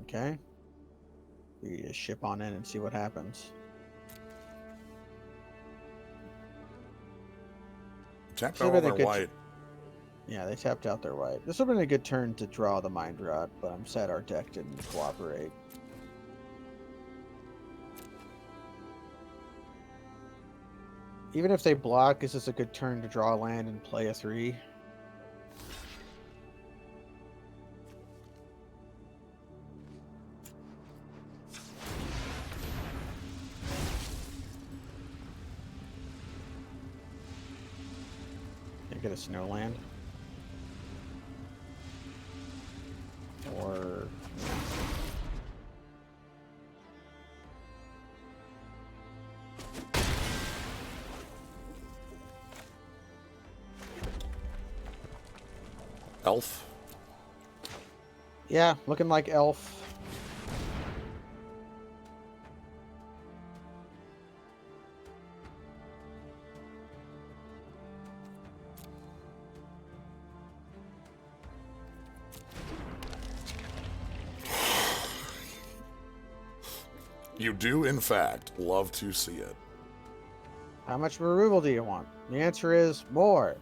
Okay. We just ship on in and see what happens. Tapped out all their good white. Yeah, they tapped out their white. This would have been a good turn to draw the Mind Rot, but I'm sad our deck didn't cooperate. Even if they block, is this a good turn to draw a land and play a 3? Can I get a snow land? Or... Elf. Yeah, looking like elf. You do, in fact, love to see it. How much removal do you want? The answer is more.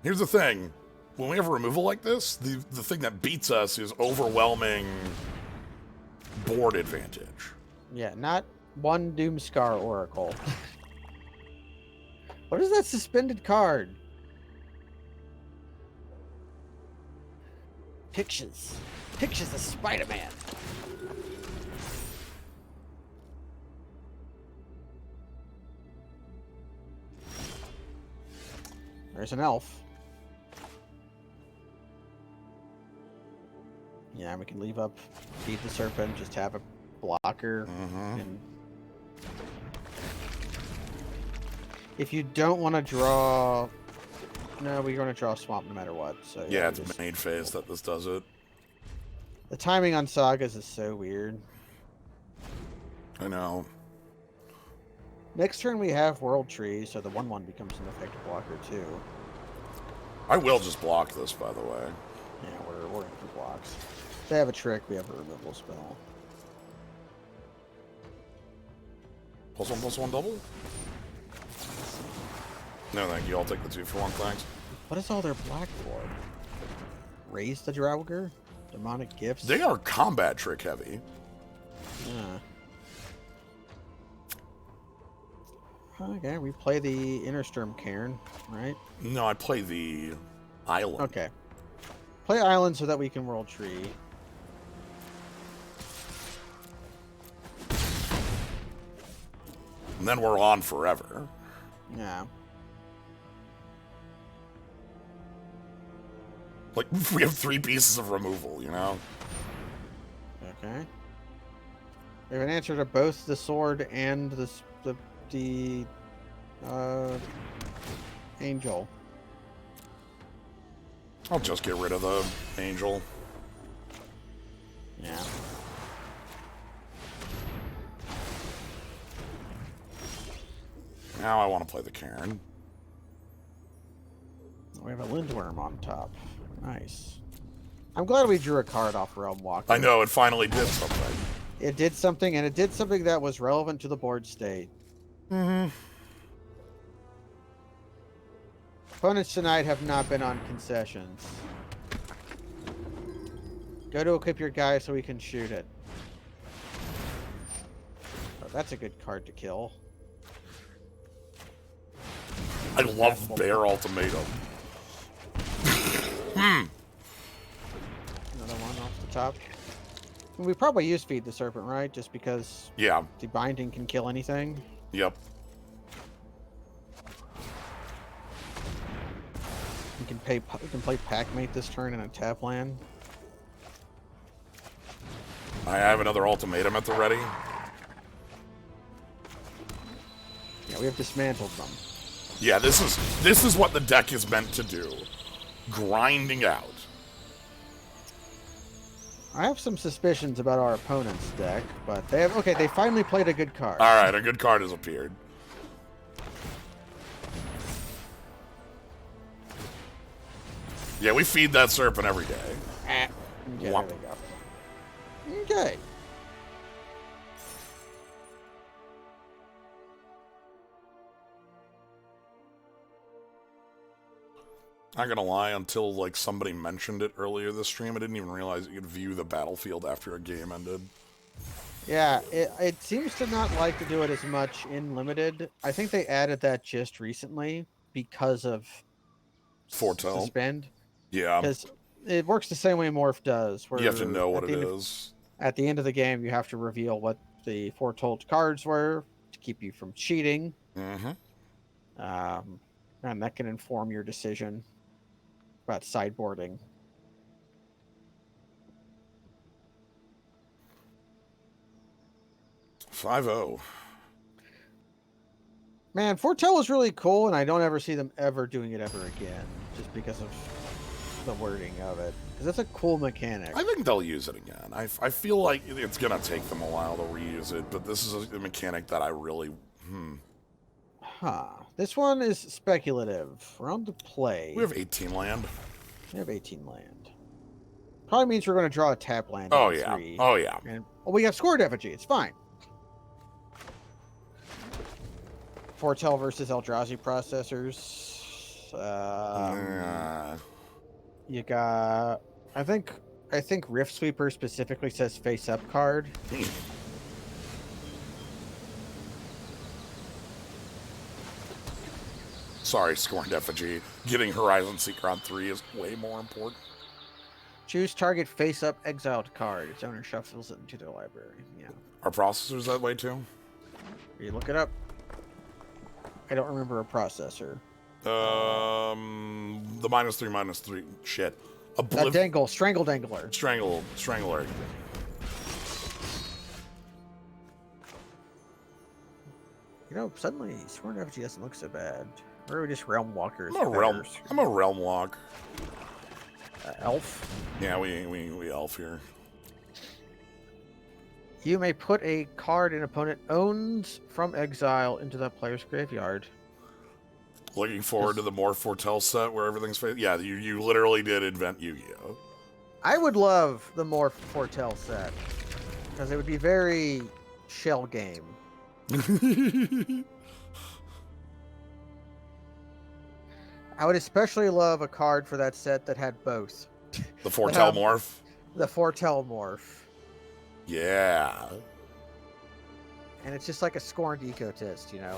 Here's the thing. When we have a removal like this, the thing that beats us is overwhelming board advantage. Yeah, not one Doomscar Oracle. What is that suspended card? Pictures. Pictures of Spider-Man. There's an elf. Yeah, we can leave up, feed the serpent, just have a blocker. And if you don't want to draw... No, we're going to draw Swamp no matter what. So yeah, it's main phase that this does it. The timing on Sagas is so weird. I know. Next turn we have World Tree, so the 1/1 becomes an effective blocker too. I will just block this, by the way. Yeah, we're in for blocks. They have a trick, we have a removal spell. +1/+1 double? No, thank you. I'll take the 2 for 1, thanks. What is all their black for? Raise the Draugr? Demonic gifts? They are combat trick heavy. Yeah. Okay, we play the Innersturm Cairn, right? No, I play the island. Okay. Play island so that we can world tree. And then we're on forever. Yeah. Like, we have 3 pieces of removal, you know? Okay. We have an answer to both the sword and the angel. I'll just get rid of the angel. Yeah. Now I want to play the Cairn. We have a Lindworm on top. Nice. I'm glad we drew a card off Realm Walker. I know, it finally did something. It did something, and it did something that was relevant to the board state. Mm-hmm. Opponents tonight have not been on concessions. Go to equip your guy so we can shoot it. Oh, that's a good card to kill. I love Bear Ultimatum. Another one off the top. We probably use Feed the Serpent, right? Just because Yeah. the binding can kill anything. Yep. We can play Packmate this turn in a tap land. I have another ultimatum at the ready. Yeah, we have dismantled them. Yeah, this is what the deck is meant to do. Grinding out. I have some suspicions about our opponent's deck, but they have they finally played a good card. Alright, a good card has appeared. Yeah, we feed that serpent every day. Okay, there Womp. we go. Okay. Not gonna lie, until like somebody mentioned it earlier this stream, I didn't even realize you could view the battlefield after a game ended. Yeah, it seems to not like to do it as much in Limited. I think they added that just recently because of Foretell. Suspend. Yeah. Because it works the same way Morph does. Where You have to know what it is. At the end of the game, you have to reveal what the foretold cards were to keep you from cheating. Mm-hmm. And that can inform your decision about sideboarding. $5-0. Man, Foretell is really cool, and I don't ever see them ever doing it ever again, just because of the wording of it. Because that's a cool mechanic. I think they'll use it again. I feel like it's gonna take them a while to reuse it, but this is a mechanic that I really... Huh. This one is speculative. We're on to play. We have 18 land. We have 18 land. Probably means we're going to draw a tap land. Oh, at yeah. 3. Oh, yeah. And we have Scored Effigy. It's fine. Foretell versus Eldrazi processors. You got... I think Rift Sweeper specifically says face up card. Sorry, Scorned Effigy. Getting Horizon Seeker on 3 is way more important. Choose target face up exiled card. Its owner shuffles it into their library. Yeah. Are processors that way too? You look it up. I don't remember a processor. The -3/-3 shit. Strangle Dangler. Strangler. You know, suddenly Sworn Effigy doesn't look so bad. Or are we just Realm Walkers? I'm a realm walk. Elf. Yeah, we elf here. You may put a card an opponent owns from exile into that player's graveyard. Looking forward to the more Foretell set where everything's... Yeah, you literally did invent Yu-Gi-Oh! I would love the Morph Foretell set because it would be very shell game. I would especially love a card for that set that had both. The Foretell Morph? The Foretell Morph. Yeah. And it's just like a scorned egotist, you know.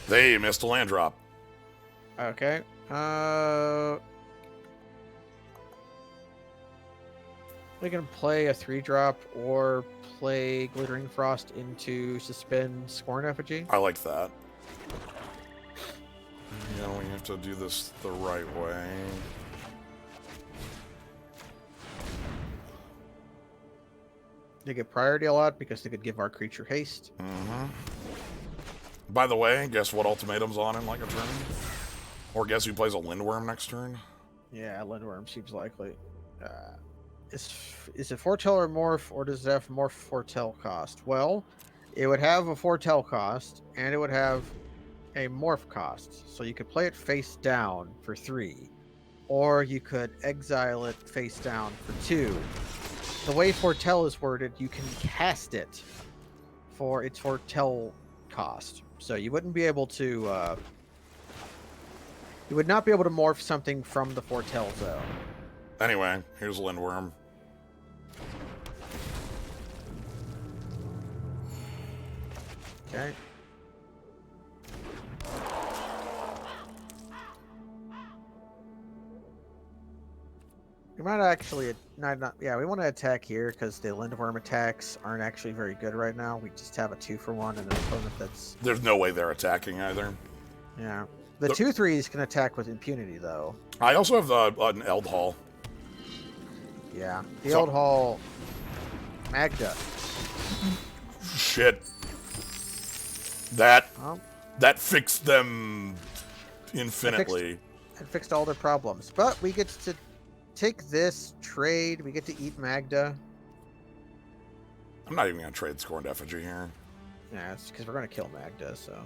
They missed a land drop. Okay. We can play a 3-drop or play Glittering Frost into suspend Scorn Effigy. I like that. Yeah, we have to do this the right way. They get priority a lot because they could give our creature haste. Mm-hmm. By the way, guess what ultimatum's on in like a turn? Or guess who plays a Lindworm next turn? Yeah, Lindworm seems likely. Is it Foretell or Morph, or does it have Morph Foretell cost? Well, it would have a Foretell cost, and it would have a Morph cost. So you could play it face down for 3, or you could exile it face down for 2. The way Foretell is worded, you can cast it for its Foretell cost. So you wouldn't be able to... you would not be able to morph something from the Foretell zone. Anyway, here's Lindworm. Okay. We might actually not yeah, we want to attack here because the Lindworm attacks aren't actually very good right now. We just have a 2-for-1 and an opponent that's... There's no way they're attacking either. Yeah. The 2/3s can attack with impunity though. I also have an Eld Hall. Yeah. The Old Hall Magda. Shit. That fixed them infinitely. It fixed all their problems. But we get to take this trade. We get to eat Magda. I'm not even gonna trade Scorned Effigy here. Yeah, it's because we're gonna kill Magda, so.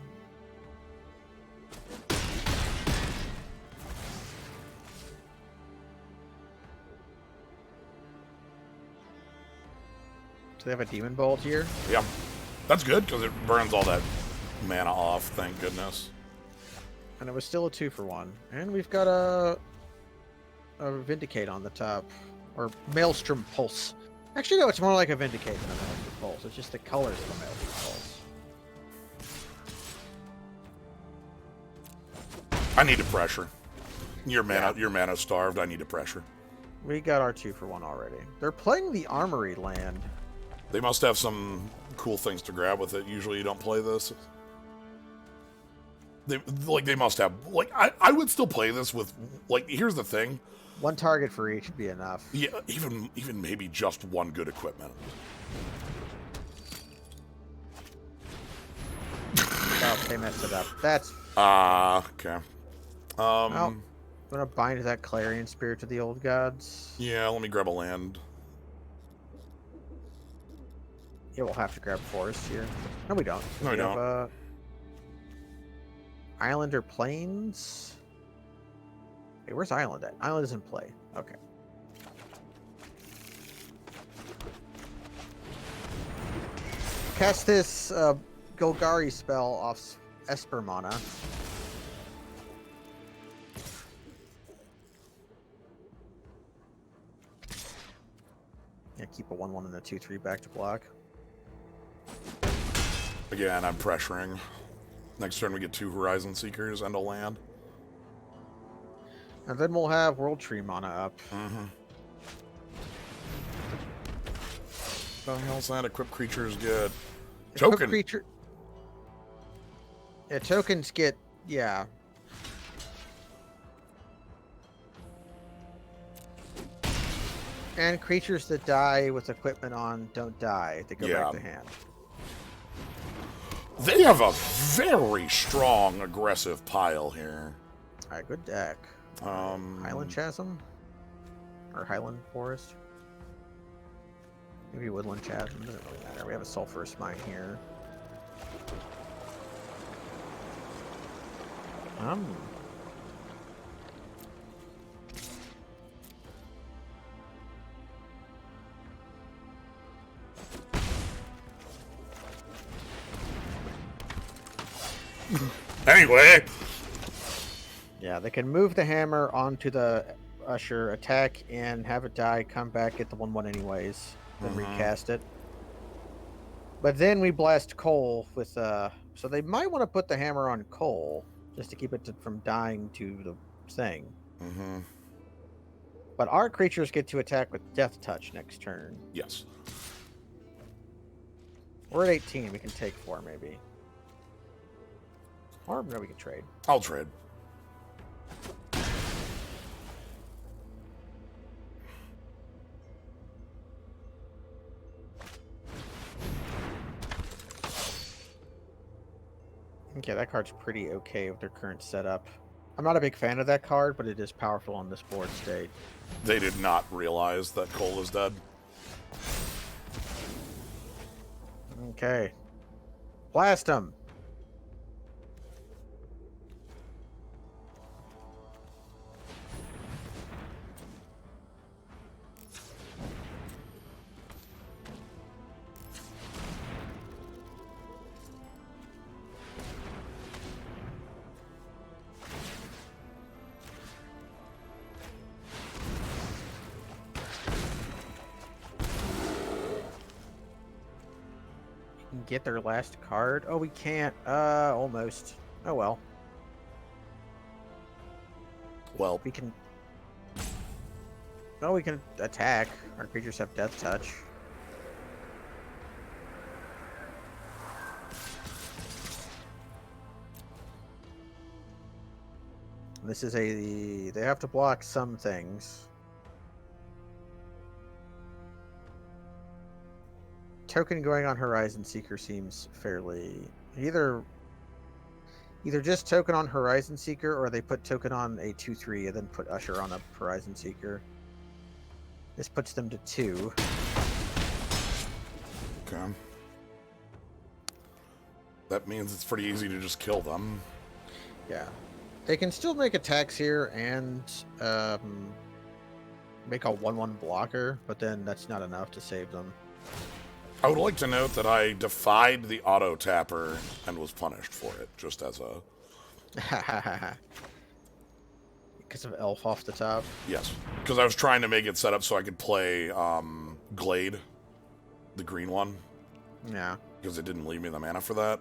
Do they have a Demon Bolt here? Yeah. That's good, because it burns all that mana off, thank goodness. And it was still a 2-for-1. And we've got a Vindicate on the top. Or Maelstrom Pulse. Actually, no, it's more like a Vindicate than a Maelstrom Pulse. It's just the colors of a Maelstrom Pulse. I need to pressure. Your mana starved, I need to pressure. We got our 2-for-1 already. They're playing the Armory land. They must have some cool things to grab with it. Usually you don't play this. They must have, like, I would still play this with, like, here's the thing. 1 target for each would be enough. Yeah, even maybe just 1 good equipment. Oh, they messed it up. That's... okay. well, I'm gonna bind that Clarion Spirit to the Old Gods. Yeah, let me grab a land. Yeah, we'll have to grab Forest here. No, we don't. No, we don't. Have, Island or Plains? Wait, where's Island at? Island is in play. Okay. Cast this Golgari spell off Esper mana. Yeah, keep a 1/1 and a 2/3 back to block. Again, I'm pressuring. Next turn we get 2 Horizon Seekers and a land. And then we'll have World Tree mana up. Mm-hmm. What the hell's that? Equipped creature is good. Token. Creature. Yeah, tokens get... yeah. And creatures that die with equipment on don't die. They go back to hand. They have a very strong, aggressive pile here. Alright, good deck. Highland Chasm? Or Highland Forest? Maybe Woodland Chasm. Doesn't really matter. We have a Sulphurous Mine here. Anyway. Yeah, they can move the hammer onto the usher, attack, and have it die, come back, get the 1/1 anyways, then recast it. But then we blast Cole with, so they might want to put the hammer on Cole, just to keep it from dying to the thing. But our creatures get to attack with Death Touch next turn. Yes. We're at 18, we can take 4 maybe. Or no, we can trade. I'll trade. Okay, that card's pretty okay with their current setup. I'm not a big fan of that card, but it is powerful on this board state. They did not realize that Cole is dead. Okay. Blast him! Get their last card? Oh, we can't. Almost. Oh, well. Well, We can... No, we can attack. Our creatures have Death Touch. This is a... They have to block some things. Token going on Horizon Seeker seems fairly... Either just token on Horizon Seeker, or they put token on a 2/3 and then put Usher on a Horizon Seeker. This puts them to 2. okay. That means it's pretty easy to just kill them. Yeah. They can still make attacks here and make a 1/1 blocker, but then that's not enough to save them. I would like to note that I defied the auto tapper and was punished for it, just as a... Because of Elf off the top? Yes. Because I was trying to make it set up so I could play Glade, the green one. Yeah. Because it didn't leave me the mana for that.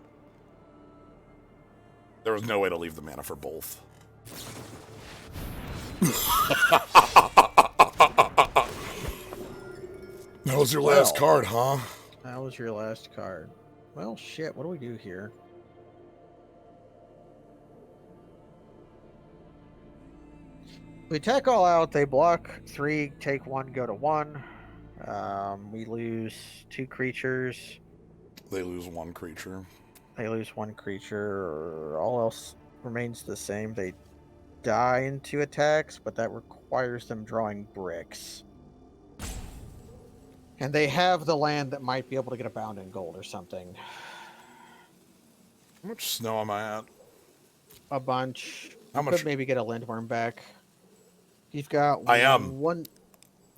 There was no way to leave the mana for both. That was your last card, huh? That was your last card. Well, shit, what do we do here? We attack all out, they block 3, take 1, go to 1. We lose 2 creatures. They lose 1 creature. They lose 1 creature. All else remains the same. They die in 2 attacks, but that requires them drawing bricks. And they have the land that might be able to get a bound in gold or something. How much snow am I at? A bunch. How much? Could maybe get a Lindworm back. You've got I am. 1.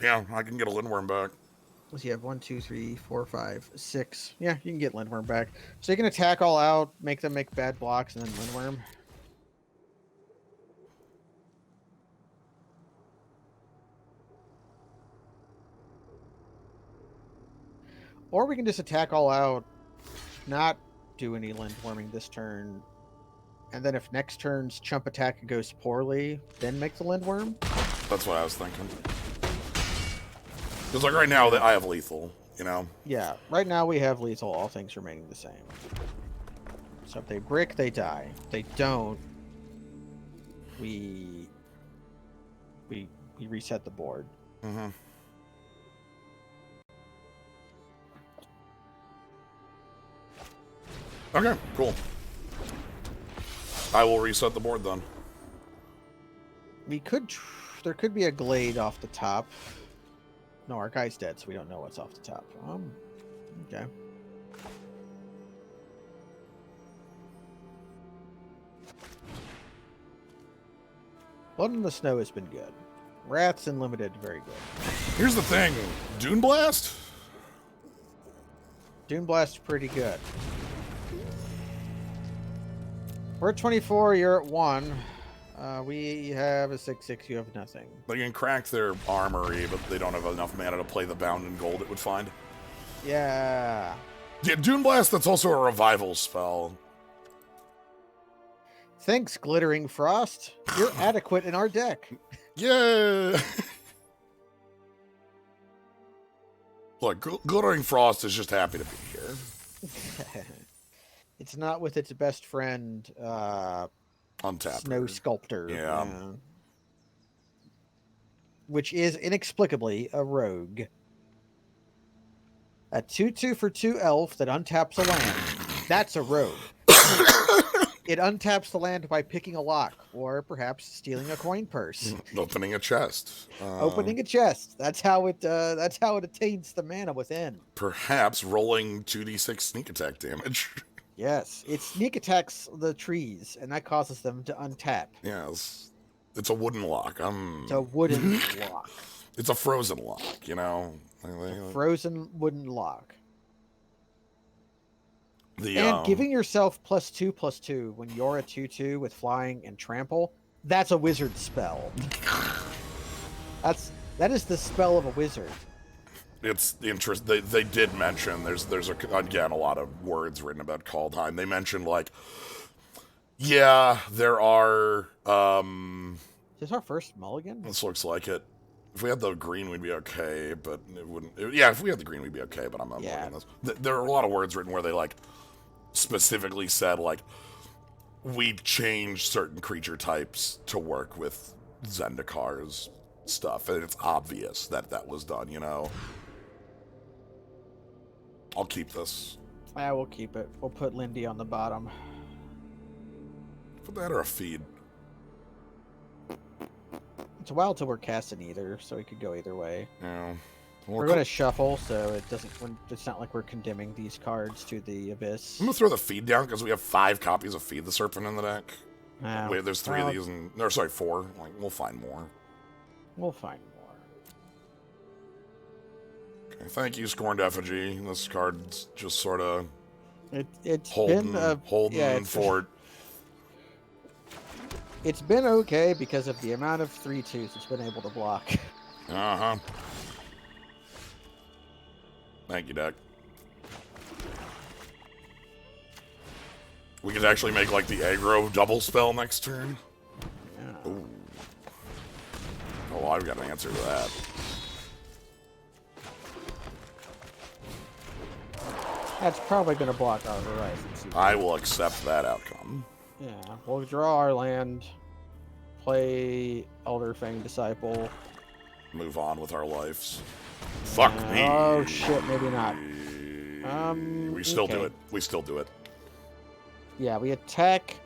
Yeah, I can get a Lindworm back. So you have 1, 2, 3, 4, 5, 6. Yeah, you can get Lindworm back. So you can attack all out, make them make bad blocks, and then Lindworm. Or we can just attack all out, not do any Lindworming this turn, and then if next turn's chump attack goes poorly, then make the Lindworm. That's what I was thinking. Because like right now, I have lethal, you know? Yeah, right now we have lethal, all things remaining the same. So if they brick, they die. If they don't, we reset the board. Mm-hmm. Okay, cool. I will reset the board then. We could... there could be a Glade off the top. No, our guy's dead, so we don't know what's off the top. Okay. Blood in the Snow has been good. Wrath's and Limited, very good. Here's the thing. Dune Blast? Dune Blast's pretty good. We're at 24. You're at 1. We have a 6/6. You have nothing. They can crack their armory, but they don't have enough mana to play the Bound in Gold it would find. Yeah. Yeah, Dune Blast, that's also a revival spell. Thanks, Glittering Frost. You're adequate in our deck. Yeah! Look, Glittering Frost is just happy to be here. It's not with its best friend, Untap. Snow Sculptor. Yeah. Which is inexplicably a rogue. A 2/2 for 2 elf that untaps a land. That's a rogue. It untaps the land by picking a lock, or perhaps stealing a coin purse. Opening a chest. Opening a chest. That's how it attains the mana within. Perhaps rolling 2d6 sneak attack damage. Yes. It sneak attacks the trees, and that causes them to untap. Yes. It's a wooden lock. It's a wooden lock. It's a frozen lock, you know? Frozen wooden lock. The, and giving yourself +2/+2 when you're a 2/2 with flying and trample, that's a wizard spell. That is the spell of a wizard. It's interest. They did mention there's again a lot of words written about Kaldheim. They mentioned like, yeah, there are. Is this our first mulligan? This looks like it. If we had the green, we'd be okay, but it wouldn't. Yeah, if we had the green, we'd be okay. But I'm not mulliganing this. There are a lot of words written where they like specifically said like we changed certain creature types to work with Zendikar's stuff, and it's obvious that that was done. You know. I'll keep this. Yeah, we'll keep it. We'll put Lindy on the bottom. Put that or a feed. It's a while till we're casting either, so we could go either way. Yeah. We're going to shuffle, so it doesn't. It's not like we're condemning these cards to the abyss. I'm gonna throw the feed down because we have 5 copies of Feed the Serpent in the deck. Oh, Wait, there's 3 of these, or sorry, 4. Like, we'll find more. We'll find more. Okay, thank you, Scorned Effigy. This card's just sort of It's holding been fort. It's been okay because of the amount of 3/2s it's been able to block. Uh-huh. Thank you, deck. We could actually make, like, the aggro double spell next turn. Yeah. Ooh. Oh, I've got an answer to that. That's probably going to block our Horizons. I will accept that outcome. Yeah, we'll draw our land, play Elderfang Disciple. Move on with our lives. Fuck me. Oh shit, maybe not. We still do it. We still do it. Yeah, we attack.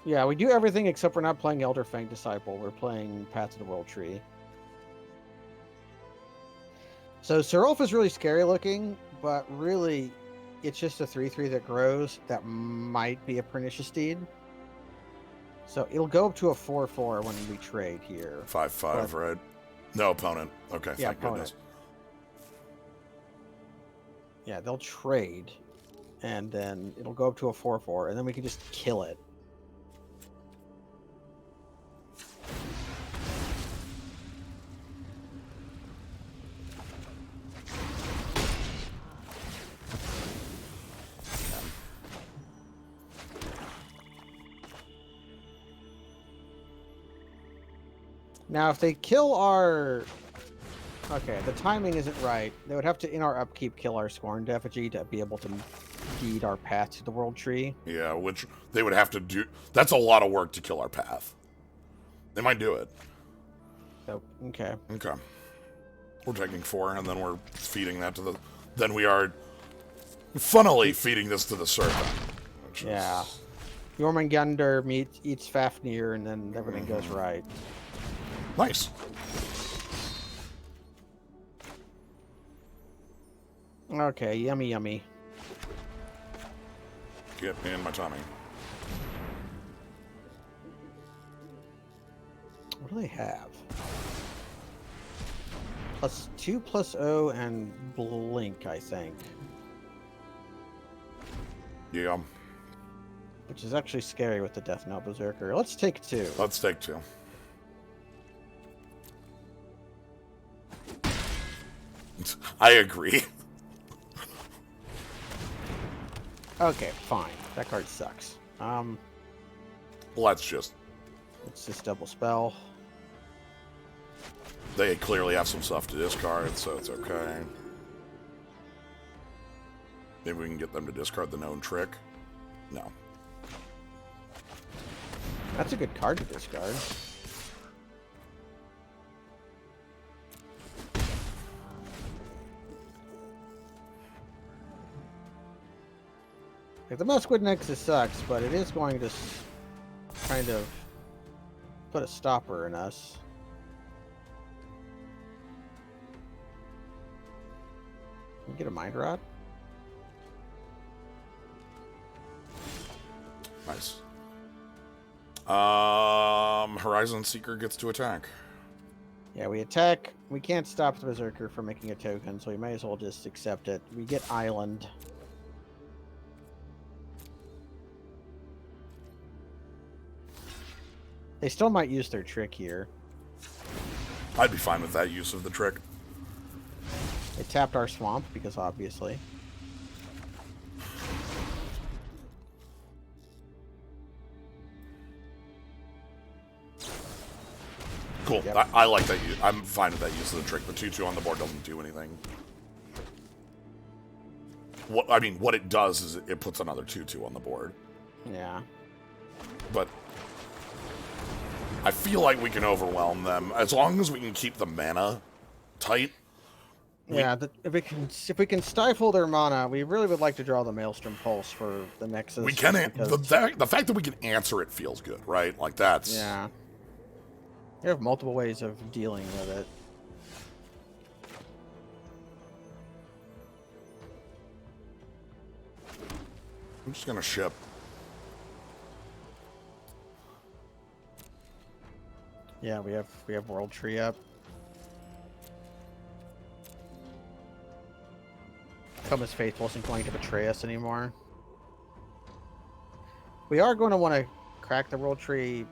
Yeah, we do everything except we're not playing Elderfang Disciple. We're playing Path to the World Tree. So Serulf is really scary looking, but really it's just a 3/3 that grows that might be a Pernicious Deed. So it'll go up to a 4/4 when we trade here. 5/5, right? No opponent. Okay, Yeah, thank goodness. Yeah, they'll trade, and then it'll go up to a 4/4, and then we can just kill it. Now, if they kill our... Okay, the timing isn't right. They would have to, in our upkeep, kill our Scorned Effigy to be able to deed our path to the World Tree. Yeah, which they would have to do. That's a lot of work to kill our path. They might do it. So, okay. Okay. We're taking 4, and then we're feeding that to the... Then we are, funnily, feeding this to the Serpent. Yeah. Jormungandr eats Fafnir, and then everything goes right. Nice. Okay, yummy, yummy. Get me in my tummy. What do they have? +2/+0 and Blink, I think. Yeah. Which is actually scary with the Death Knell Berserker. Let's take 2. Let's take 2. I agree. Okay, fine. That card sucks. Let's just... It's just double spell. They clearly have some stuff to discard, so it's okay. Maybe we can get them to discard the known trick. No. That's a good card to discard. Like, the Moskwood Nexus sucks, but it is going to kind of put a stopper in us. Can we get a Mind Rod? Nice. Horizon Seeker gets to attack. Yeah, we attack. We can't stop the Berserker from making a token, so we may as well just accept it. We get Island. They still might use their trick here. I'd be fine with that use of the trick. They tapped our swamp, because obviously. Cool. Yep. I like that. I'm fine with that use of the trick. The 2/2 on the board doesn't do anything. What it does is it puts another 2/2 on the board. Yeah. But I feel like we can overwhelm them as long as we can keep the mana tight. Yeah, if we can stifle their mana, we really would like to draw the Maelstrom Pulse for the Nexus. We can. Because, The fact that we can answer it feels good, right? Like that's. Yeah. You have multiple ways of dealing with it. I'm just gonna ship. Yeah, we have World Tree up. Come as Faithful isn't going to betray us anymore. We are going to want to crack the World Tree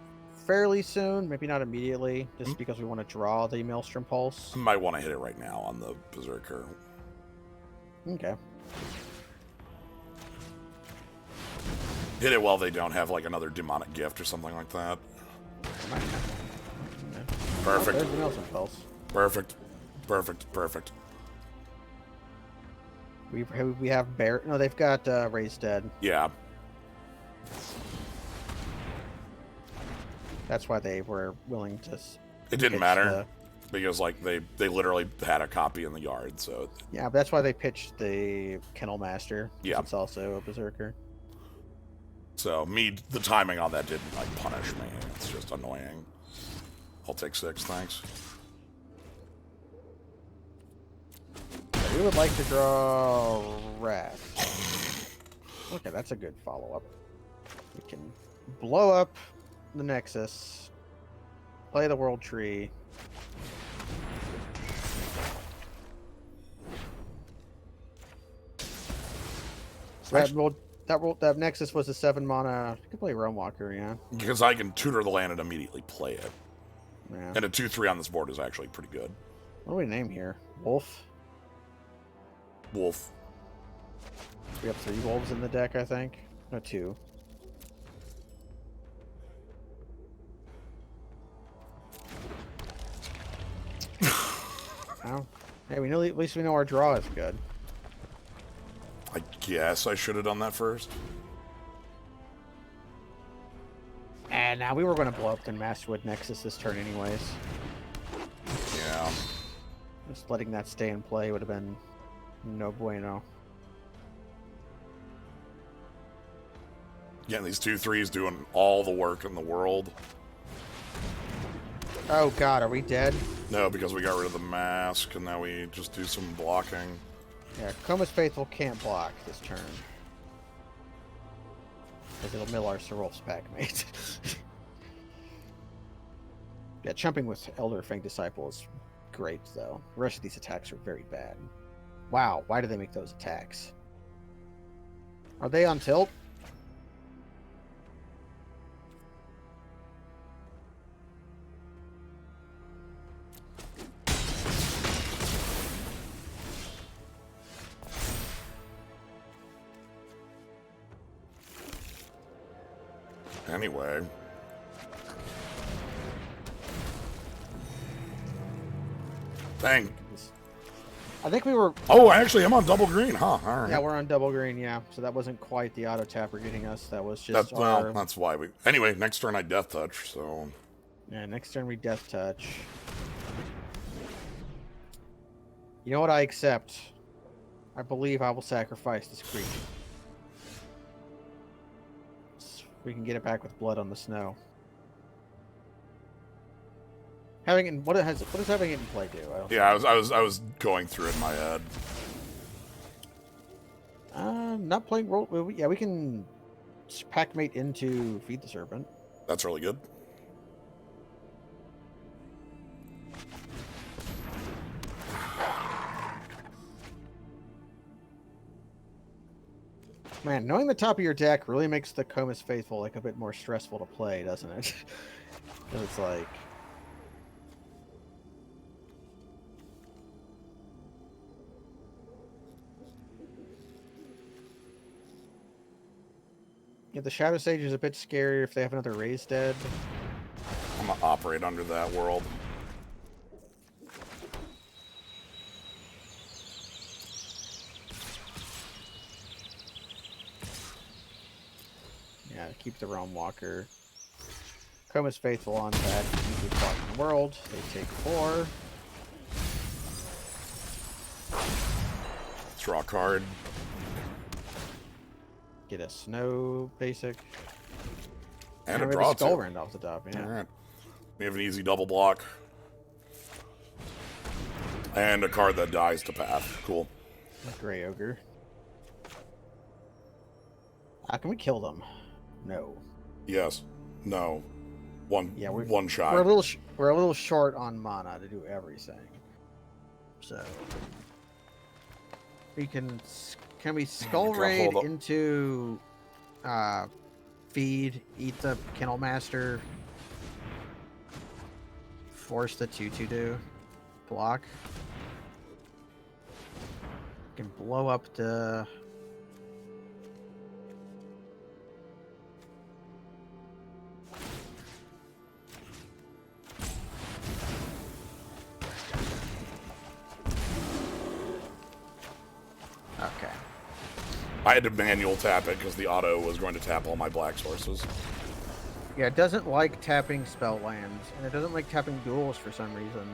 fairly soon, maybe not immediately, just because we want to draw the Maelstrom Pulse. I might want to hit it right now on the Berserker. Okay. Hit it while they don't have like another demonic gift or something like that. Perfect. Oh, there's the Maelstrom Pulse. Perfect. Perfect. Perfect. We have Bear. No, they've got Raised Dead. Yeah. That's why they were willing to. It didn't matter because like they literally had a copy in the yard, so. Yeah, but that's why they pitched the Kennel Master. Yeah. It's also a Berserker. So the timing on that didn't like punish me. It's just annoying. I'll take 6, thanks. We would like to draw Wrath. Okay, that's a good follow-up. We can blow up the Nexus, play the World Tree. So that Nexus was a 7 mana. You can play Realm Walker, yeah. Because I can tutor the land and immediately play it. Yeah. And a 2/3 on this board is actually pretty good. What do we name here? Wolf? Wolf. We have 3 wolves in the deck, I think. No, 2. Oh. Hey, we know, at least we know our draw is good. I guess I should have done that first. And now we were going to blow up the Masterwood Nexus this turn anyways. Yeah. Just letting that stay in play would have been no bueno. Yeah, these 2/3s doing all the work in the world. Oh god, are we dead? No, because we got rid of the mask, and now we just do some blocking. Yeah, Coma's Faithful can't block this turn. Because it'll mill our Serolf's Packmate. Yeah, chumping with Elder Fang Disciple is great, though. The rest of these attacks are very bad. Wow, why do they make those attacks? Are they on tilt? Anyway. Dang. I think we were... Oh, actually, I'm on double green, huh? All right. Yeah, we're on double green, yeah. So that wasn't quite the auto tapper getting us. That was just Well, that's why we... Anyway, next turn I death touch, so... Yeah, next turn we death touch. You know what? I accept. I believe I will sacrifice this creature. So we can get it back with blood on the snow. Having it, what does having it in play do? Yeah, I was going through it in my head. Not playing role. Yeah, we can packmate into Feed the Serpent. That's really good. Man, knowing the top of your deck really makes the Comus Faithful like a bit more stressful to play, doesn't it? Because it's like... Yeah, the Shadow Sage is a bit scarier if they have another Raise Dead. I'm gonna operate under that world. Yeah, keep the Realm Walker. Comus Faithful on that. Keep the world. They take 4. Draw a card. Get a Snow basic. And a draw Skull too. Rend off the top, yeah. Alright. We have an easy double block. And a card that dies to path. Cool. Grey Ogre. Can we kill them? No. Yes. No. One shot. We're a little short on mana to do everything. So we can we Skull Raid into feed, eat the Kennel Master, force the 2/2 block. Can blow up the... Okay. I had to manual tap it because the auto was going to tap all my black sources. Yeah, it doesn't like tapping spell lands, and it doesn't like tapping duels for some reason.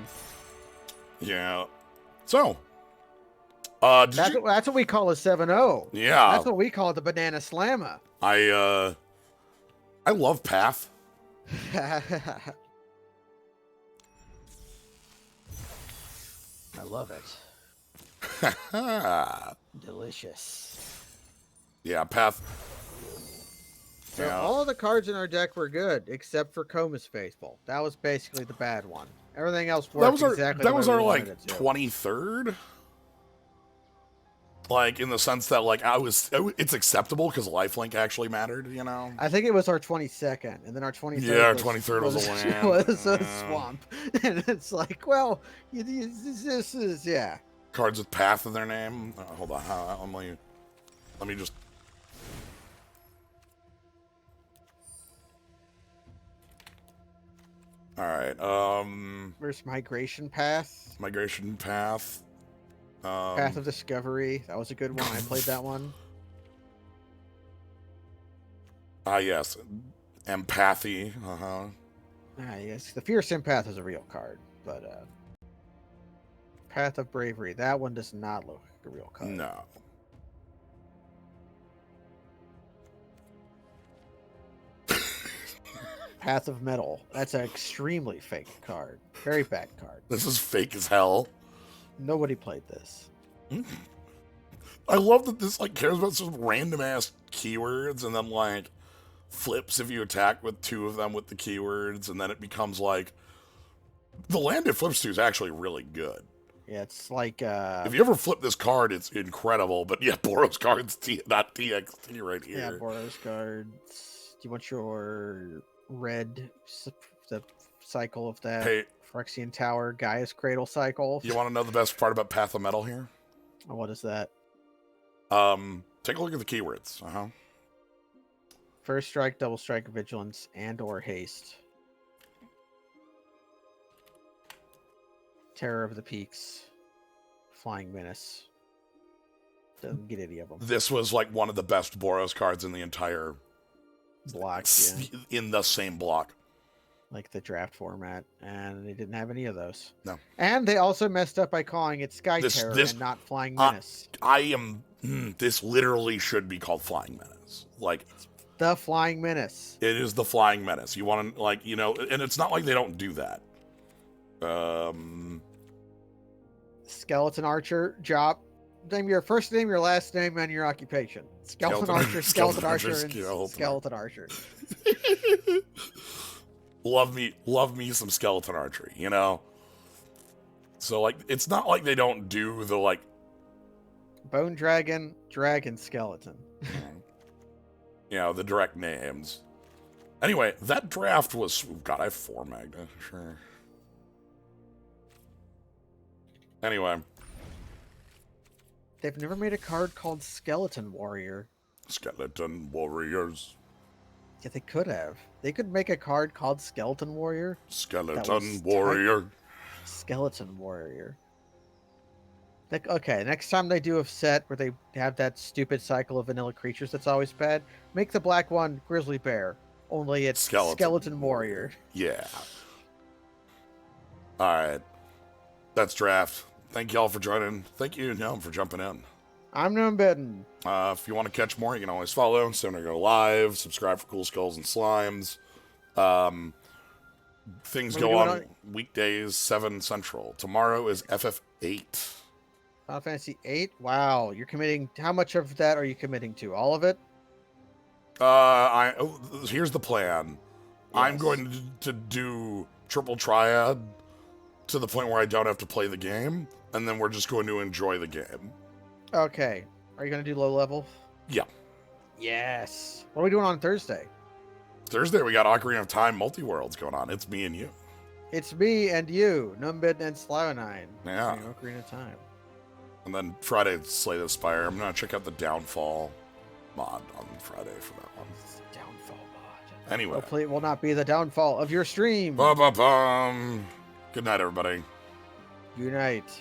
Yeah. So, that's what we call a 7-0. Yeah. That's what we call the Banana Slammer. I love Path. I love it. Delicious. Yeah, Path. So all of the cards in our deck were good, except for Comus Faithful. That was basically the bad one. Everything else worked exactly. That was our like 23rd. Like in the sense that like it's acceptable because lifelink actually mattered, you know. I think it was our 22nd, and then our 23rd. Yeah, our 23rd was a land. Was a swamp, and it's like, well, this is yeah. Cards with Path in their name. Hold on, let me just. All right. Where's Migration Path? Migration Path. Path of Discovery. That was a good one. I played that one. Yes. Empathy. Yes. The Fierce Empath is a real card, but Path of Bravery. That one does not look like a real card. No. Path of Metal. That's an extremely fake card. Very bad card. This is fake as hell. Nobody played this. I love that this like cares about some random ass keywords and then like flips if you attack with 2 of them with the keywords, and then it becomes like the land it flips to is actually really good. Yeah, it's like if you ever flip this card, it's incredible. But yeah, Boros cards, not TXT right here. Yeah, Boros cards. Do you want your red, the cycle of that? Hey, Phyrexian Tower, Gaia's Cradle cycle. You want to know the best part about Path of Metal here? What is that? Take a look at the keywords. First strike, double strike, vigilance, and or haste. Terror of the Peaks. Flying Menace. Doesn't get any of them. This was like one of the best Boros cards in the entire Block, yeah. in the same block. Like the draft format, and they didn't have any of those. No. And they also messed up by calling it Sky Terror and not Flying Menace. This literally should be called Flying Menace. Like, it's the Flying Menace. It is the Flying Menace. You want to, like, and it's not like they don't do that. Skeleton Archer, job. Name your first name, your last name, and your occupation. Skeleton Archer, Skeleton Archer, and Skeleton Archer. Love me some skeleton archery, So, like, it's not like they don't do the, like... Bone Dragon, Dragon Skeleton. The direct names. Anyway, that draft was... God, I have 4 Magna. Sure. Anyway. They've never made a card called Skeleton Warrior. Skeleton Warriors. Yeah, they could have. They could make a card called Skeleton Warrior. Skeleton Warrior. Skeleton Warrior. Like, okay, next time they do a set where they have that stupid cycle of vanilla creatures that's always bad, make the black one Grizzly Bear. Only it's Skeleton Warrior. Yeah. Alright. That's draft. Thank y'all for joining. Thank you, Gnome, for jumping in. I'm Gnomebitten. If you want to catch more, you can always follow Stoner Go Live, subscribe for Cool Skulls and Slimes. Things go on weekdays, 7 Central. Tomorrow is FF8. Final Fantasy 8? Wow, you're committing... How much of that are you committing to? All of it? Here's the plan. Yes. I'm going to do Triple Triad to the point where I don't have to play the game, and then we're just going to enjoy the game. Okay. Are you going to do low level? Yeah. Yes. What are we doing on Thursday? Thursday, we got Ocarina of Time Multi-Worlds going on. It's me and you. It's me and you, Gnomebitten and Slavonine. Yeah. Ocarina of Time. And then Friday, Slay the Spire. I'm going to check out the Downfall mod on Friday for that one. Downfall mod. Anyway. Hopefully it will not be the downfall of your stream. Ba-ba-bum. Good night, everybody. Unite.